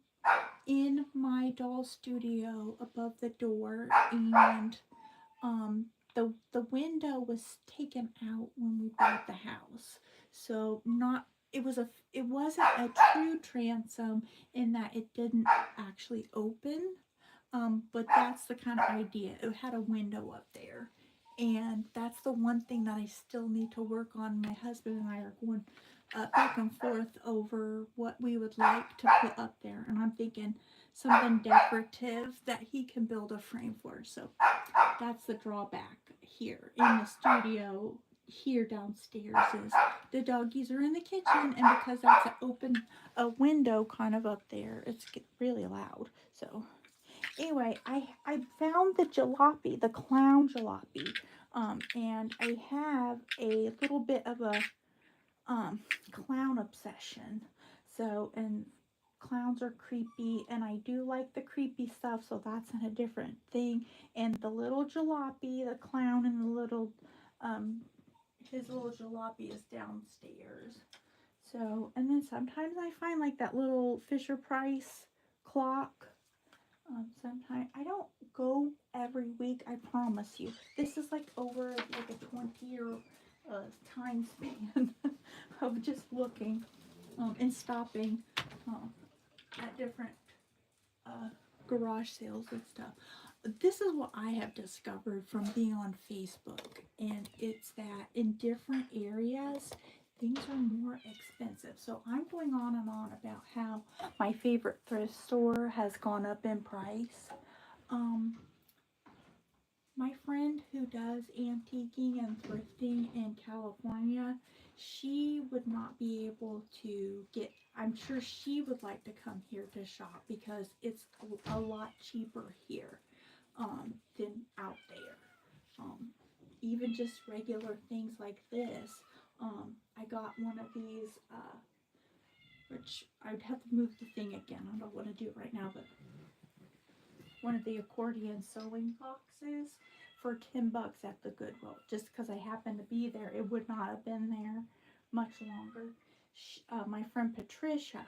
A: in my doll studio above the door, and the window was taken out when we bought the house. So not it wasn't a true transom in that it didn't actually open. But that's the kind of idea. It had a window up there. And that's the one thing that I still need to work on. My husband and I are going back and forth over what we would like to put up there. And I'm thinking something decorative that he can build a frame for. So that's the drawback here in the studio. Here downstairs is the doggies are in the kitchen, and because that's an open window kind of up there, it's really loud. So anyway, I found the jalopy, the clown jalopy, and I have a little bit of a clown obsession. So, and clowns are creepy, and I do like the creepy stuff, so that's a different thing. And the little jalopy, the clown, and the little his little jalopy is downstairs. So, and then sometimes I find like that little Fisher Price clock. Sometimes I don't go every week, I promise you. This is like over like a 20-year time span of just looking and stopping at different garage sales and stuff. This is what I have discovered from being on Facebook, and it's that in different areas things are more expensive. So I'm going on and on about how my favorite thrift store has gone up in price. My friend who does antiquing and thrifting in California, she would not be able to get, I'm sure she would like to come here to shop because it's a lot cheaper here than out there. Even just regular things like this. I got one of these, which I'd have to move the thing again. I don't want to do it right now, but one of the accordion sewing boxes for $10 at the Goodwill. Just because I happened to be there, it would not have been there much longer. My friend Patricia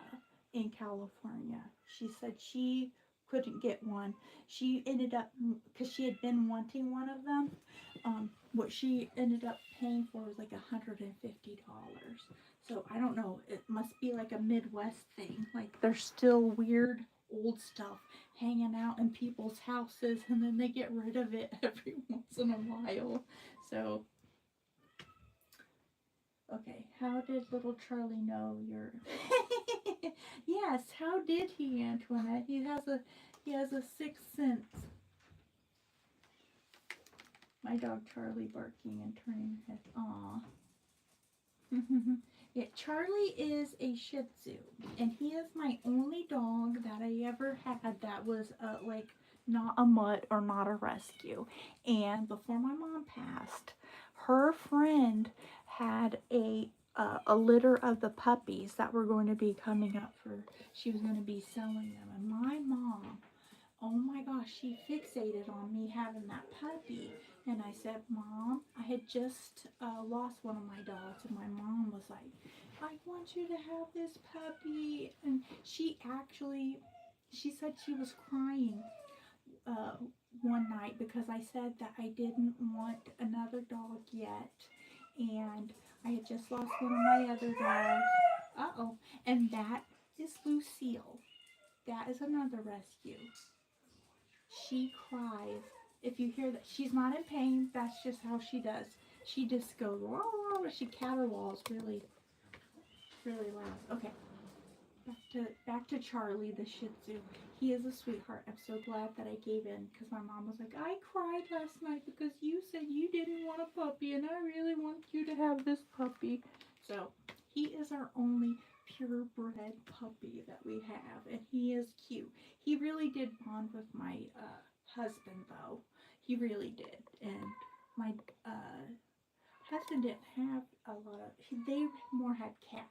A: in California, she said she couldn't get one. She ended up, because she had been wanting one of them, what she ended up paying for was like $150. So I don't know, it must be like a Midwest thing. Like there's still weird old stuff hanging out in people's houses, and then they get rid of it every once in a while. So okay, how did little Charlie know you're yes, how did he, Antoinette? He has a sixth sense. My dog Charlie barking and turning her head. Aw. Yeah, Charlie is a Shih Tzu, and he is my only dog that I ever had that was like not a mutt or not a rescue. And before my mom passed, her friend had a litter of the puppies that were going to be coming up for, she was going to be selling them. And my mom, oh my gosh, she fixated on me having that puppy. And I said, Mom, I had just lost one of my dogs. And my mom was like, I want you to have this puppy. And she said she was crying one night because I said that I didn't want another dog yet. And I had just lost one of my other dogs. Uh-oh. And that is Lucille. That is another rescue. She cries. If you hear that, she's not in pain. That's just how she does. She just goes, wah, wah, she caterwauls really, really loud. Okay, back to Charlie, the Shih Tzu. He is a sweetheart. I'm so glad that I gave in, because my mom was like, I cried last night because you said you didn't want a puppy, and I really want you to have this puppy. So he is our only purebred puppy that we have, and he is cute. He really did bond with my husband, though. He really did. And my husband didn't have a lot of, they more had cats.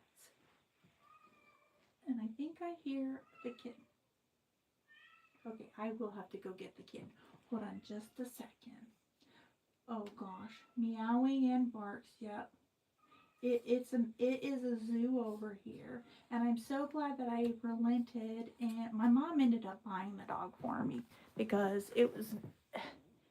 A: And I think I hear the kid. Okay, I will have to go get the kid. Hold on just a second. Oh gosh, meowing and barks, yep. It is a zoo over here, and I'm so glad that I relented. And my mom ended up buying the dog for me because it was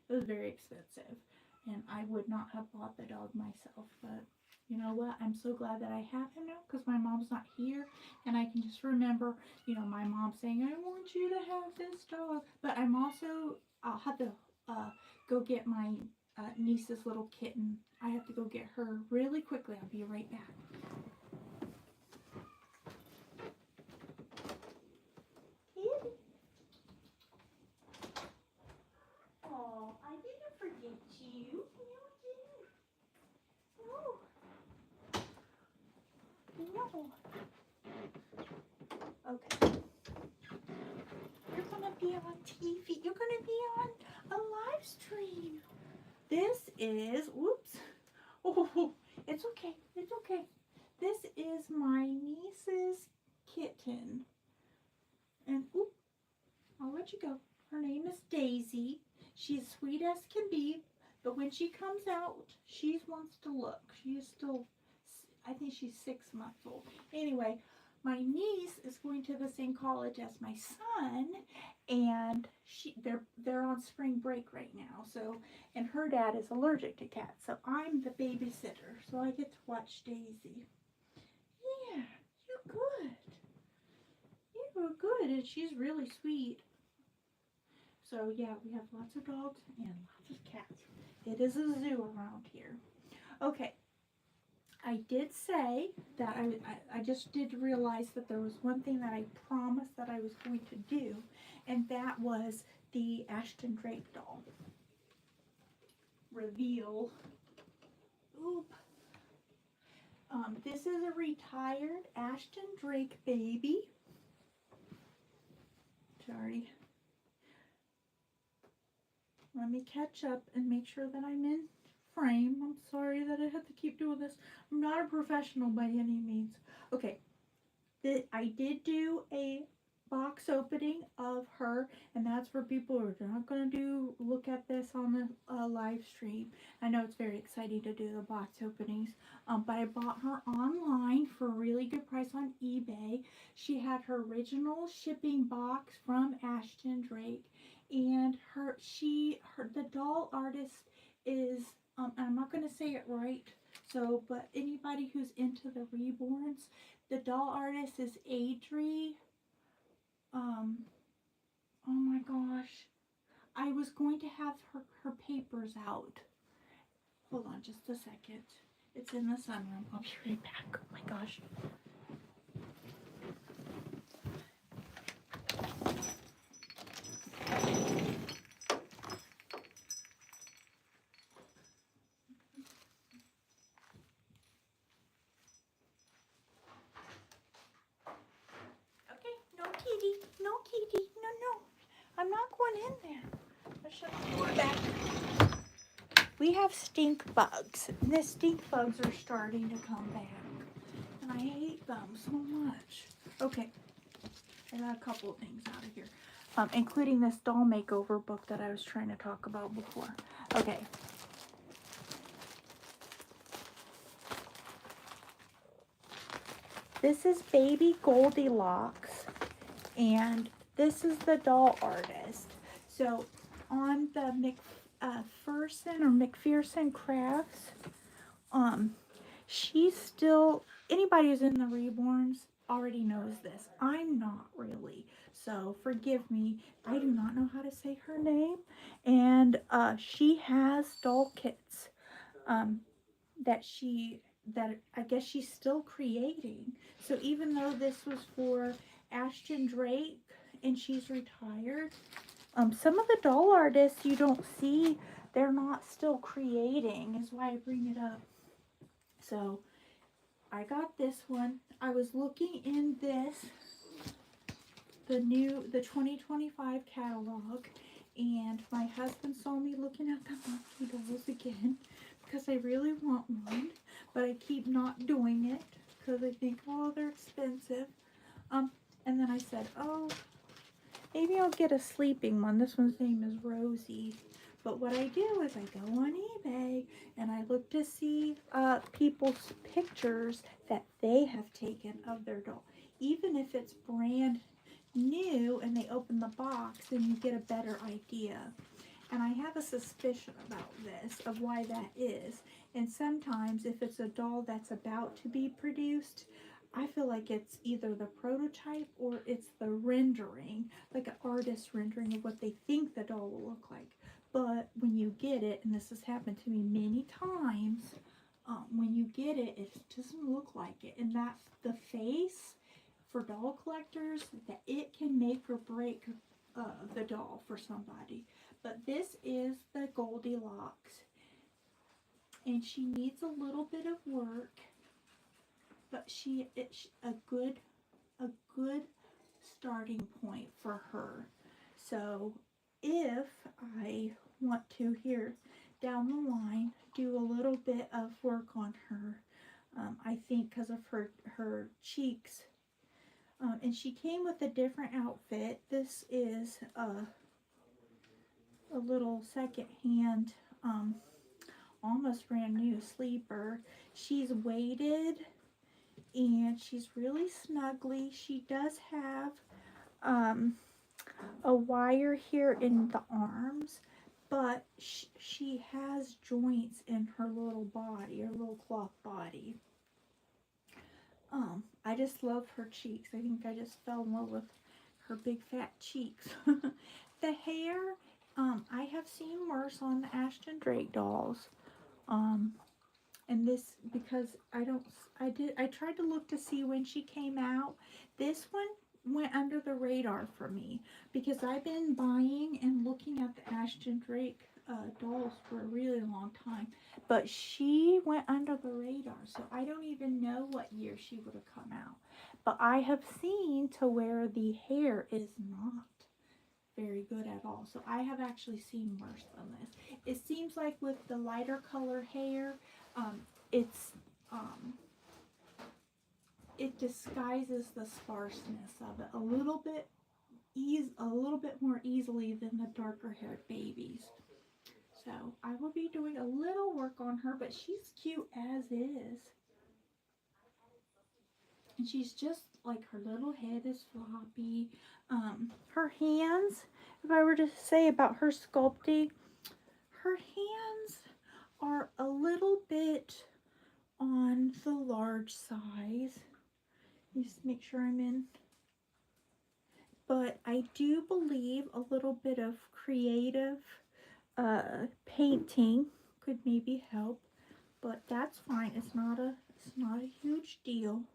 A: very expensive, and I would not have bought the dog myself. But you know what? I'm so glad that I have him now because my mom's not here, and I can just remember, my mom saying, "I want you to have this dog," but I'll have to go get my niece's little kitten. I have to go get her really quickly. I'll be right back. Kitty. Oh, I didn't forget you. No. Okay. You're gonna be on TV. You're gonna be on a live stream. This is, whoops. Oh, it's okay. It's okay. This is my niece's kitten. And, oop, I'll let you go. Her name is Daisy. She's sweet as can be, but when she comes out, she wants to look. She is still, I think she's 6 months old. Anyway, my niece is going to the same college as my son, and they're on spring break right now. So, and her dad is allergic to cats, so I'm the babysitter. So I get to watch Daisy. Yeah, you're good. You're good, and she's really sweet. So yeah, we have lots of dogs and lots of cats. It is a zoo around here. Okay. I did say that I just did realize that there was one thing that I promised that I was going to do, and that was the Ashton Drake doll reveal. Oop. This is a retired Ashton Drake baby. Sorry. Let me catch up and make sure that I'm in frame. I'm sorry that I have to keep doing this. I'm not a professional by any means. Okay, I did do a box opening of her, and that's for people who are not going to look at this on the live stream. I know it's very exciting to do the box openings, but I bought her online for a really good price on eBay. She had her original shipping box from Ashton Drake, and the doll artist is I'm not going to say it right, but anybody who's into the reborns, the doll artist is Adri. Oh my gosh. I was going to have her papers out. Hold on just a second. It's in the sunroom. I'll be right back. Oh my gosh. No, kitty. No. I'm not going in there. Let's shut the door back. We have stink bugs. And the stink bugs are starting to come back. And I hate them so much. Okay. I got a couple of things out of here. Including this doll makeover book that I was trying to talk about before. Okay. This is Baby Goldilocks. And this is the doll artist. So on the McPherson Crafts, she's still, anybody who's in the Reborns already knows this. I'm not really, so forgive me. I do not know how to say her name. And she has doll kits that I guess she's still creating. So even though this was for Ashton Drake and she's retired, some of the doll artists you don't see, they're not still creating, is why I bring it up. So I got this one. I was looking in the 2025 catalog, and my husband saw me looking at the monkey dolls again because I really want one, but I keep not doing it because I think, oh, they're expensive. And then I said, oh, maybe I'll get a sleeping one. This one's name is Rosie, But what I do is I go on eBay and I look to see people's pictures that they have taken of their doll. Even if it's brand new and they open the box, then you get a better idea. And I have a suspicion about this, of why that is. And sometimes if it's a doll that's about to be produced, I feel like it's either the prototype or it's the rendering, like an artist rendering of what they think the doll will look like. But when you get it, and this has happened to me many times, when you get it, it doesn't look like it. And that's the face for doll collectors, that it can make or break the doll for somebody. But this is the Goldilocks, and she needs a little bit of work, but it's a good starting point for her. So if I want to, here down the line, do a little bit of work on her, I think because of her cheeks, and she came with a different outfit. This is a little second-hand, almost brand new sleeper. She's weighted and she's really snuggly. She does have a wire here in the arms, but she has joints in her little body, her little cloth body. I just love her cheeks. I think I just fell in love with her big fat cheeks. The hair, I have seen worse on the Ashton Drake dolls. And this, because I tried to look to see when she came out. This one went under the radar for me because I've been buying and looking at the Ashton Drake dolls for a really long time, but she went under the radar, so I don't even know what year she would have come out. But I have seen to where the hair is not very good at all, so I have actually seen worse than this. It seems like with the lighter color hair, it disguises the sparseness of it a little bit more easily than the darker haired babies. So I will be doing a little work on her, but she's cute as is. And she's just like, her little head is floppy. Her hands, if I were to say about her sculpting, her hands are a little bit on the large size. Just make sure I'm in. But I do believe a little bit of creative painting could maybe help, but that's fine. It's not a huge deal.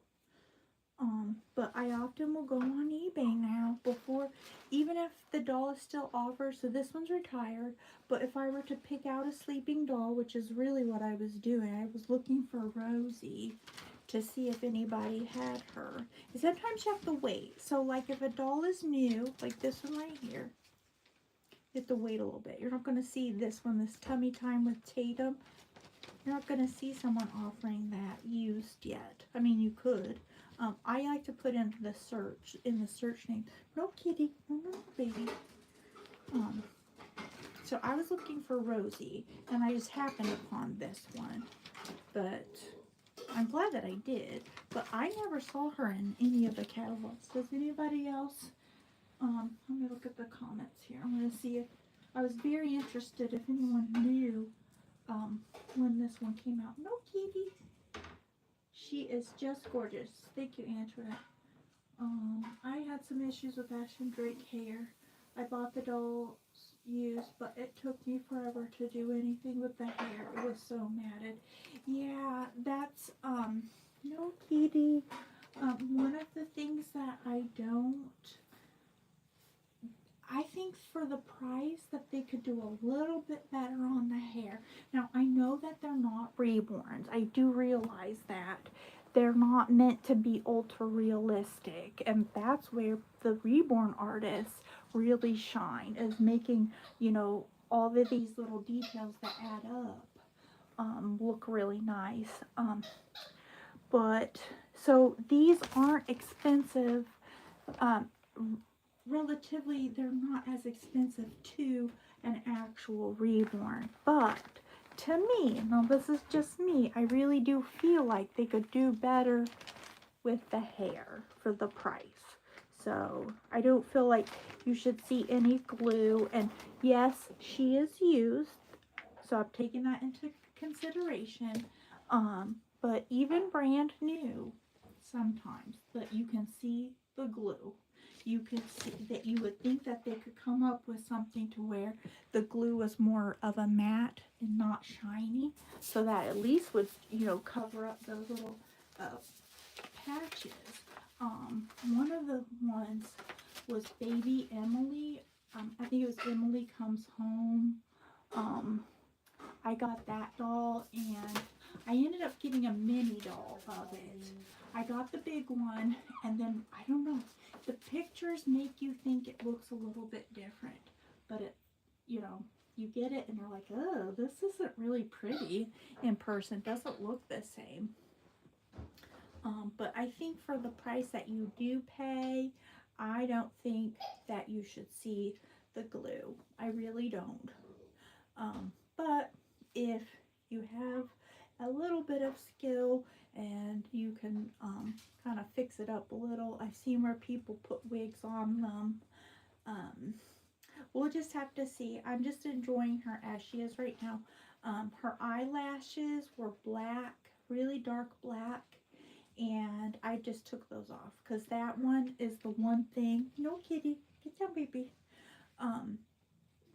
A: But I often will go on eBay now before, even if the doll is still offered. So this one's retired, but if I were to pick out a sleeping doll, which is really what I was doing, I was looking for Rosie to see if anybody had her. And sometimes you have to wait. So like if a doll is new, like this one right here, you have to wait a little bit. You're not going to see this one, this Tummy Time with Tatum. You're not going to see someone offering that used yet. I mean, you could. I like to put in the search name. No kitty, no baby. So I was looking for Rosie, and I just happened upon this one. But I'm glad that I did. But I never saw her in any of the catalogs. Does anybody else? Let me look at the comments here. I'm going to see if I was very interested if anyone knew when this one came out. No kitty. She is just gorgeous. Thank you, Antoinette. I had some issues with Ashton Drake hair. I bought the dolls used, but it took me forever to do anything with the hair. It was so matted. Yeah, that's, no kitty. One of the things that I think for the price that they could do a little bit better on the hair. Now, I know that they're not reborns. I do realize that. They're not meant to be ultra realistic. And that's where the reborn artists really shine, is making, you know, all of these little details that add up look really nice. But, so these aren't expensive relatively, they're not as expensive to an actual reborn. But to me, now this is just me, I really do feel like they could do better with the hair for the price. So I don't feel like you should see any glue. And yes, she is used, so I'm taking that into consideration. But even brand new, sometimes that you can see the glue. You could see that you would think that they could come up with something to where the glue was more of a matte and not shiny, so that at least would, you know, cover up those little patches. One of the ones was Baby Emily. I think it was Emily Comes Home. I got that doll, and I ended up getting a mini doll of it. I got the big one, and then, I don't know, the pictures make you think it looks a little bit different, but it, you know, you get it and you're like, oh, this isn't really pretty in person. It doesn't look the same. But I think for the price that you do pay, I don't think that you should see the glue. I really don't. But if you have a little bit of skill and you can kind of fix it up a little, I've seen where people put wigs on them. We'll just have to see. I'm just enjoying her as she is right now. Her eyelashes were black, really dark black, and I just took those off because that one is the one thing. No, kitty, get down, baby.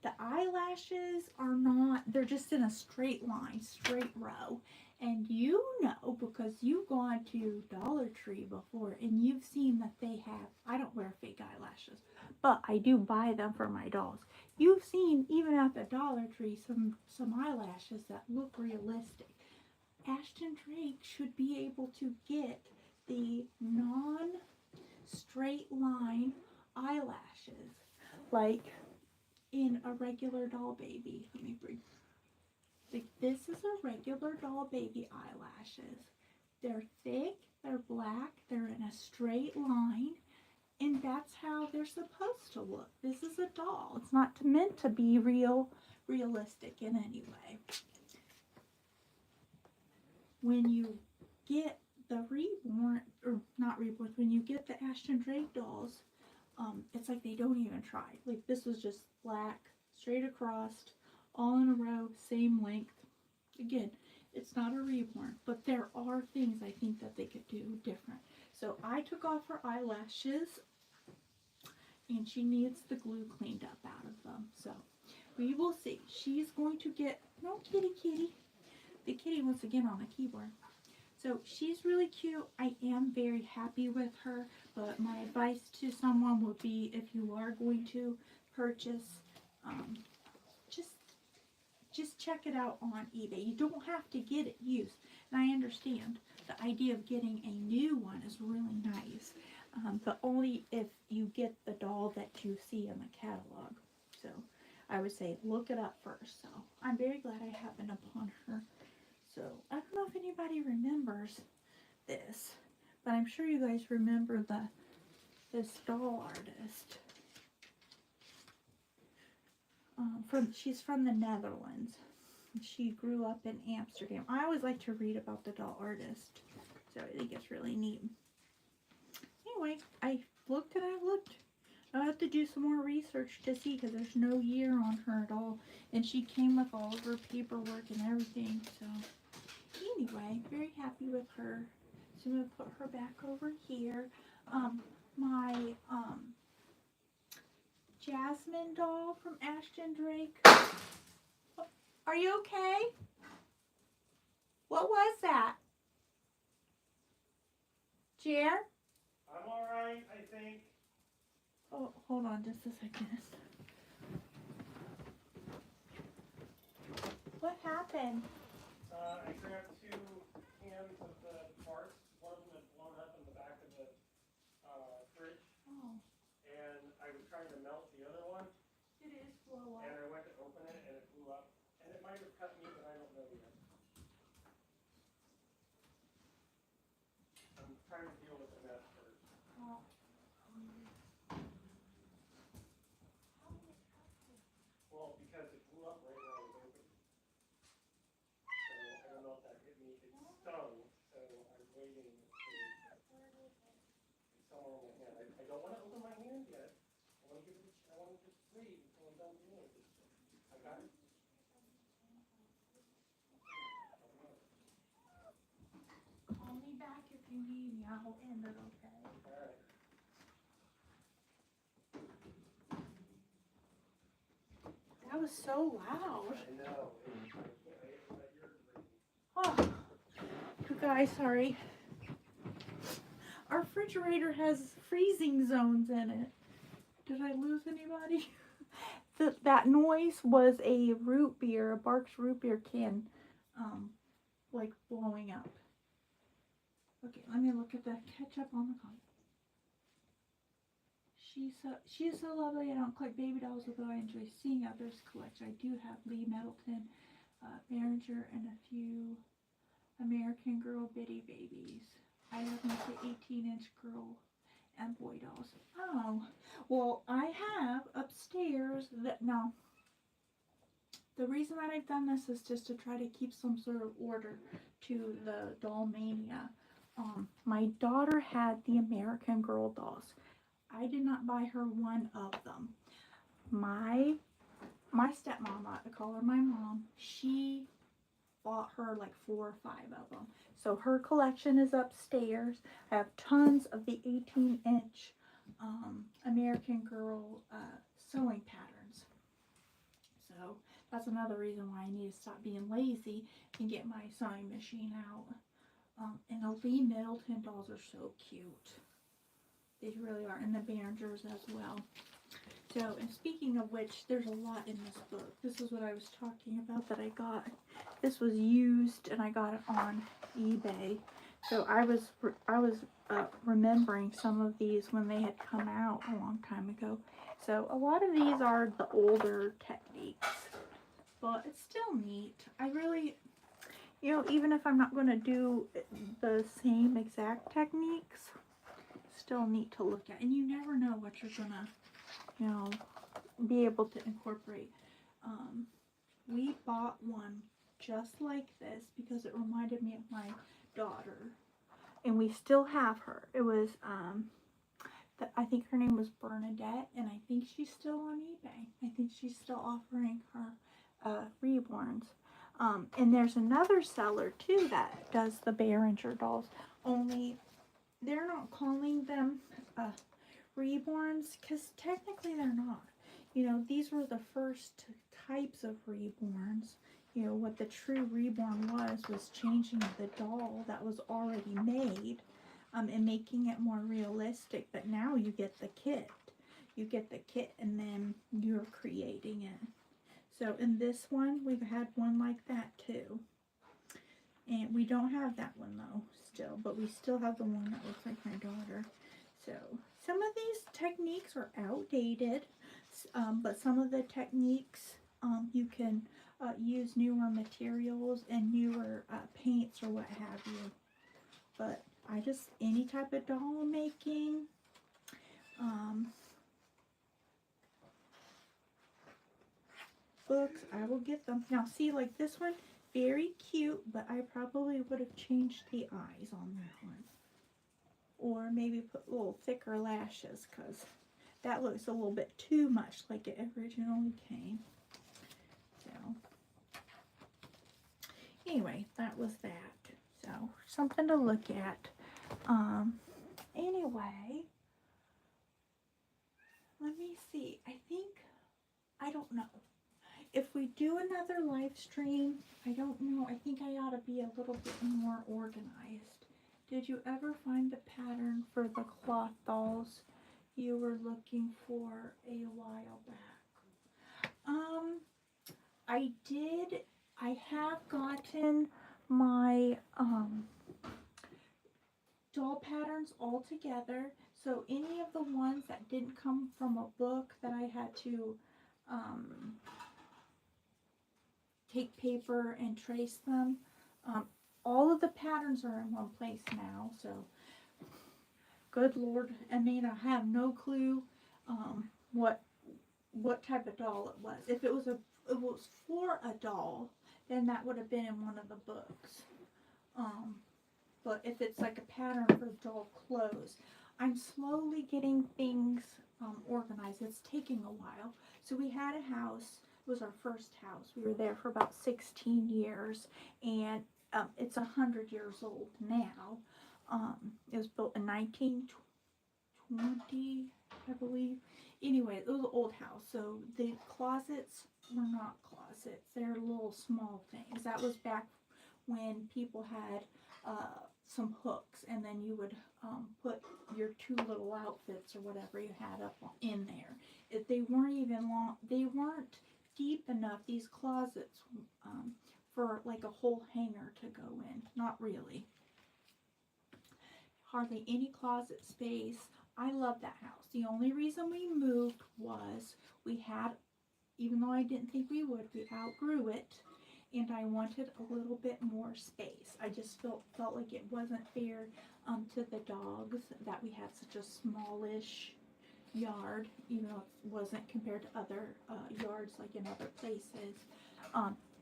A: The eyelashes are not, they're just in a straight line, straight row. And you know, because you've gone to Dollar Tree before and you've seen that they have, I don't wear fake eyelashes, but I do buy them for my dolls. You've seen, even at the Dollar Tree, some eyelashes that look realistic. Ashton Drake should be able to get the non-straight line eyelashes, like in a regular doll baby. Let me bring, like, this is a regular doll baby eyelashes. They're thick, they're black, they're in a straight line, and that's how they're supposed to look. This is a doll. It's not meant to be realistic in any way. When you get the reborn, or not reborn, when you get the Ashton Drake dolls, it's like they don't even try. Like, this was just black, straight across, all in a row, same length. Again, it's not a reborn, but there are things I think that they could do different. So I took off her eyelashes, and she needs the glue cleaned up out of them. So we will see. She's going to get, no, kitty, kitty. The kitty once again on the keyboard. So she's really cute. I am very happy with her, but my advice to someone would be, if you are going to purchase, just check it out on eBay. You don't have to get it used. And I understand the idea of getting a new one is really nice, but only if you get the doll that you see in the catalog. So I would say look it up first. So I'm very glad I happened upon her. So I don't know if anybody remembers this, but I'm sure you guys remember this doll artist. She's from the Netherlands. She grew up in Amsterdam. I always like to read about the doll artist, so I think it's really neat. Anyway, I looked and I looked. I'll have to do some more research to see, because there's no year on her at all, and she came with all of her paperwork and everything. So anyway, very happy with her. So I'm going to put her back over here. My Jasmine doll from Ashton Drake. Are you okay? What was that? Jer?
B: I'm alright, I think.
A: Oh, hold on just a second. What happened?
B: I grabbed 2 cans of the parts. One of them had blown up in the back of the fridge.
A: Oh.
B: And I was trying to melt the other one.
A: It is blow up.
B: And I went to open it and it blew up. And it might have cut me, but I don't know yet. I'm trying to deal with the mess first.
A: Oh.
B: wait until I'm done dealing with this thing. I got it?
A: Call me back if you need me. I'll end it, okay?
B: Alright.
A: That was so loud.
B: I know. I can't wait for my ears ringing.
A: Oh, you guys, sorry. Our refrigerator has freezing zones in it. Did I lose anybody? That noise was a root beer, a Barks root beer can, like blowing up. Okay, let me look at the ketchup on the con. She's so lovely. I don't collect baby dolls, although I enjoy seeing others collect. I do have Lee Middleton, Behringer, and a few American Girl Bitty babies. I have mostly 18-inch girl and boy dolls. Oh, well, I have upstairs that, now, the reason that I've done this is just to try to keep some sort of order to the doll mania. My daughter had the American Girl dolls. I did not buy her one of them. My stepmom, I call her my mom, she bought her like 4 or 5 of them. So her collection is upstairs. I have tons of the 18-inch American Girl sewing patterns. So that's another reason why I need to stop being lazy and get my sewing machine out. And the Lee Middleton dolls are so cute. They really are. And the Behringers as well. So, and speaking of which, there's a lot in this book. This is what I was talking about that I got. This was used and I got it on eBay. So I was remembering some of these when they had come out a long time ago. So a lot of these are the older techniques, but it's still neat. I really, you know, even if I'm not going to do the same exact techniques, still neat to look at. And you never know what you're going to, you know, be able to incorporate. We bought one just like this because it reminded me of my daughter, and we still have her. It was I think her name was Bernadette, and I think she's still on eBay. I think she's still offering her reborns. And there's another seller too that does the Behringer dolls, only they're not calling them reborns because technically they're not. You know, these were the first types of reborns. You know, what the true reborn was changing the doll that was already made and making it more realistic. But now you get the kit. You get the kit and then you're creating it. So in this one, we've had one like that too. And we don't have that one though still, but we still have the one that looks like my daughter. So some of these techniques are outdated, but some of the techniques you can use newer materials and newer paints or what have you. But I just, any type of doll making, books, I will get them. Now see, like this one, very cute, but I probably would have changed the eyes on that one. Or maybe put a little thicker lashes, because that looks a little bit too much like it originally came. So, anyway, that was that. So, something to look at. Anyway, let me see. I don't know. If we do another live stream, I don't know. I think I ought to be a little bit more organized. Did you ever find the pattern for the cloth dolls you were looking for a while back? I did. I have gotten my doll patterns all together. So any of the ones that didn't come from a book that I had to take paper and trace them, all of the patterns are in one place now. So good Lord, I mean, I have no clue what type of doll it was. If it was for a doll, then that would have been in one of the books. But if it's like a pattern for doll clothes, I'm slowly getting things organized. It's taking a while. So we had a house. It was our first house. We were there for about 16 years, and it's 100 years old now. It was built in 1920, I believe. Anyway, it was an old house, so the closets were not closets. They're little small things. That was back when people had some hooks, and then you would put your 2 little outfits or whatever you had up in there. They weren't even long. They weren't deep enough, these closets, for like a whole hanger to go in. Not really. Hardly any closet space. I love that house. The only reason we moved was we had, even though I didn't think we would, we outgrew it, and I wanted a little bit more space. I just felt like it wasn't fair to the dogs that we had such a smallish yard, even though it wasn't compared to other yards like in other places.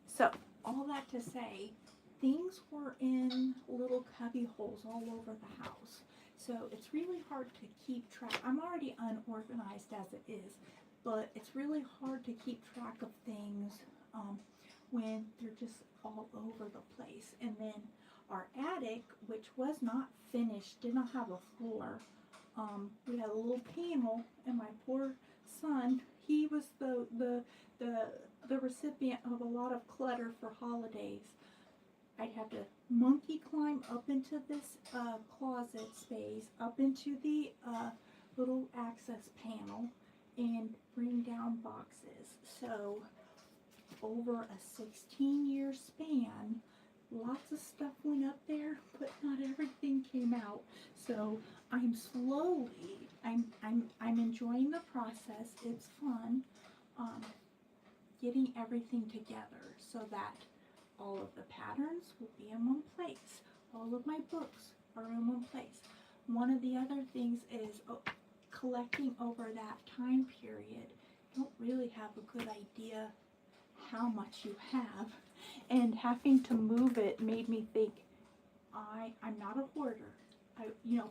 A: So all that to say, things were in little cubby holes all over the house. So it's really hard to keep track. I'm already unorganized as it is, but it's really hard to keep track of things when they're just all over the place. And then our attic, which was not finished, did not have a floor. We had a little panel, and my poor son, he was the recipient of a lot of clutter for holidays. I'd have to monkey climb up into this closet space, up into the little access panel, and bring down boxes. So over a 16-year span, lots of stuff went up there, but not everything came out. So I'm enjoying the process. It's fun getting everything together so that all of the patterns will be in one place. All of my books are in one place. One of the other things is collecting over that time period. You don't really have a good idea how much you have, and having to move it made me think, I'm not a hoarder.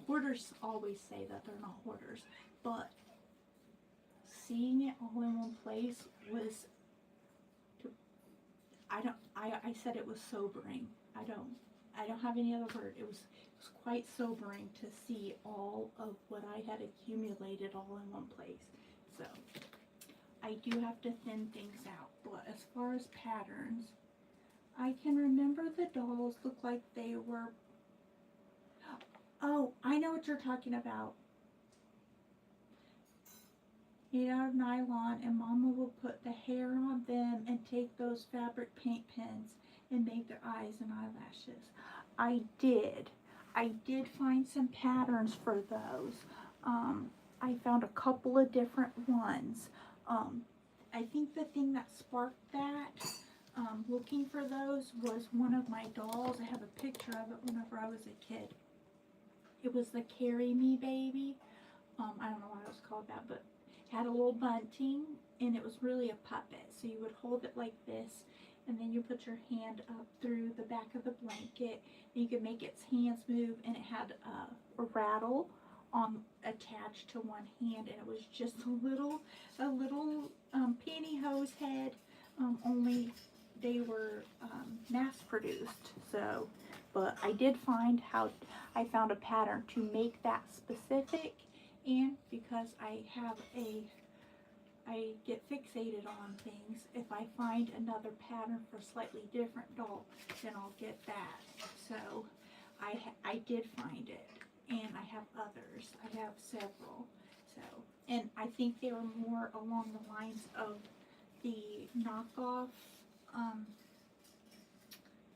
A: Hoarders always say that they're not hoarders, but seeing it all in one place was, I said it was sobering. I don't have any other word. It was quite sobering to see all of what I had accumulated all in one place. So I do have to thin things out, but as far as patterns, I can remember the dolls look like they were, oh, I know what you're talking about. Made out of nylon, and Mama will put the hair on them and take those fabric paint pens and make their eyes and eyelashes. I did find some patterns for those. I found a couple of different ones. I think the thing that sparked that, looking for those, was one of my dolls. I have a picture of it whenever I was a kid. It was the Carry Me Baby. I don't know why it was called that, but it had a little bunting, and it was really a puppet. So you would hold it like this, and then you put your hand up through the back of the blanket, and you could make its hands move, and it had a rattle attached to one hand, and it was just a little pantyhose head, only they were mass produced. So, but I did find I found a pattern to make that specific, and because I get fixated on things, if I find another pattern for a slightly different doll, then I'll get that. So I did find it, and I have others. I have several. So, and I think they were more along the lines of the knockoff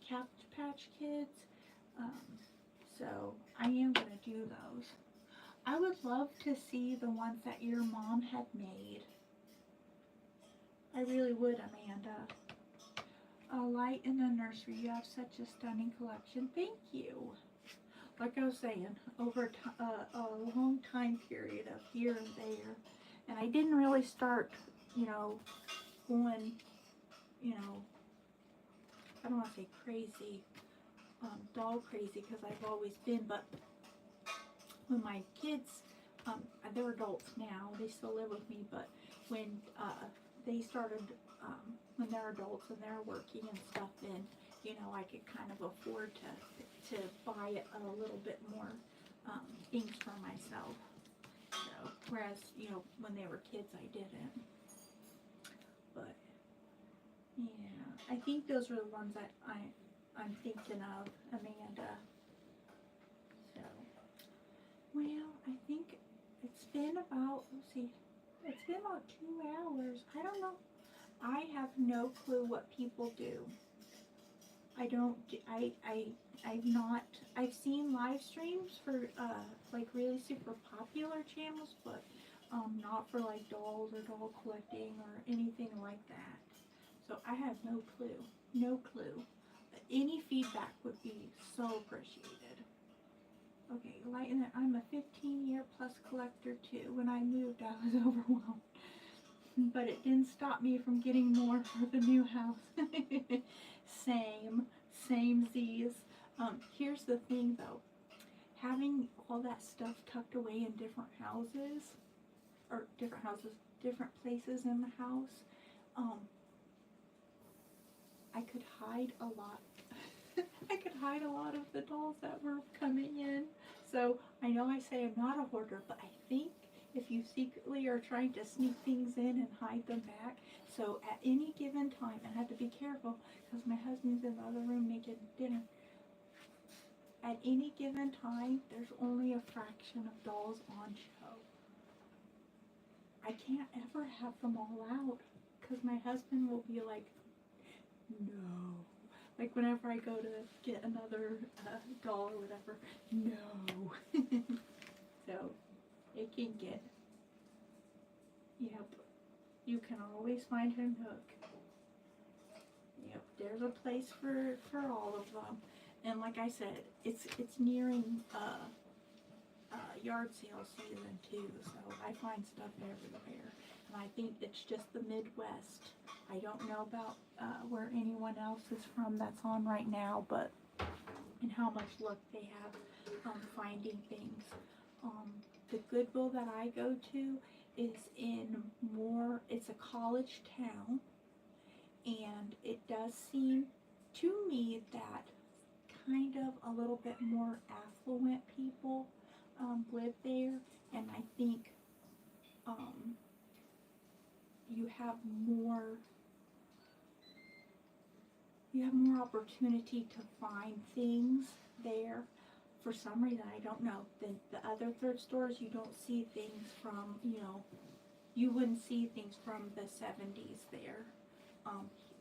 A: Cabbage Patch Kids. So I am going to do those. I would love to see the ones that your mom had made. I really would, Amanda. A light in the nursery. You have such a stunning collection. Thank you. Like I was saying, over a long time period of here and there. And I didn't really start, going, I don't want to say crazy, doll crazy, because I've always been, but when my kids they're adults now, they still live with me, but when they started, when they're adults and they're working and stuff, then, you know, I could kind of afford to buy a little bit more things for myself. So, whereas, you know, when they were kids, I didn't. But, yeah, I think those are the ones that I'm thinking of, Amanda. So, well, I think it's been about, let's see, it's been about 2 hours. I don't know. I have no clue what people do. I've seen live streams for, like really super popular channels, but, not for like dolls or doll collecting or anything like that. So I have no clue. Any feedback would be so appreciated. Okay, I'm a 15-year plus collector too. When I moved, I was overwhelmed. But it didn't stop me from getting more for the new house. Same Z's. Here's the thing though. Having all that stuff tucked away in different places in the house, I could hide a lot. I could hide a lot of the dolls that were coming in. So I know I say I'm not a hoarder, but I think if you secretly are trying to sneak things in and hide them back, so at any given time, and I have to be careful because my husband's in the other room making dinner. At any given time, there's only a fraction of dolls on show. I can't ever have them all out because my husband will be like, no. Like whenever I go to get another doll or whatever, no. So it can get, yep, you can always find a nook. Yep, there's a place for all of them. And like I said, it's nearing yard sale season too, so I find stuff everywhere. And I think it's just the Midwest. I don't know about where anyone else is from that's on right now, but and how much luck they have finding things. The Goodwill that I go to is it's a college town, and it does seem to me that kind of a little bit more affluent people live there, and I think you have more opportunity to find things there for some reason. I don't know. The other thrift stores, you don't see things from, you know, you wouldn't see things from the 70s there.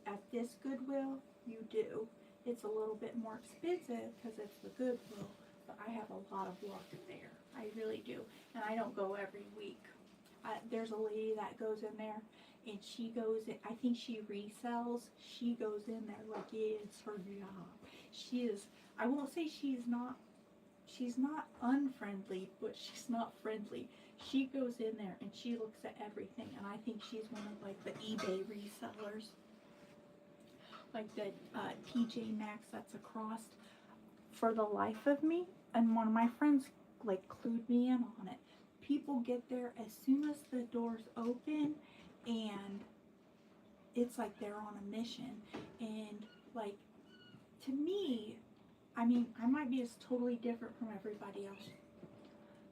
A: At this Goodwill, you do. It's a little bit more expensive because it's the Goodwill, but I have a lot of luck there. I really do. And I don't go every week. There's a lady that goes in there, and she goes in, I think she resells. She goes in there like it's her job. She is, I won't say she's not unfriendly, but she's not friendly. She goes in there and she looks at everything, and I think she's one of like the eBay resellers. Like the TJ Maxx that's across. For the life of me, and one of my friends like clued me in on it. People get there as soon as the doors open, and it's like they're on a mission. And like, to me, I mean, I might be as totally different from everybody else,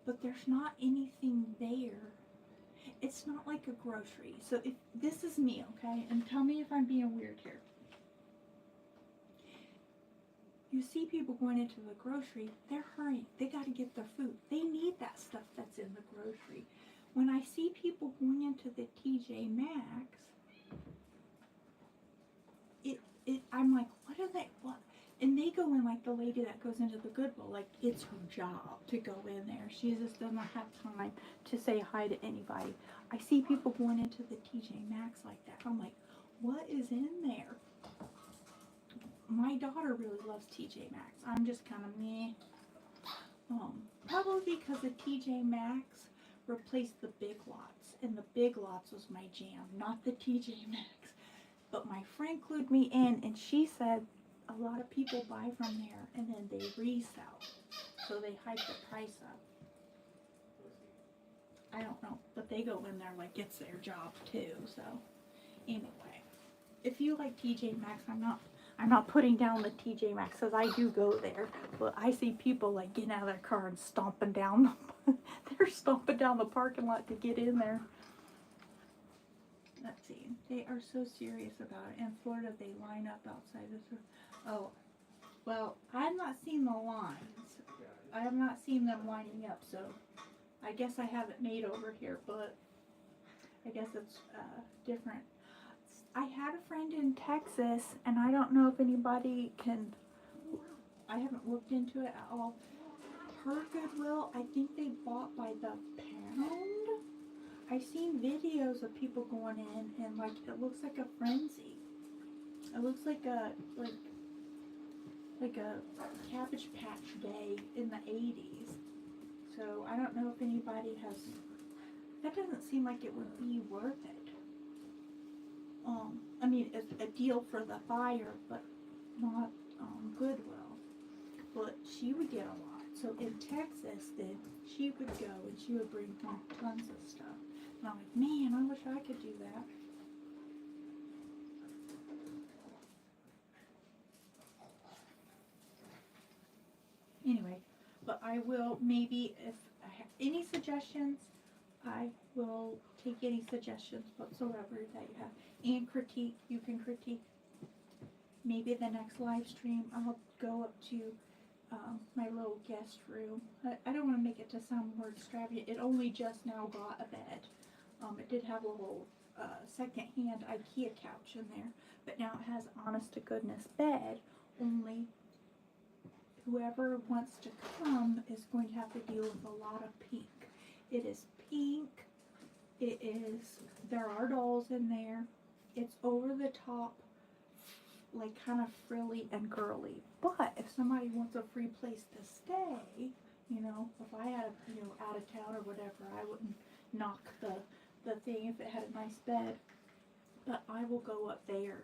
A: but there's not anything there. It's not like a grocery. So if this is me, okay, and tell me if I'm being weird here. You see people going into the grocery, they're hurrying. They got to get their food. They need that stuff that's in the grocery. When I see people going into the TJ Maxx, I'm like, what? And they go in like the lady that goes into the Goodwill, like it's her job to go in there. She just doesn't have time to say hi to anybody. I see people going into the TJ Maxx like that. I'm like, what is in there? My daughter really loves TJ Maxx. I'm just kind of meh. Probably because the TJ Maxx replaced the Big Lots, and the Big Lots was my jam, not the TJ Maxx. But my friend clued me in, and she said a lot of people buy from there, and then they resell, so they hike the price up. I don't know, but they go in there like it's their job too. So anyway, if you like TJ Maxx, I'm not putting down the TJ Maxx because I do go there, but I see people like getting out of their car and stomping down they're stomping down the parking lot to get in there. Let's see. They are so serious about it. In Florida, they line up outside the store. Oh, well, I've not seen the lines. I have not seen them lining up, so I guess I haven't made over here, but I guess it's different. I had a friend in Texas, and I don't know if anybody can, I haven't looked into it at all. Her Goodwill, I think they bought by the pound. I've seen videos of people going in, and like it looks like a frenzy. It looks like a Cabbage Patch Day in the 80s. So I don't know if anybody has. That doesn't seem like it would be worth it. I mean, it's a deal for the buyer, but not Goodwill. But she would get a lot. So in Texas, then she would go and she would bring home tons of stuff. And I'm like, man, I wish I could do that. Anyway, but I will maybe, if I have any suggestions, I will take any suggestions whatsoever that you have. And critique, you can critique. Maybe the next live stream, I'll go up to my little guest room. I don't want to make it to sound more extravagant. It only just now got a bed. It did have a little second-hand IKEA couch in there, but now it has honest to goodness bed. Only whoever wants to come is going to have to deal with a lot of pink. It is pink. It is, there are dolls in there. It's over the top, like kind of frilly and girly. But if somebody wants a free place to stay, you know, if I had, you know, out of town or whatever, I wouldn't knock the thing if it had a nice bed. But I will go up there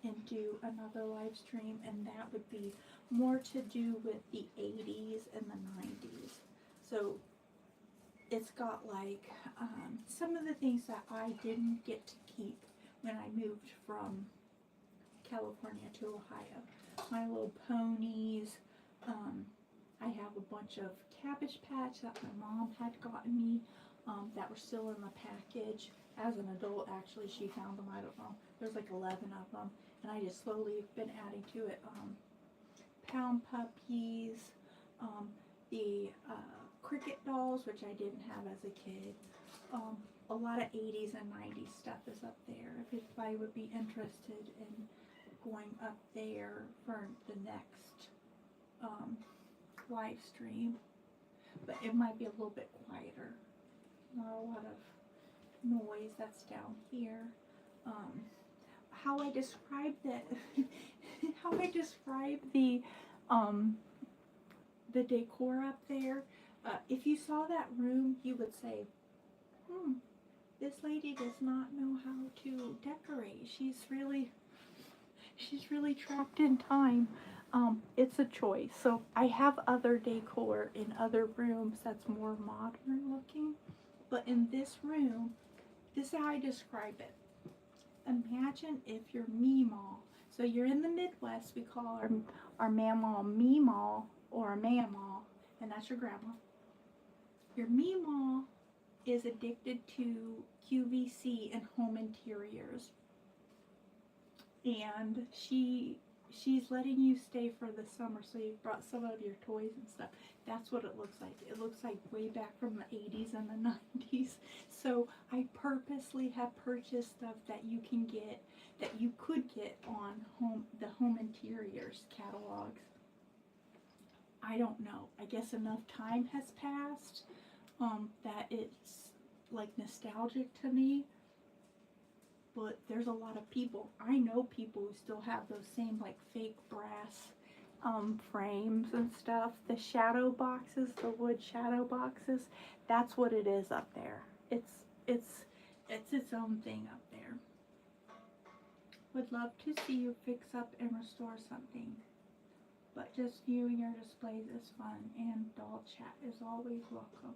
A: and do another live stream, and that would be more to do with the 80s and the 90s. So it's got like some of the things that I didn't get to keep when I moved from California to Ohio. My little ponies. I have a bunch of Cabbage Patch that my mom had gotten me that were still in the package. As an adult, actually, she found them. I don't know. There's like 11 of them, and I just slowly have been adding to it. Pound puppies, the cricket dolls, which I didn't have as a kid. A lot of 80s and 90s stuff is up there. If anybody would be interested in going up there for the next live stream, but it might be a little bit quieter. Not a lot of noise. That's down here. How I describe that, how I describe the decor up there. If you saw that room, you would say, this lady does not know how to decorate. She's really trapped in time. It's a choice. So I have other decor in other rooms that's more modern looking. But in this room, this is how I describe it. Imagine if your Meemaw, so you're in the Midwest, we call our Mamaw Meemaw or a Mamaw, and that's your grandma. Your Meemaw is addicted to QVC and home interiors. And she's letting you stay for the summer, so you've brought some of your toys and stuff. That's what it looks like. It looks like way back from the 80s and the 90s. So I purposely have purchased stuff that you can get, that you could get on the home interiors catalogs. I don't know. I guess enough time has passed that it's like nostalgic to me. But there's a lot of people, I know people who still have those same like fake brass frames and stuff. The shadow boxes, the wood shadow boxes, that's what it is up there. It's its own thing up there. Would love to see you fix up and restore something. But just viewing your displays is fun, and doll chat is always welcome.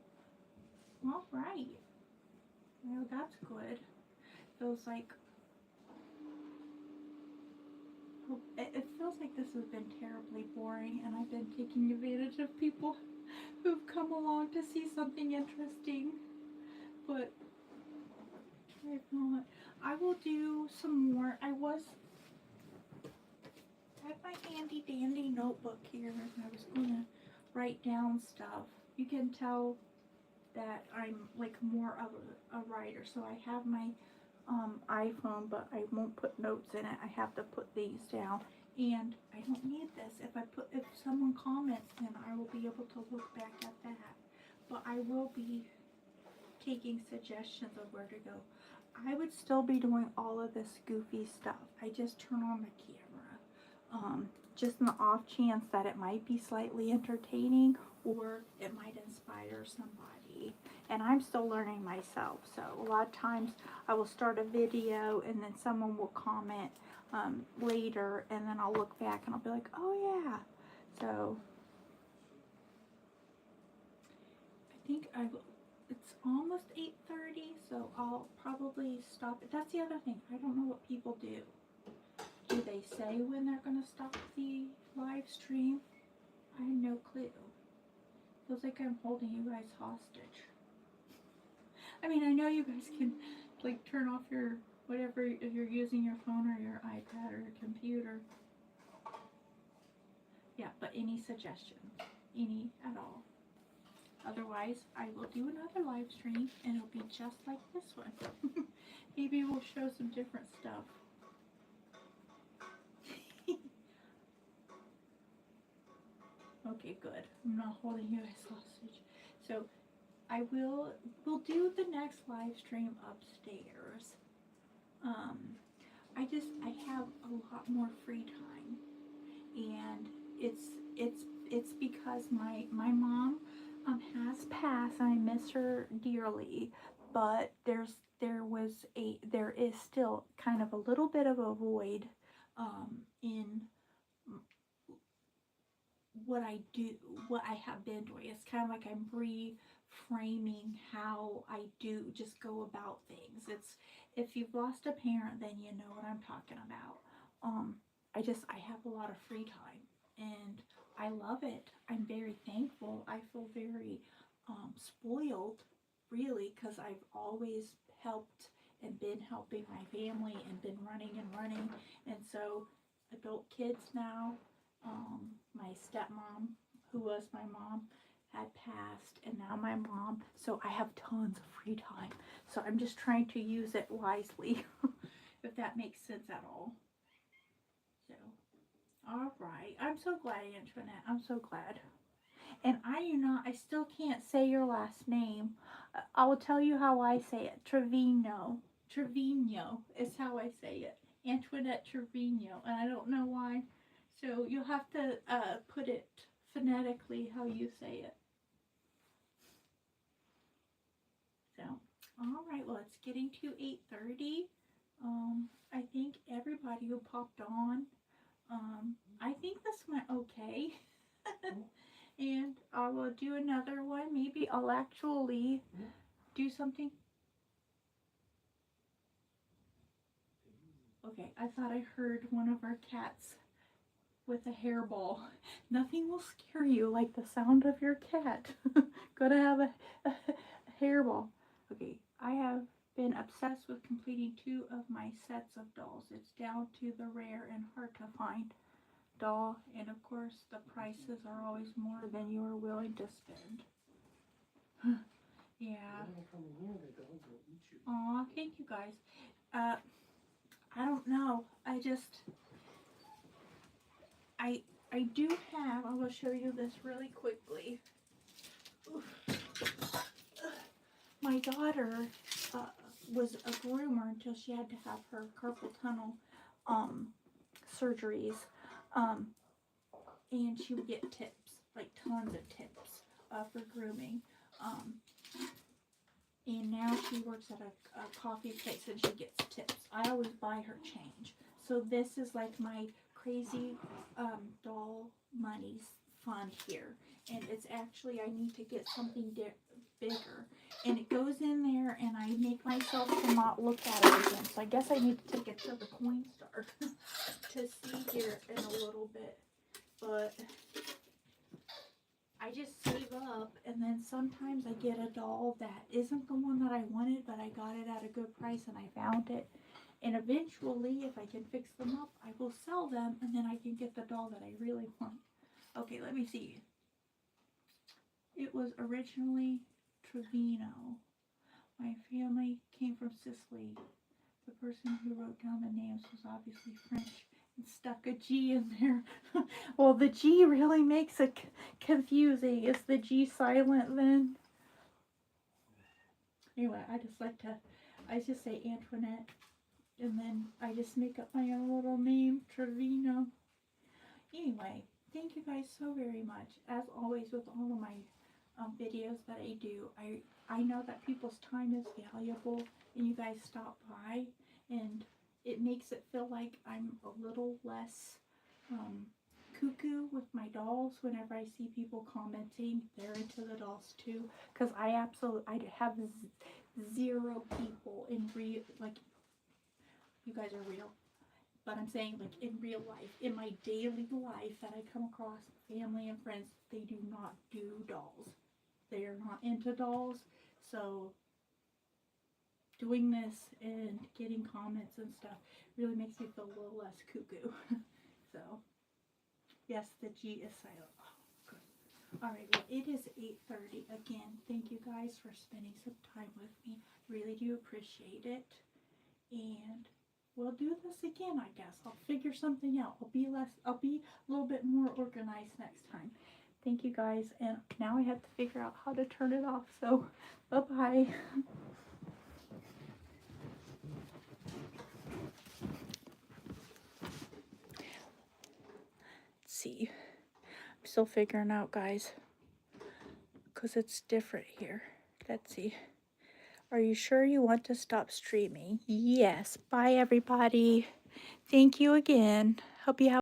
A: All right. Well, that's good. Feels like it feels like this has been terribly boring, and I've been taking advantage of people who've come along to see something interesting. But if not, I will do some more. I had my handy dandy notebook here, and I was gonna write down stuff. You can tell that I'm like more of a writer, so I have my iPhone, but I won't put notes in it. I have to put these down, and I don't need this. If someone comments, then I will be able to look back at that. But I will be taking suggestions of where to go. I would still be doing all of this goofy stuff. I just turn on the camera, just in the off chance that it might be slightly entertaining or it might inspire somebody. And I'm still learning myself, so a lot of times I will start a video and then someone will comment later, and then I'll look back and I'll be like, oh yeah. So I think it's almost 8:30, so I'll probably stop it. That's the other thing. I don't know what people do. Do they say when they're going to stop the live stream? I have no clue. Feels like I'm holding you guys hostage. I mean, I know you guys can like turn off your whatever if you're using your phone or your iPad or your computer. Yeah, but any suggestions? Any at all? Otherwise, I will do another live stream and it'll be just like this one. Maybe we'll show some different stuff. Okay, good. I'm not holding you as hostage. So we'll do the next live stream upstairs. I have a lot more free time, and it's because my mom has passed, and I miss her dearly, but there is still kind of a little bit of a void in what I do, what I have been doing. It's kind of like I'm reframing how I do just go about things. It's, if you've lost a parent, then you know what I'm talking about. I have a lot of free time and I love it. I'm very thankful. I feel very spoiled, really, because I've always helped and been helping my family and been running, and so adult kids now. My stepmom, who was my mom, had passed, and now my mom, so I have tons of free time. So I'm just trying to use it wisely, if that makes sense at all. So, all right. I'm so glad, Antoinette. I'm so glad. And I still can't say your last name. I will tell you how I say it. Trevino. Trevino is how I say it. Antoinette Trevino. And I don't know why. So you'll have to put it phonetically how you say it. So, all right. Well, it's getting to 8:30. I think everybody who popped on, I think this went okay. And I will do another one. Maybe I'll actually do something. Okay, I thought I heard one of our cats with a hairball. Nothing will scare you like the sound of your cat. Gotta have a hairball. Okay, I have been obsessed with completing 2 of my sets of dolls. It's down to the rare and hard to find doll, and of course the prices are always more than you are willing to spend. Yeah. Aw, thank you guys. I don't know. I do have, I will show you this really quickly. My daughter was a groomer until she had to have her carpal tunnel surgeries. And she would get tips, like tons of tips for grooming. And now she works at a coffee place and she gets tips. I always buy her change. So this is like my crazy doll money fund here. And it's actually, I need to get something bigger. and it goes in there, and I make myself to not look at it again. So I guess I need to take it to the coin star to see here in a little bit. But I just save up, and then sometimes I get a doll that isn't the one that I wanted, but I got it at a good price and I found it. And eventually, if I can fix them up, I will sell them, and then I can get the doll that I really want. Okay, let me see. It was originally Trevino. My family came from Sicily. The person who wrote down the names was obviously French and stuck a G in there. Well, the G really makes it confusing. Is the G silent then? Anyway, I just say Antoinette, and then I just make up my own little name, Trevino. Anyway, thank you guys so very much. As always, with all of my videos that I do, I know that people's time is valuable, and you guys stop by, and it makes it feel like I'm a little less cuckoo with my dolls whenever I see people commenting they're into the dolls too, because I have zero people in real, like, you guys are real, but I'm saying, like, in real life, in my daily life that I come across, family and friends, they do not do dolls. They are not into dolls. So doing this and getting comments and stuff really makes me feel a little less cuckoo. So yes, the G is silent. Oh, good. All right, well, it is 8:30 again. Thank you guys for spending some time with me. Really do appreciate it. And we'll do this again, I guess. I'll figure something out. I'll be a little bit more organized next time. Thank you guys, and now I have to figure out how to turn it off, so bye-bye. Let's see. I'm still figuring out, guys, because it's different here. Let's see. Are you sure you want to stop streaming? Yes. Bye, everybody. Thank you again. Hope you have